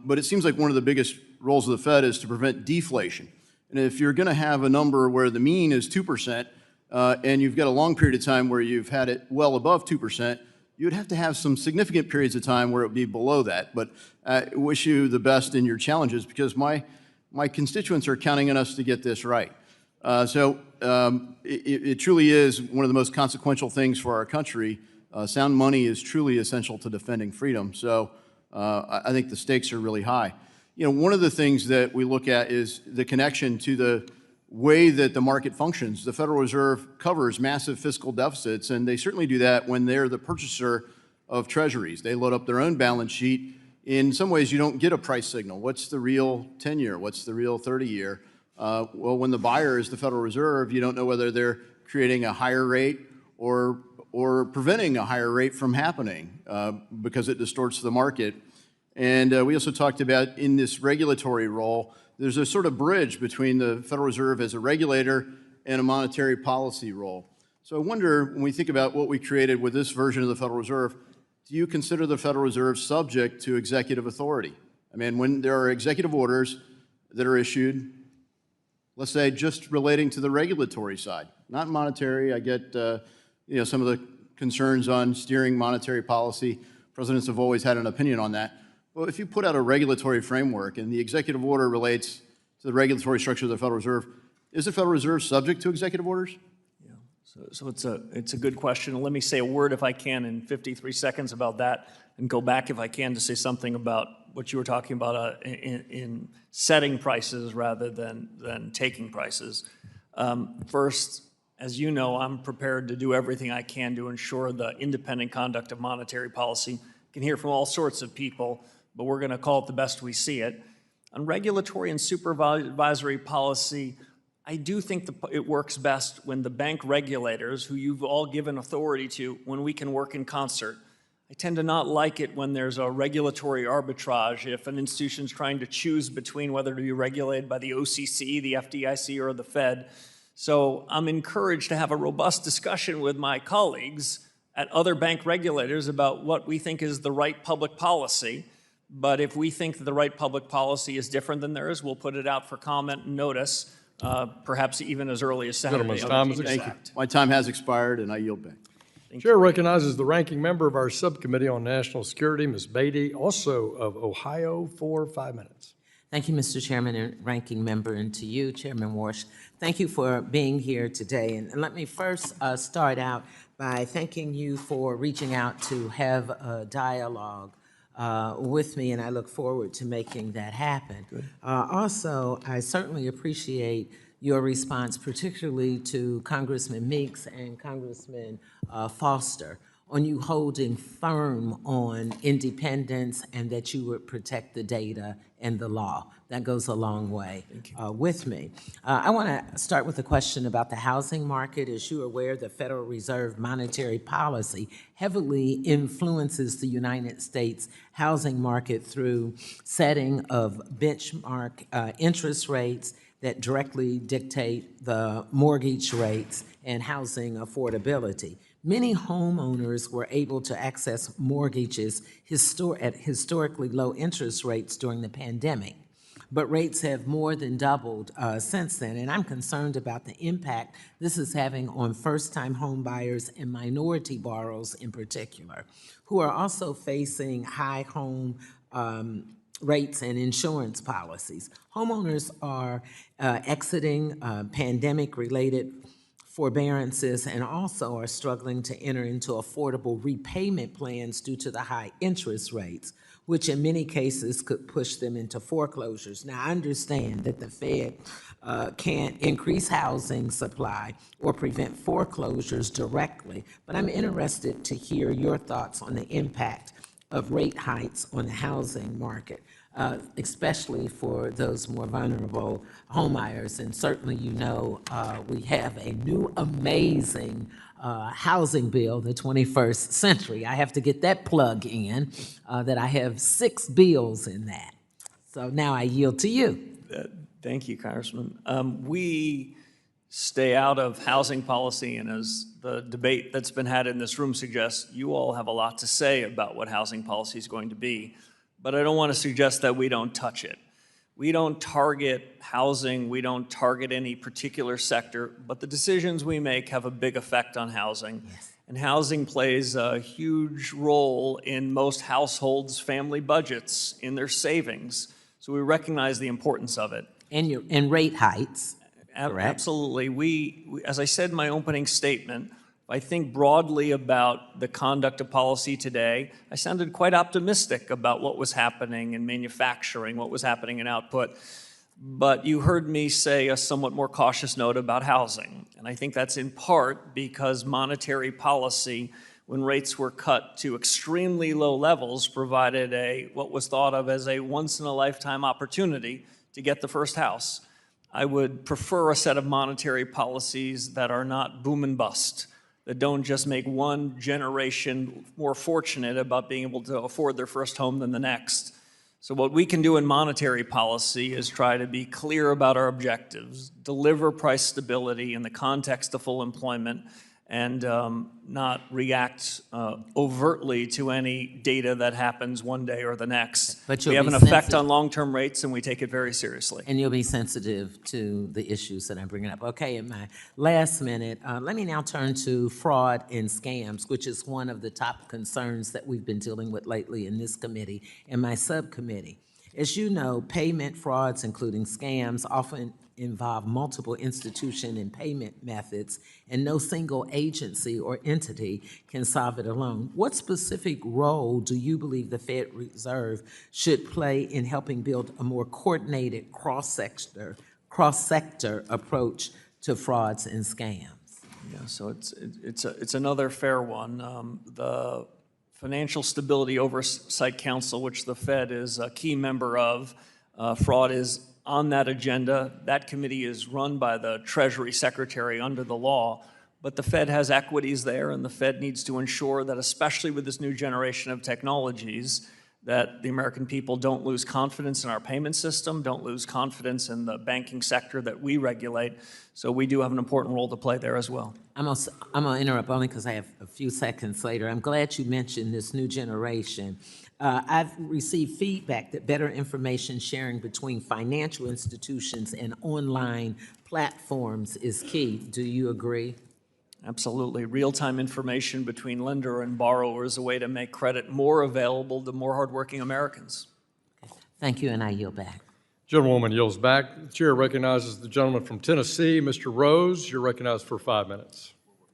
Speaker 19: But it seems like one of the biggest roles of the Fed is to prevent deflation. And if you're going to have a number where the mean is 2%, and you've got a long period of time where you've had it well above 2%, you'd have to have some significant periods of time where it would be below that. But I wish you the best in your challenges, because my constituents are counting on us to get this right. It truly is one of the most consequential things for our country. Sound money is truly essential to defending freedom. So I think the stakes are really high. One of the things that we look at is the connection to the way that the market functions. The Federal Reserve covers massive fiscal deficits, and they certainly do that when they're the purchaser of treasuries. They load up their own balance sheet. In some ways, you don't get a price signal. What's the real 10-year? What's the real 30-year? Well, when the buyer is the Federal Reserve, you don't know whether they're creating a higher rate or preventing a higher rate from happening because it distorts the market. And we also talked about, in this regulatory role, there's a sort of bridge between the Federal Reserve as a regulator and a monetary policy role. So I wonder, when we think about what we created with this version of the Federal Reserve, do you consider the Federal Reserve subject to executive authority? I mean, when there are executive orders that are issued, let's say just relating to the regulatory side, not monetary. I get some of the concerns on steering monetary policy. Presidents have always had an opinion on that. Well, if you put out a regulatory framework and the executive order relates to the regulatory structure of the Federal Reserve, is the Federal Reserve subject to executive orders?
Speaker 5: Yeah, so it's a good question. Let me say a word, if I can, in 53 seconds about that, and go back, if I can, to say something about what you were talking about in setting prices rather than taking prices. First, as you know, I'm prepared to do everything I can to ensure the independent conduct of monetary policy. You can hear from all sorts of people, but we're going to call it the best we see it. On regulatory and supervisory policy, I do think it works best when the bank regulators, who you've all given authority to, when we can work in concert. I tend to not like it when there's a regulatory arbitrage, if an institution's trying to choose between whether to be regulated by the OCC, the FDIC, or the Fed. So I'm encouraged to have a robust discussion with my colleagues at other bank regulators about what we think is the right public policy. But if we think that the right public policy is different than theirs, we'll put it out for comment and notice, perhaps even as early as Saturday.
Speaker 1: Gentleman's time has
Speaker 19: Thank you. My time has expired, and I yield back.
Speaker 1: Chair recognizes the ranking member of our subcommittee on national security, Ms. Beatty, also of Ohio, for 5 minutes.
Speaker 20: Thank you, Mr. Chairman and Ranking Member, and to you, Chairman Warsh. Thank you for being here today. And let me first start out by thanking you for reaching out to have a dialogue with me, and I look forward to making that happen. Also, I certainly appreciate your response, particularly to Congressman Meeks and Congressman Foster, on you holding firm on independence and that you would protect the data and the law. That goes a long way with me. I want to start with a question about the housing market. As you're aware, the Federal Reserve monetary policy heavily influences the United States housing market through setting of benchmark interest rates that directly dictate the mortgage rates and housing affordability. Many homeowners were able to access mortgages at historically low interest rates during the pandemic, but rates have more than doubled since then, and I'm concerned about the impact this is having on first-time home buyers and minority borrowers in particular, who are also facing high home rates and insurance policies. Homeowners are exiting pandemic-related forbearances and also are struggling to enter into affordable repayment plans due to the high interest rates, which in many cases could push them into foreclosures. Now, I understand that the Fed can't increase housing supply or prevent foreclosures directly, but I'm interested to hear your thoughts on the impact of rate hikes on the housing market. especially for those more vulnerable homebuyers. And certainly, you know, we have a new amazing housing bill, the 21st century. I have to get that plug in, that I have 6 bills in that. So now I yield to you.
Speaker 5: Thank you, Congressman. We stay out of housing policy, and as the debate that's been had in this room suggests, you all have a lot to say about what housing policy is going to be. But I don't want to suggest that we don't touch it. We don't target housing, we don't target any particular sector, but the decisions we make have a big effect on housing. Yes. And housing plays a huge role in most households' family budgets, in their savings. So we recognize the importance of it.
Speaker 20: And rate heights. Correct.
Speaker 5: Absolutely. We, as I said in my opening statement, I think broadly about the conduct of policy today. I sounded quite optimistic about what was happening in manufacturing, what was happening in output. But you heard me say a somewhat more cautious note about housing. And I think that's in part because monetary policy, when rates were cut to extremely low levels, provided what was thought of as a once-in-a-lifetime opportunity to get the first house. I would prefer a set of monetary policies that are not boom and bust, that don't just make one generation more fortunate about being able to afford their first home than the next. So what we can do in monetary policy is try to be clear about our objectives, deliver price stability in the context of full employment, and not react overtly to any data that happens one day or the next.
Speaker 20: But
Speaker 5: we have an effect on long-term rates, and we take it very seriously.
Speaker 20: And you'll be sensitive to the issues that I'm bringing up. Okay, in my last minute, let me now turn to fraud and scams, which is one of the top concerns that we've been dealing with lately in this committee and my subcommittee. As you know, payment frauds, including scams, often involve multiple institution and payment methods, and no single agency or entity can solve it alone. What specific role do you believe the Fed Reserve should play in helping build a more coordinated cross-sector approach to frauds and scams?
Speaker 5: Yeah, so it's another fair one. The Financial Stability Oversight Council, which the Fed is a key member of, fraud is on that agenda. That committee is run by the Treasury Secretary under the law, but the Fed has equities there, and the Fed needs to ensure that, especially with this new generation of technologies, that the American people don't lose confidence in our payment system, don't lose confidence in the banking sector that we regulate. So we do have an important role to play there as well.
Speaker 20: I'm gonna interrupt only because I have a few seconds later. I'm glad you mentioned this new generation. I've received feedback that better information sharing between financial institutions and online platforms is key. Do you agree?
Speaker 5: Absolutely. Real-time information between lender and borrower is a way to make credit more available to more hardworking Americans.
Speaker 20: Thank you, and I yield back.
Speaker 1: Gentlewoman yields back. The chair recognizes the gentleman from Tennessee, Mr. Rose. You're recognized for 5 minutes.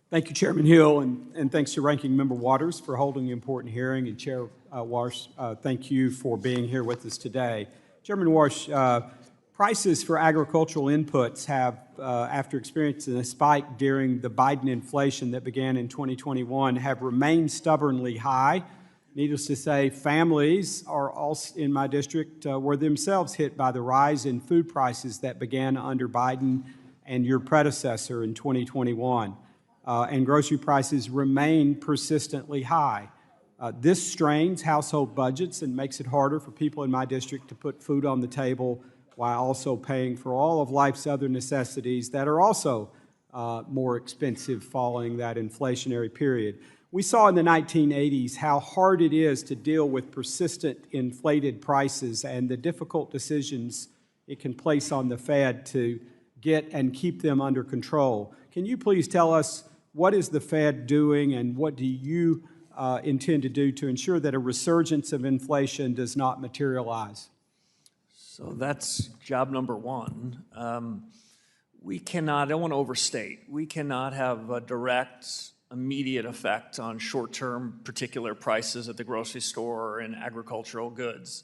Speaker 21: Thank you, Chairman Hill, and thanks to Ranking Member Waters for holding the important hearing, and Chair Warsh, thank you for being here with us today. Chairman Warsh, prices for agricultural inputs have, after experiencing a spike during the Biden inflation that began in 2021, have remained stubbornly high. Needless to say, families are also in my district were themselves hit by the rise in food prices that began under Biden and your predecessor in 2021. And grocery prices remain persistently high. This strains household budgets and makes it harder for people in my district to put food on the table while also paying for all of life's other necessities that are also more expensive following that inflationary period. We saw in the 1980s how hard it is to deal with persistent inflated prices and the difficult decisions it can place on the Fed to get and keep them under control. Can you please tell us what is the Fed doing and what do you intend to do to ensure that a resurgence of inflation does not materialize?
Speaker 5: So that's job number one. We cannot, I don't want to overstate, we cannot have a direct, immediate effect on short-term particular prices at the grocery store or in agricultural goods.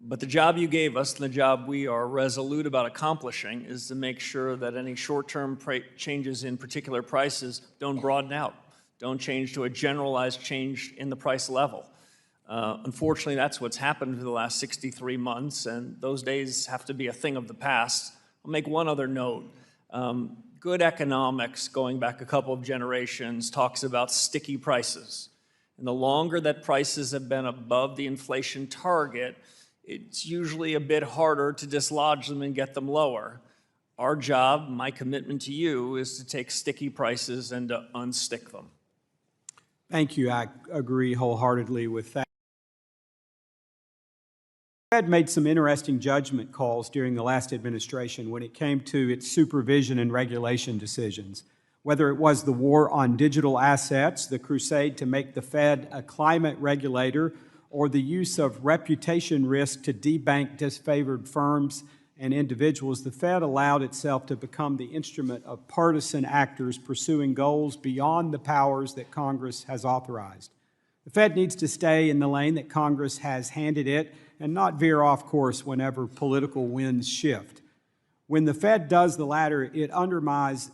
Speaker 5: But the job you gave us and the job we are resolute about accomplishing is to make sure that any short-term changes in particular prices don't broaden out, don't change to a generalized change in the price level. Unfortunately, that's what's happened for the last 63 months, and those days have to be a thing of the past. I'll make one other note. Good economics, going back a couple of generations, talks about sticky prices. And the longer that prices have been above the inflation target, it's usually a bit harder to dislodge them and get them lower. Our job, my commitment to you, is to take sticky prices and to unstick them.
Speaker 21: Thank you. I agree wholeheartedly with that. The Fed made some interesting judgment calls during the last administration when it came to its supervision and regulation decisions. Whether it was the war on digital assets, the crusade to make the Fed a climate regulator, or the use of reputation risk to debank disfavored firms and individuals, the Fed allowed itself to become the instrument of partisan actors pursuing goals beyond the powers that Congress has authorized. The Fed needs to stay in the lane that Congress has handed it and not veer off course whenever political winds shift. When the Fed does the latter, it undermines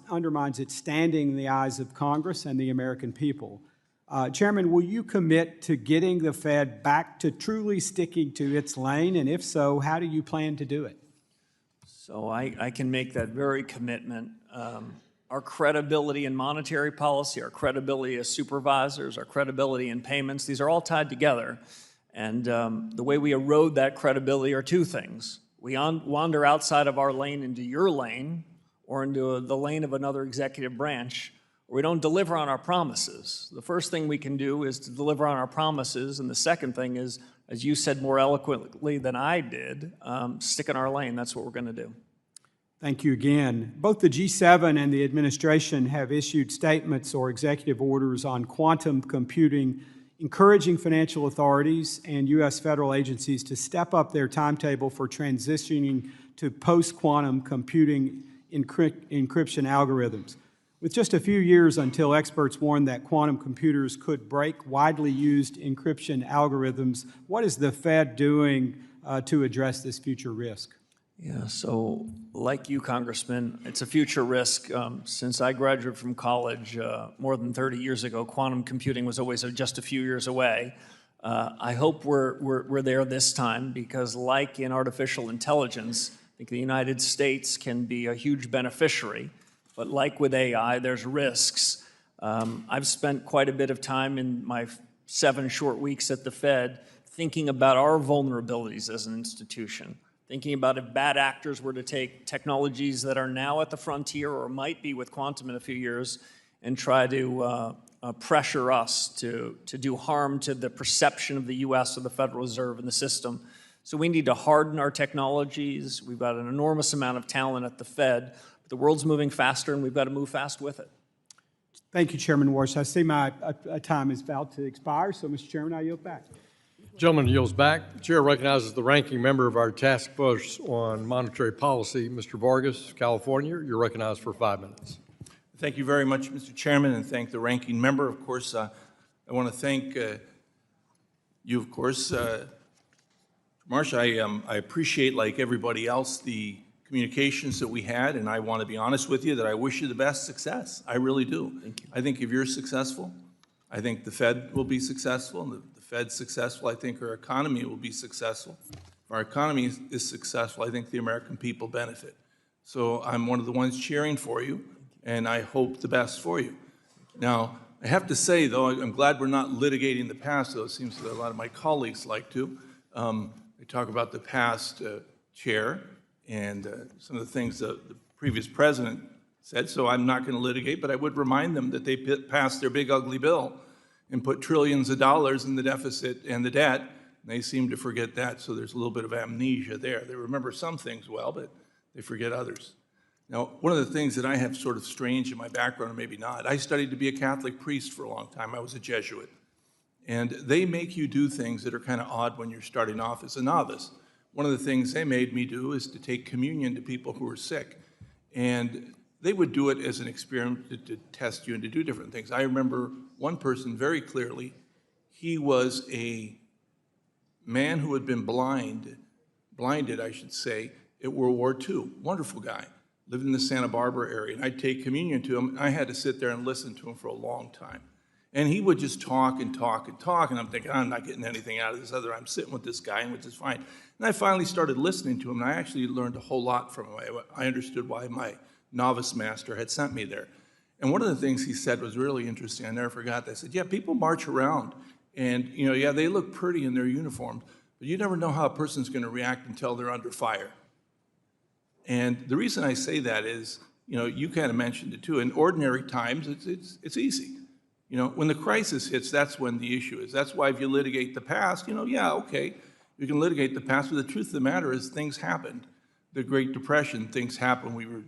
Speaker 21: its standing in the eyes of Congress and the American people. Chairman, will you commit to getting the Fed back to truly sticking to its lane? And if so, how do you plan to do it?
Speaker 5: So I can make that very commitment. Our credibility in monetary policy, our credibility as supervisors, our credibility in payments, these are all tied together. And the way we erode that credibility are two things. We wander outside of our lane into your lane or into the lane of another executive branch, or we don't deliver on our promises. The first thing we can do is to deliver on our promises, and the second thing is, as you said more eloquently than I did, stick in our lane. That's what we're going to do.
Speaker 21: Thank you again. Both the G7 and the administration have issued statements or executive orders on quantum computing, encouraging financial authorities and U.S. federal agencies to step up their timetable for transitioning to post-quantum computing encryption algorithms. With just a few years until experts warned that quantum computers could break widely used encryption algorithms, what is the Fed doing to address this future risk?
Speaker 5: Yeah, so like you, Congressman, it's a future risk. Since I graduated from college more than 30 years ago, quantum computing was always just a few years away. I hope we're there this time because like in artificial intelligence, I think the United States can be a huge beneficiary. But like with AI, there's risks. I've spent quite a bit of time in my 7 short weeks at the Fed thinking about our vulnerabilities as an institution, thinking about if bad actors were to take technologies that are now at the frontier or might be with quantum in a few years and try to pressure us to do harm to the perception of the U.S. or the Federal Reserve and the system. So we need to harden our technologies. We've got an enormous amount of talent at the Fed. But the world's moving faster, and we've got to move fast with it.
Speaker 21: Thank you, Chairman Warsh. I see my time is about to expire, so, Mr. Chairman, I yield back.
Speaker 1: Gentleman yields back. The chair recognizes the ranking member of our task force on monetary policy, Mr. Vargas, California. You're recognized for 5 minutes.
Speaker 4: Thank you very much, Mr. Chairman, and thank the ranking member. Of course, I want to thank you, of course. Marsha, I appreciate, like everybody else, the communications that we had, and I want to be honest with you that I wish you the best success. I really do. Thank you. I think if you're successful, I think the Fed will be successful, and the Fed's successful, I think our economy will be successful. If our economy is successful, I think the American people benefit. So I'm one of the ones cheering for you, and I hope the best for you. Now, I have to say, though, I'm glad we're not litigating the past, though it seems that a lot of my colleagues like to. They talk about the past chair and some of the things that the previous president said, so I'm not going to litigate, but I would remind them that they passed their big ugly bill and put trillions of dollars in the deficit and the debt. And they seem to forget that, so there's a little bit of amnesia there. They remember some things well, but they forget others. Now, one of the things that I have sort of strange in my background, or maybe not, I studied to be a Catholic priest for a long time. I was a Jesuit. And they make you do things that are kind of odd when you're starting off as a novice. One of the things they made me do is to take communion to people who were sick. And they would do it as an experiment to test you and to do different things. I remember one person very clearly. He was a man who had been blinded, I should say, at World War II. Wonderful guy. Lived in the Santa Barbara area. And I'd take communion to him. I had to sit there and listen to him for a long time. And he would just talk and talk and talk, and I'm thinking, I'm not getting anything out of this other, I'm sitting with this guy, and which is fine. And I finally started listening to him, and I actually learned a whole lot from him. I understood why my novice master had sent me there. And one of the things he said was really interesting. I never forgot that. I said, yeah, people march around, and yeah, they look pretty in their uniforms, but you never know how a person's going to react until they're under fire. And the reason I say that is, you kind of mentioned it too. In ordinary times, it's easy. When the crisis hits, that's when the issue is. That's why if you litigate the past, yeah, okay, you can litigate the past, but the truth of the matter is things happened. The Great Depression, things happened. We were,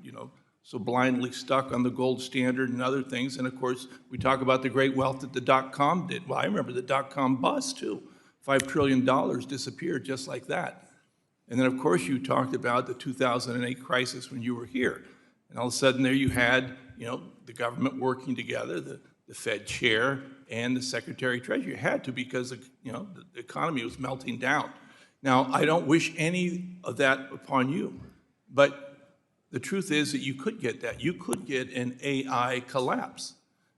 Speaker 4: so blindly stuck on the gold standard and other things. And of course, we talk about the great wealth that the dot-com did. Well, I remember the dot-com bust too. $5 trillion disappeared just like that. And then of course you talked about the 2008 crisis when you were here. And all of a sudden there you had, the government working together, the Fed chair and the Secretary of Treasury. You had to because, the economy was melting down. Now, I don't wish any of that upon you, but the truth is that you could get that. You could get an AI collapse.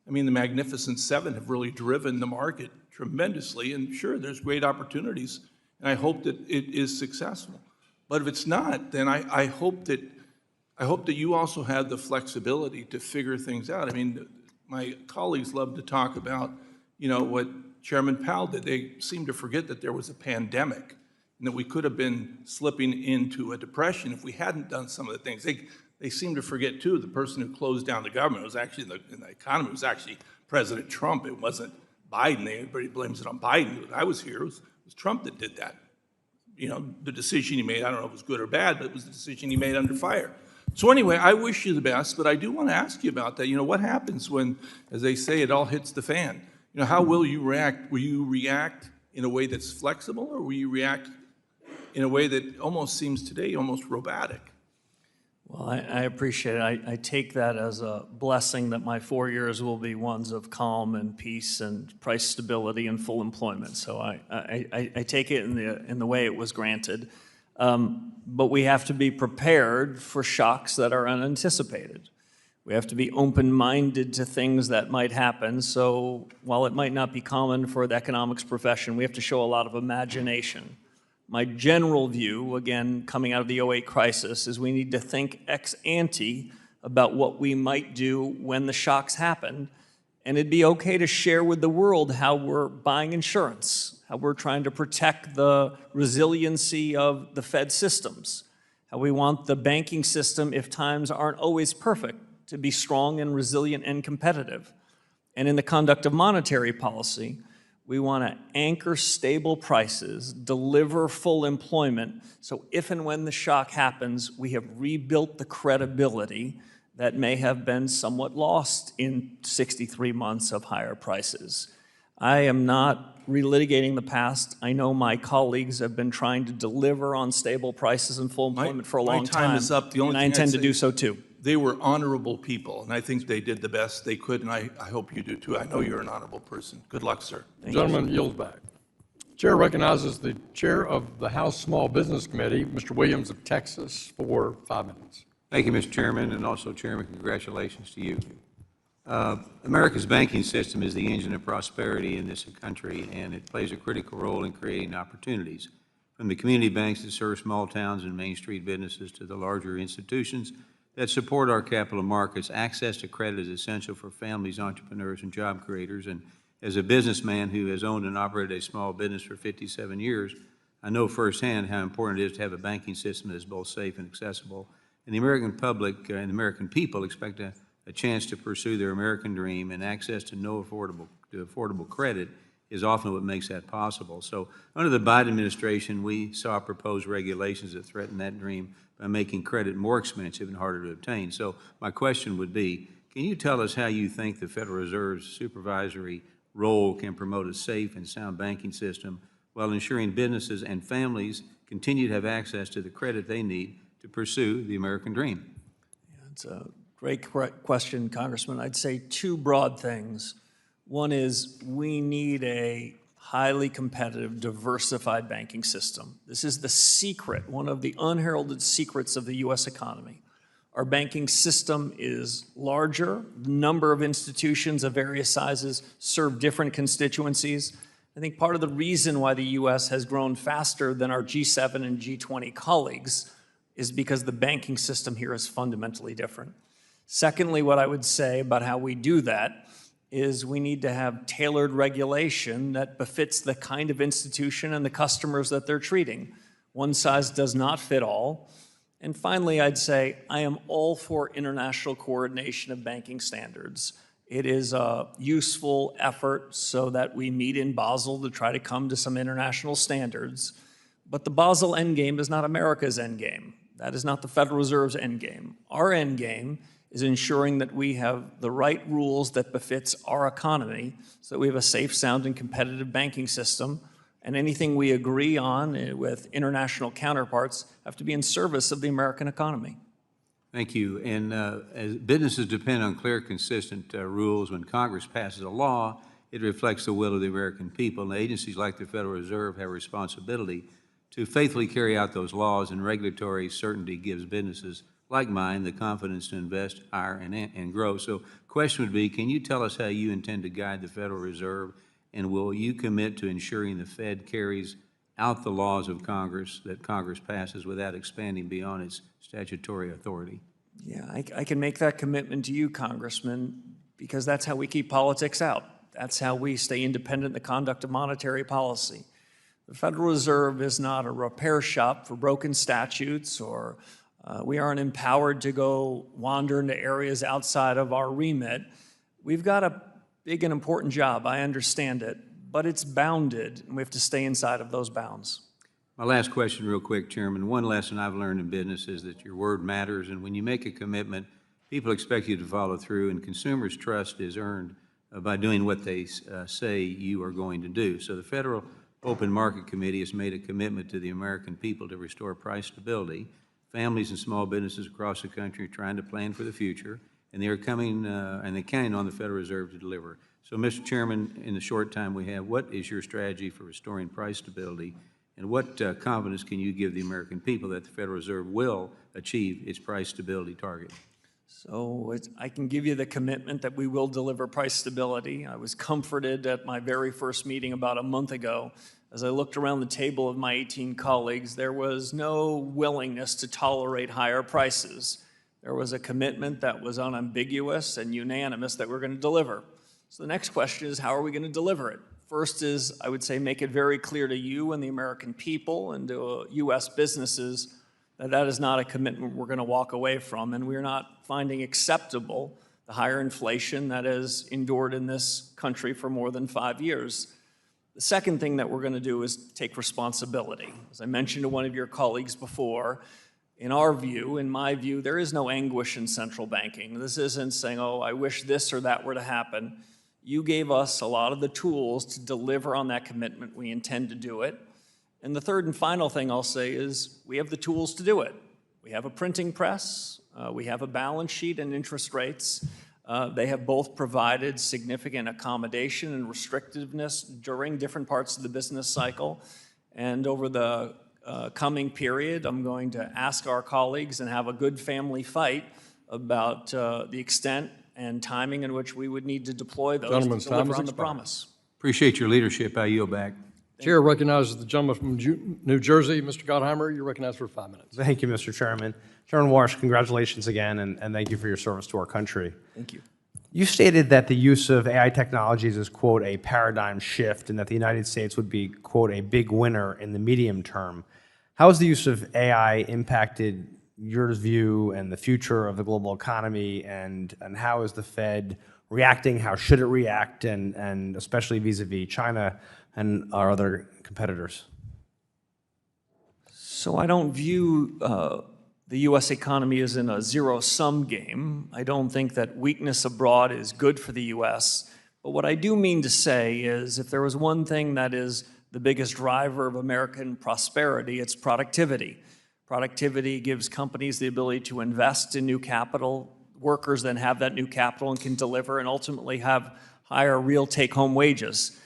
Speaker 4: I mean, the Magnificent Seven have really driven the market tremendously, and sure, there's great opportunities, and I hope that it is successful. But if it's not, then I hope that you also have the flexibility to figure things out. I mean, my colleagues love to talk about, what Chairman Powell did. They seem to forget that there was a pandemic and that we could have been slipping into a depression if we hadn't done some of the things. They seem to forget, too, the person who closed down the government was actually, in the economy, was actually President Trump. It wasn't Biden. Everybody blames it on Biden. When I was here, it was Trump that did that. The decision he made, I don't know if it was good or bad, but it was the decision he made under fire. So anyway, I wish you the best, but I do want to ask you about that. What happens when, as they say, it all hits the fan? How will you react? Will you react in a way that's flexible, or will you react in a way that almost seems today almost robotic?
Speaker 5: Well, I appreciate it. I take that as a blessing that my 4 years will be ones of calm and peace and price stability and full employment. So I take it in the way it was granted. But we have to be prepared for shocks that are unanticipated. We have to be open-minded to things that might happen. So while it might not be common for the economics profession, we have to show a lot of imagination. My general view, again, coming out of the 2008 crisis, is we need to think ex ante about what we might do when the shocks happen. And it'd be okay to share with the world how we're buying insurance, how we're trying to protect the resiliency of the Fed systems, how we want the banking system, if times aren't always perfect, to be strong and resilient and competitive. And in the conduct of monetary policy, we want to anchor stable prices, deliver full employment, so if and when the shock happens, we have rebuilt the credibility that may have been somewhat lost in 63 months of higher prices. I am not relitigating the past. I know my colleagues have been trying to deliver on stable prices and full employment for a long time.
Speaker 4: My time is up. The only
Speaker 5: and
Speaker 4: thing
Speaker 5: I intend
Speaker 4: I'd
Speaker 5: to
Speaker 4: say
Speaker 5: do so too.
Speaker 4: They were honorable people, and I think they did the best they could, and I hope you do too. I know you're an honorable person. Good luck, sir.
Speaker 1: Gentleman yields back. Chair recognizes the chair of the House Small Business Committee, Mr. Williams of Texas, for 5 minutes.
Speaker 2: Thank you, Mr. Chairman, and also, Chairman, congratulations to you. America's banking system is the engine of prosperity in this country, and it plays a critical role in creating opportunities. From the community banks that serve small towns and Main Street businesses to the larger institutions that support our capital markets, access to credit is essential for families, entrepreneurs, and job creators. And as a businessman who has owned and operated a small business for 57 years, I know firsthand how important it is to have a banking system that is both safe and accessible. And the American public and the American people expect a chance to pursue their American dream, and access to affordable credit is often what makes that possible. So under the Biden administration, we saw proposed regulations that threaten that dream by making credit more expensive and harder to obtain. So my question would be, can you tell us how you think the Federal Reserve's supervisory role can promote a safe and sound banking system while ensuring businesses and families continue to have access to the credit they need to pursue the American dream?
Speaker 5: It's a great question, Congressman. I'd say two broad things. One is we need a highly competitive, diversified banking system. This is the secret, one of the unheralded secrets of the U.S. economy. Our banking system is larger. The number of institutions of various sizes serve different constituencies. I think part of the reason why the U.S. has grown faster than our G7 and G20 colleagues is because the banking system here is fundamentally different. Secondly, what I would say about how we do that is we need to have tailored regulation that befits the kind of institution and the customers that they're treating. One size does not fit all. And finally, I'd say I am all for international coordination of banking standards. It is a useful effort so that we meet in Basel to try to come to some international standards. But the Basel endgame is not America's endgame. That is not the Federal Reserve's endgame. Our endgame is ensuring that we have the right rules that befits our economy so that we have a safe, sound, and competitive banking system. And anything we agree on with international counterparts have to be in service of the American economy.
Speaker 2: Thank you. And as businesses depend on clear, consistent rules, when Congress passes a law, it reflects the will of the American people. And agencies like the Federal Reserve have a responsibility to faithfully carry out those laws, and regulatory certainty gives businesses like mine the confidence to invest, hire, and grow. So question would be, can you tell us how you intend to guide the Federal Reserve, and will you commit to ensuring the Fed carries out the laws of Congress that Congress passes without expanding beyond its statutory authority?
Speaker 5: Yeah, I can make that commitment to you, Congressman, because that's how we keep politics out. That's how we stay independent in the conduct of monetary policy. The Federal Reserve is not a repair shop for broken statutes, or we aren't empowered to go wander into areas outside of our remit. We've got a big and important job, I understand it, but it's bounded, and we have to stay inside of those bounds.
Speaker 2: My last question real quick, Chairman. One lesson I've learned in business is that your word matters, and when you make a commitment, people expect you to follow through, and consumers' trust is earned by doing what they say you are going to do. So the Federal Open Market Committee has made a commitment to the American people to restore price stability. Families and small businesses across the country are trying to plan for the future, and they're counting on the Federal Reserve to deliver. So, Mr. Chairman, in the short time we have, what is your strategy for restoring price stability, and what confidence can you give the American people that the Federal Reserve will achieve its price stability target?
Speaker 5: So I can give you the commitment that we will deliver price stability. I was comforted at my very first meeting about a month ago. As I looked around the table of my 18 colleagues, there was no willingness to tolerate higher prices. There was a commitment that was unambiguous and unanimous that we're going to deliver. So the next question is, how are we going to deliver it? First is, I would say, make it very clear to you and the American people and to U.S. businesses that that is not a commitment we're going to walk away from, and we're not finding acceptable the higher inflation that has endured in this country for more than 5 years. The second thing that we're going to do is take responsibility. As I mentioned to one of your colleagues before, in our view, in my view, there is no anguish in central banking. This isn't saying, oh, I wish this or that were to happen. You gave us a lot of the tools to deliver on that commitment. We intend to do it. And the third and final thing I'll say is we have the tools to do it. We have a printing press, we have a balance sheet and interest rates. They have both provided significant accommodation and restrictiveness during different parts of the business cycle. And over the coming period, I'm going to ask our colleagues and have a good family fight about the extent and timing in which we would need to deploy those to deliver on the promise.
Speaker 2: Appreciate your leadership. I yield back.
Speaker 1: Chair recognizes the gentleman from New Jersey, Mr. Gottheimer. You're recognized for 5 minutes.
Speaker 3: Thank you, Mr. Chairman. Chairman Warsh, congratulations again, and thank you for your service to our country.
Speaker 5: Thank you.
Speaker 3: You stated that the use of AI technologies is, quote, a paradigm shift, and that the United States would be, quote, a big winner in the medium term. How has the use of AI impacted your view and the future of the global economy, and how is the Fed reacting? How should it react, and especially vis-a-vis China and our other competitors?
Speaker 5: So I don't view the U.S. economy as in a zero-sum game. I don't think that weakness abroad is good for the U.S. But what I do mean to say is if there was one thing that is the biggest driver of American prosperity, it's productivity. Productivity gives companies the ability to invest in new capital. Workers then have that new capital and can deliver and ultimately have higher real take-home wages.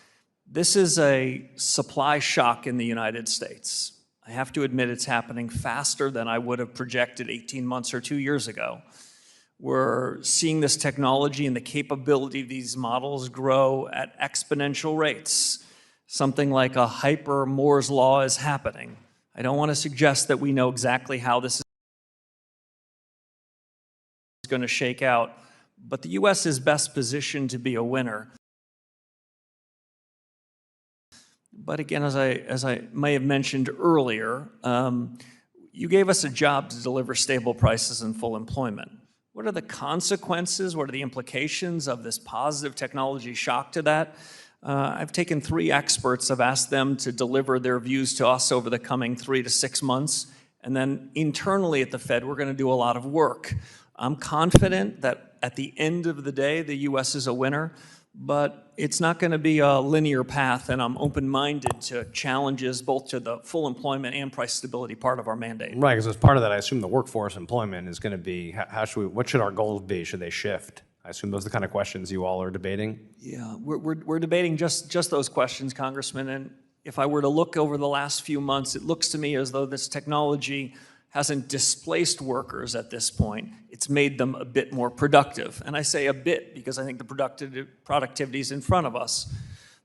Speaker 5: This is a supply shock in the United States. I have to admit it's happening faster than I would have projected 18 months or 2 years ago. We're seeing this technology and the capability of these models grow at exponential rates. Something like a hyper Moore's law is happening. I don't want to suggest that we know exactly how this is going to shake out, but the U.S. is best positioned to be a winner. But again, as I may have mentioned earlier, you gave us a job to deliver stable prices and full employment. What are the consequences? What are the implications of this positive technology shock to that? I've taken 3 experts, I've asked them to deliver their views to us over the coming 3 to 6 months, and then internally at the Fed, we're going to do a lot of work. I'm confident that at the end of the day, the U.S. is a winner, but it's not going to be a linear path, and I'm open-minded to challenges both to the full employment and price stability part of our mandate.
Speaker 3: Right, because as part of that, I assume the workforce employment is going to be, what should our goals be? Should they shift? I assume those are the kind of questions you all are debating?
Speaker 5: Yeah, we're debating just those questions, Congressman, and if I were to look over the last few months, it looks to me as though this technology hasn't displaced workers at this point. It's made them a bit more productive. And I say a bit because I think the productivity is in front of us.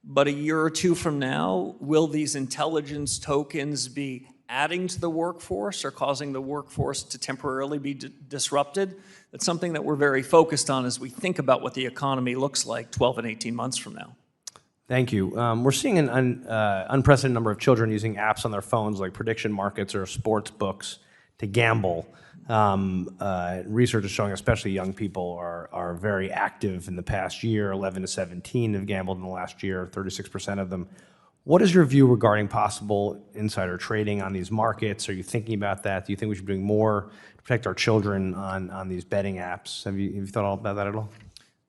Speaker 5: But a year or 2 from now, will these intelligence tokens be adding to the workforce or causing the workforce to temporarily be disrupted? That's something that we're very focused on as we think about what the economy looks like 12 and 18 months from now.
Speaker 3: Thank you. We're seeing an unprecedented number of children using apps on their phones like prediction markets or sports books to gamble. Research is showing especially young people are very active in the past year. 11 to 17 have gambled in the last year, 36% of them. What is your view regarding possible insider trading on these markets? Are you thinking about that? Do you think we should be doing more to protect our children on these betting apps? Have you thought about that at all?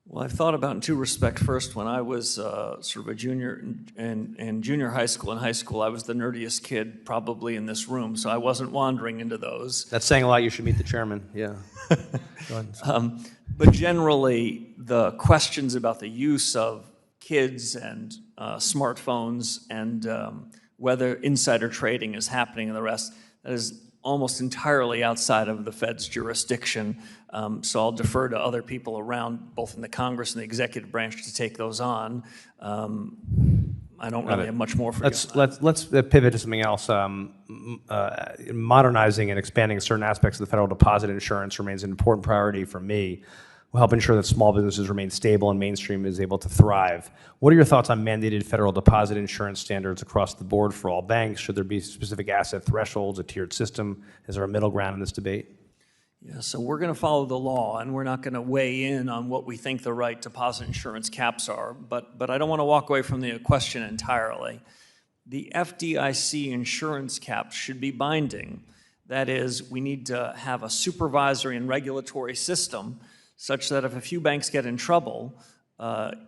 Speaker 5: Well, I've thought about in 2 respects. First, when I was sort of a junior in junior high school and high school, I was the nerdiest kid probably in this room, so I wasn't wandering into those.
Speaker 3: That's saying a lot. You should meet the chairman. Yeah. Go ahead.
Speaker 5: But generally, the questions about the use of kids and smartphones and whether insider trading is happening and the rest, that is almost entirely outside of the Fed's jurisdiction. So I'll defer to other people around, both in the Congress and the executive branch, to take those on. I don't really have much more for you.
Speaker 3: Let's pivot to something else. Modernizing and expanding certain aspects of the federal deposit insurance remains an important priority for me. Will help ensure that small businesses remain stable and mainstream is able to thrive. What are your thoughts on mandated federal deposit insurance standards across the board for all banks? Should there be specific asset thresholds, a tiered system? Is there a middle ground in this debate?
Speaker 5: Yeah, so we're going to follow the law, and we're not going to weigh in on what we think the right deposit insurance caps are. But I don't want to walk away from the question entirely. The FDIC insurance caps should be binding. That is, we need to have a supervisory and regulatory system such that if a few banks get in trouble,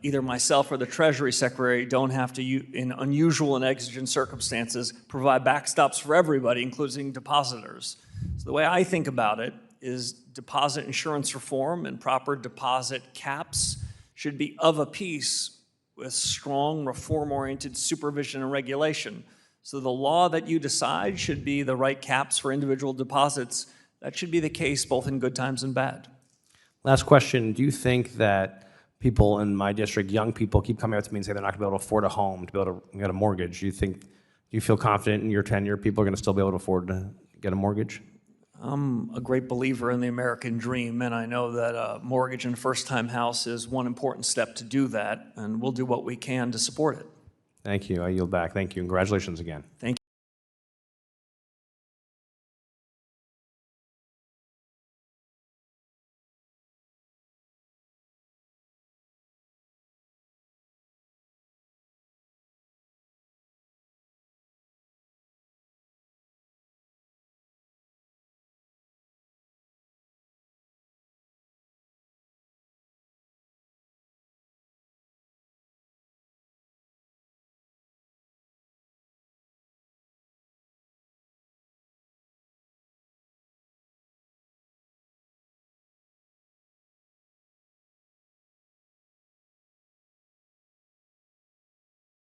Speaker 5: either myself or the Treasury Secretary don't have to, in unusual and exigent circumstances, provide backstops for everybody, including depositors. So the way I think about it is deposit insurance reform and proper deposit caps should be of a piece with strong reform-oriented supervision and regulation. So the law that you decide should be the right caps for individual deposits. That should be the case both in good times and bad.
Speaker 3: Last question. Do you think that people in my district, young people, keep coming up to me and say they're not going to be able to afford a home, to be able to get a mortgage? Do you feel confident in your tenure people are going to still be able to afford to get a mortgage?
Speaker 5: I'm a great believer in the American dream, and I know that a mortgage and first-time house is one important step to do that, and we'll do what we can to support it.
Speaker 3: Thank you. I yield back. Thank you. Congratulations again.
Speaker 5: Thank you.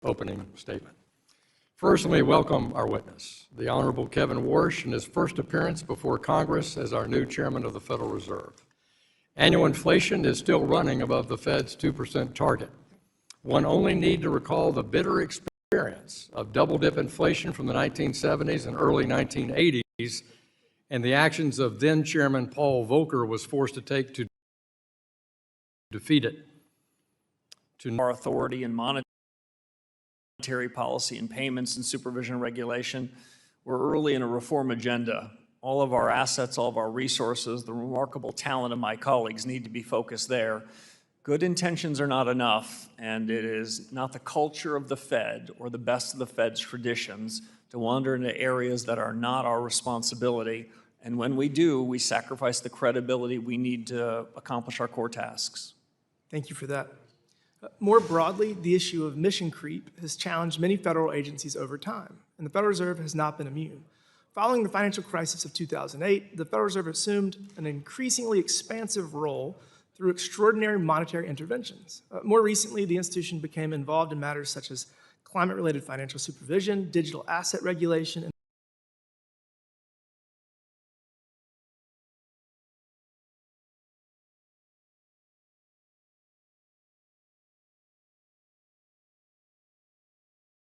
Speaker 1: Opening statement. First, let me welcome our witness, the Honorable Kevin Warsh, in his first appearance before Congress as our new chairman of the Federal Reserve. Annual inflation is still running above the Fed's 2% target. One only need to recall the bitter experience of double-dip inflation from the 1970s and early 1980s, and the actions of then-Chairman Paul Volcker was forced to take to defeat it.
Speaker 5: Our authority in monetary policy and payments and supervision regulation. We're early in a reform agenda. All of our assets, all of our resources, the remarkable talent of my colleagues need to be focused there. Good intentions are not enough, and it is not the culture of the Fed or the best of the Fed's traditions to wander into areas that are not our responsibility. And when we do, we sacrifice the credibility we need to accomplish our core tasks.
Speaker 6: Thank you for that. More broadly, the issue of mission creep has challenged many federal agencies over time, and the Federal Reserve has not been immune. Following the financial crisis of 2008, the Federal Reserve assumed an increasingly expansive role through extraordinary monetary interventions. More recently, the institution became involved in matters such as climate-related financial supervision, digital asset regulation, and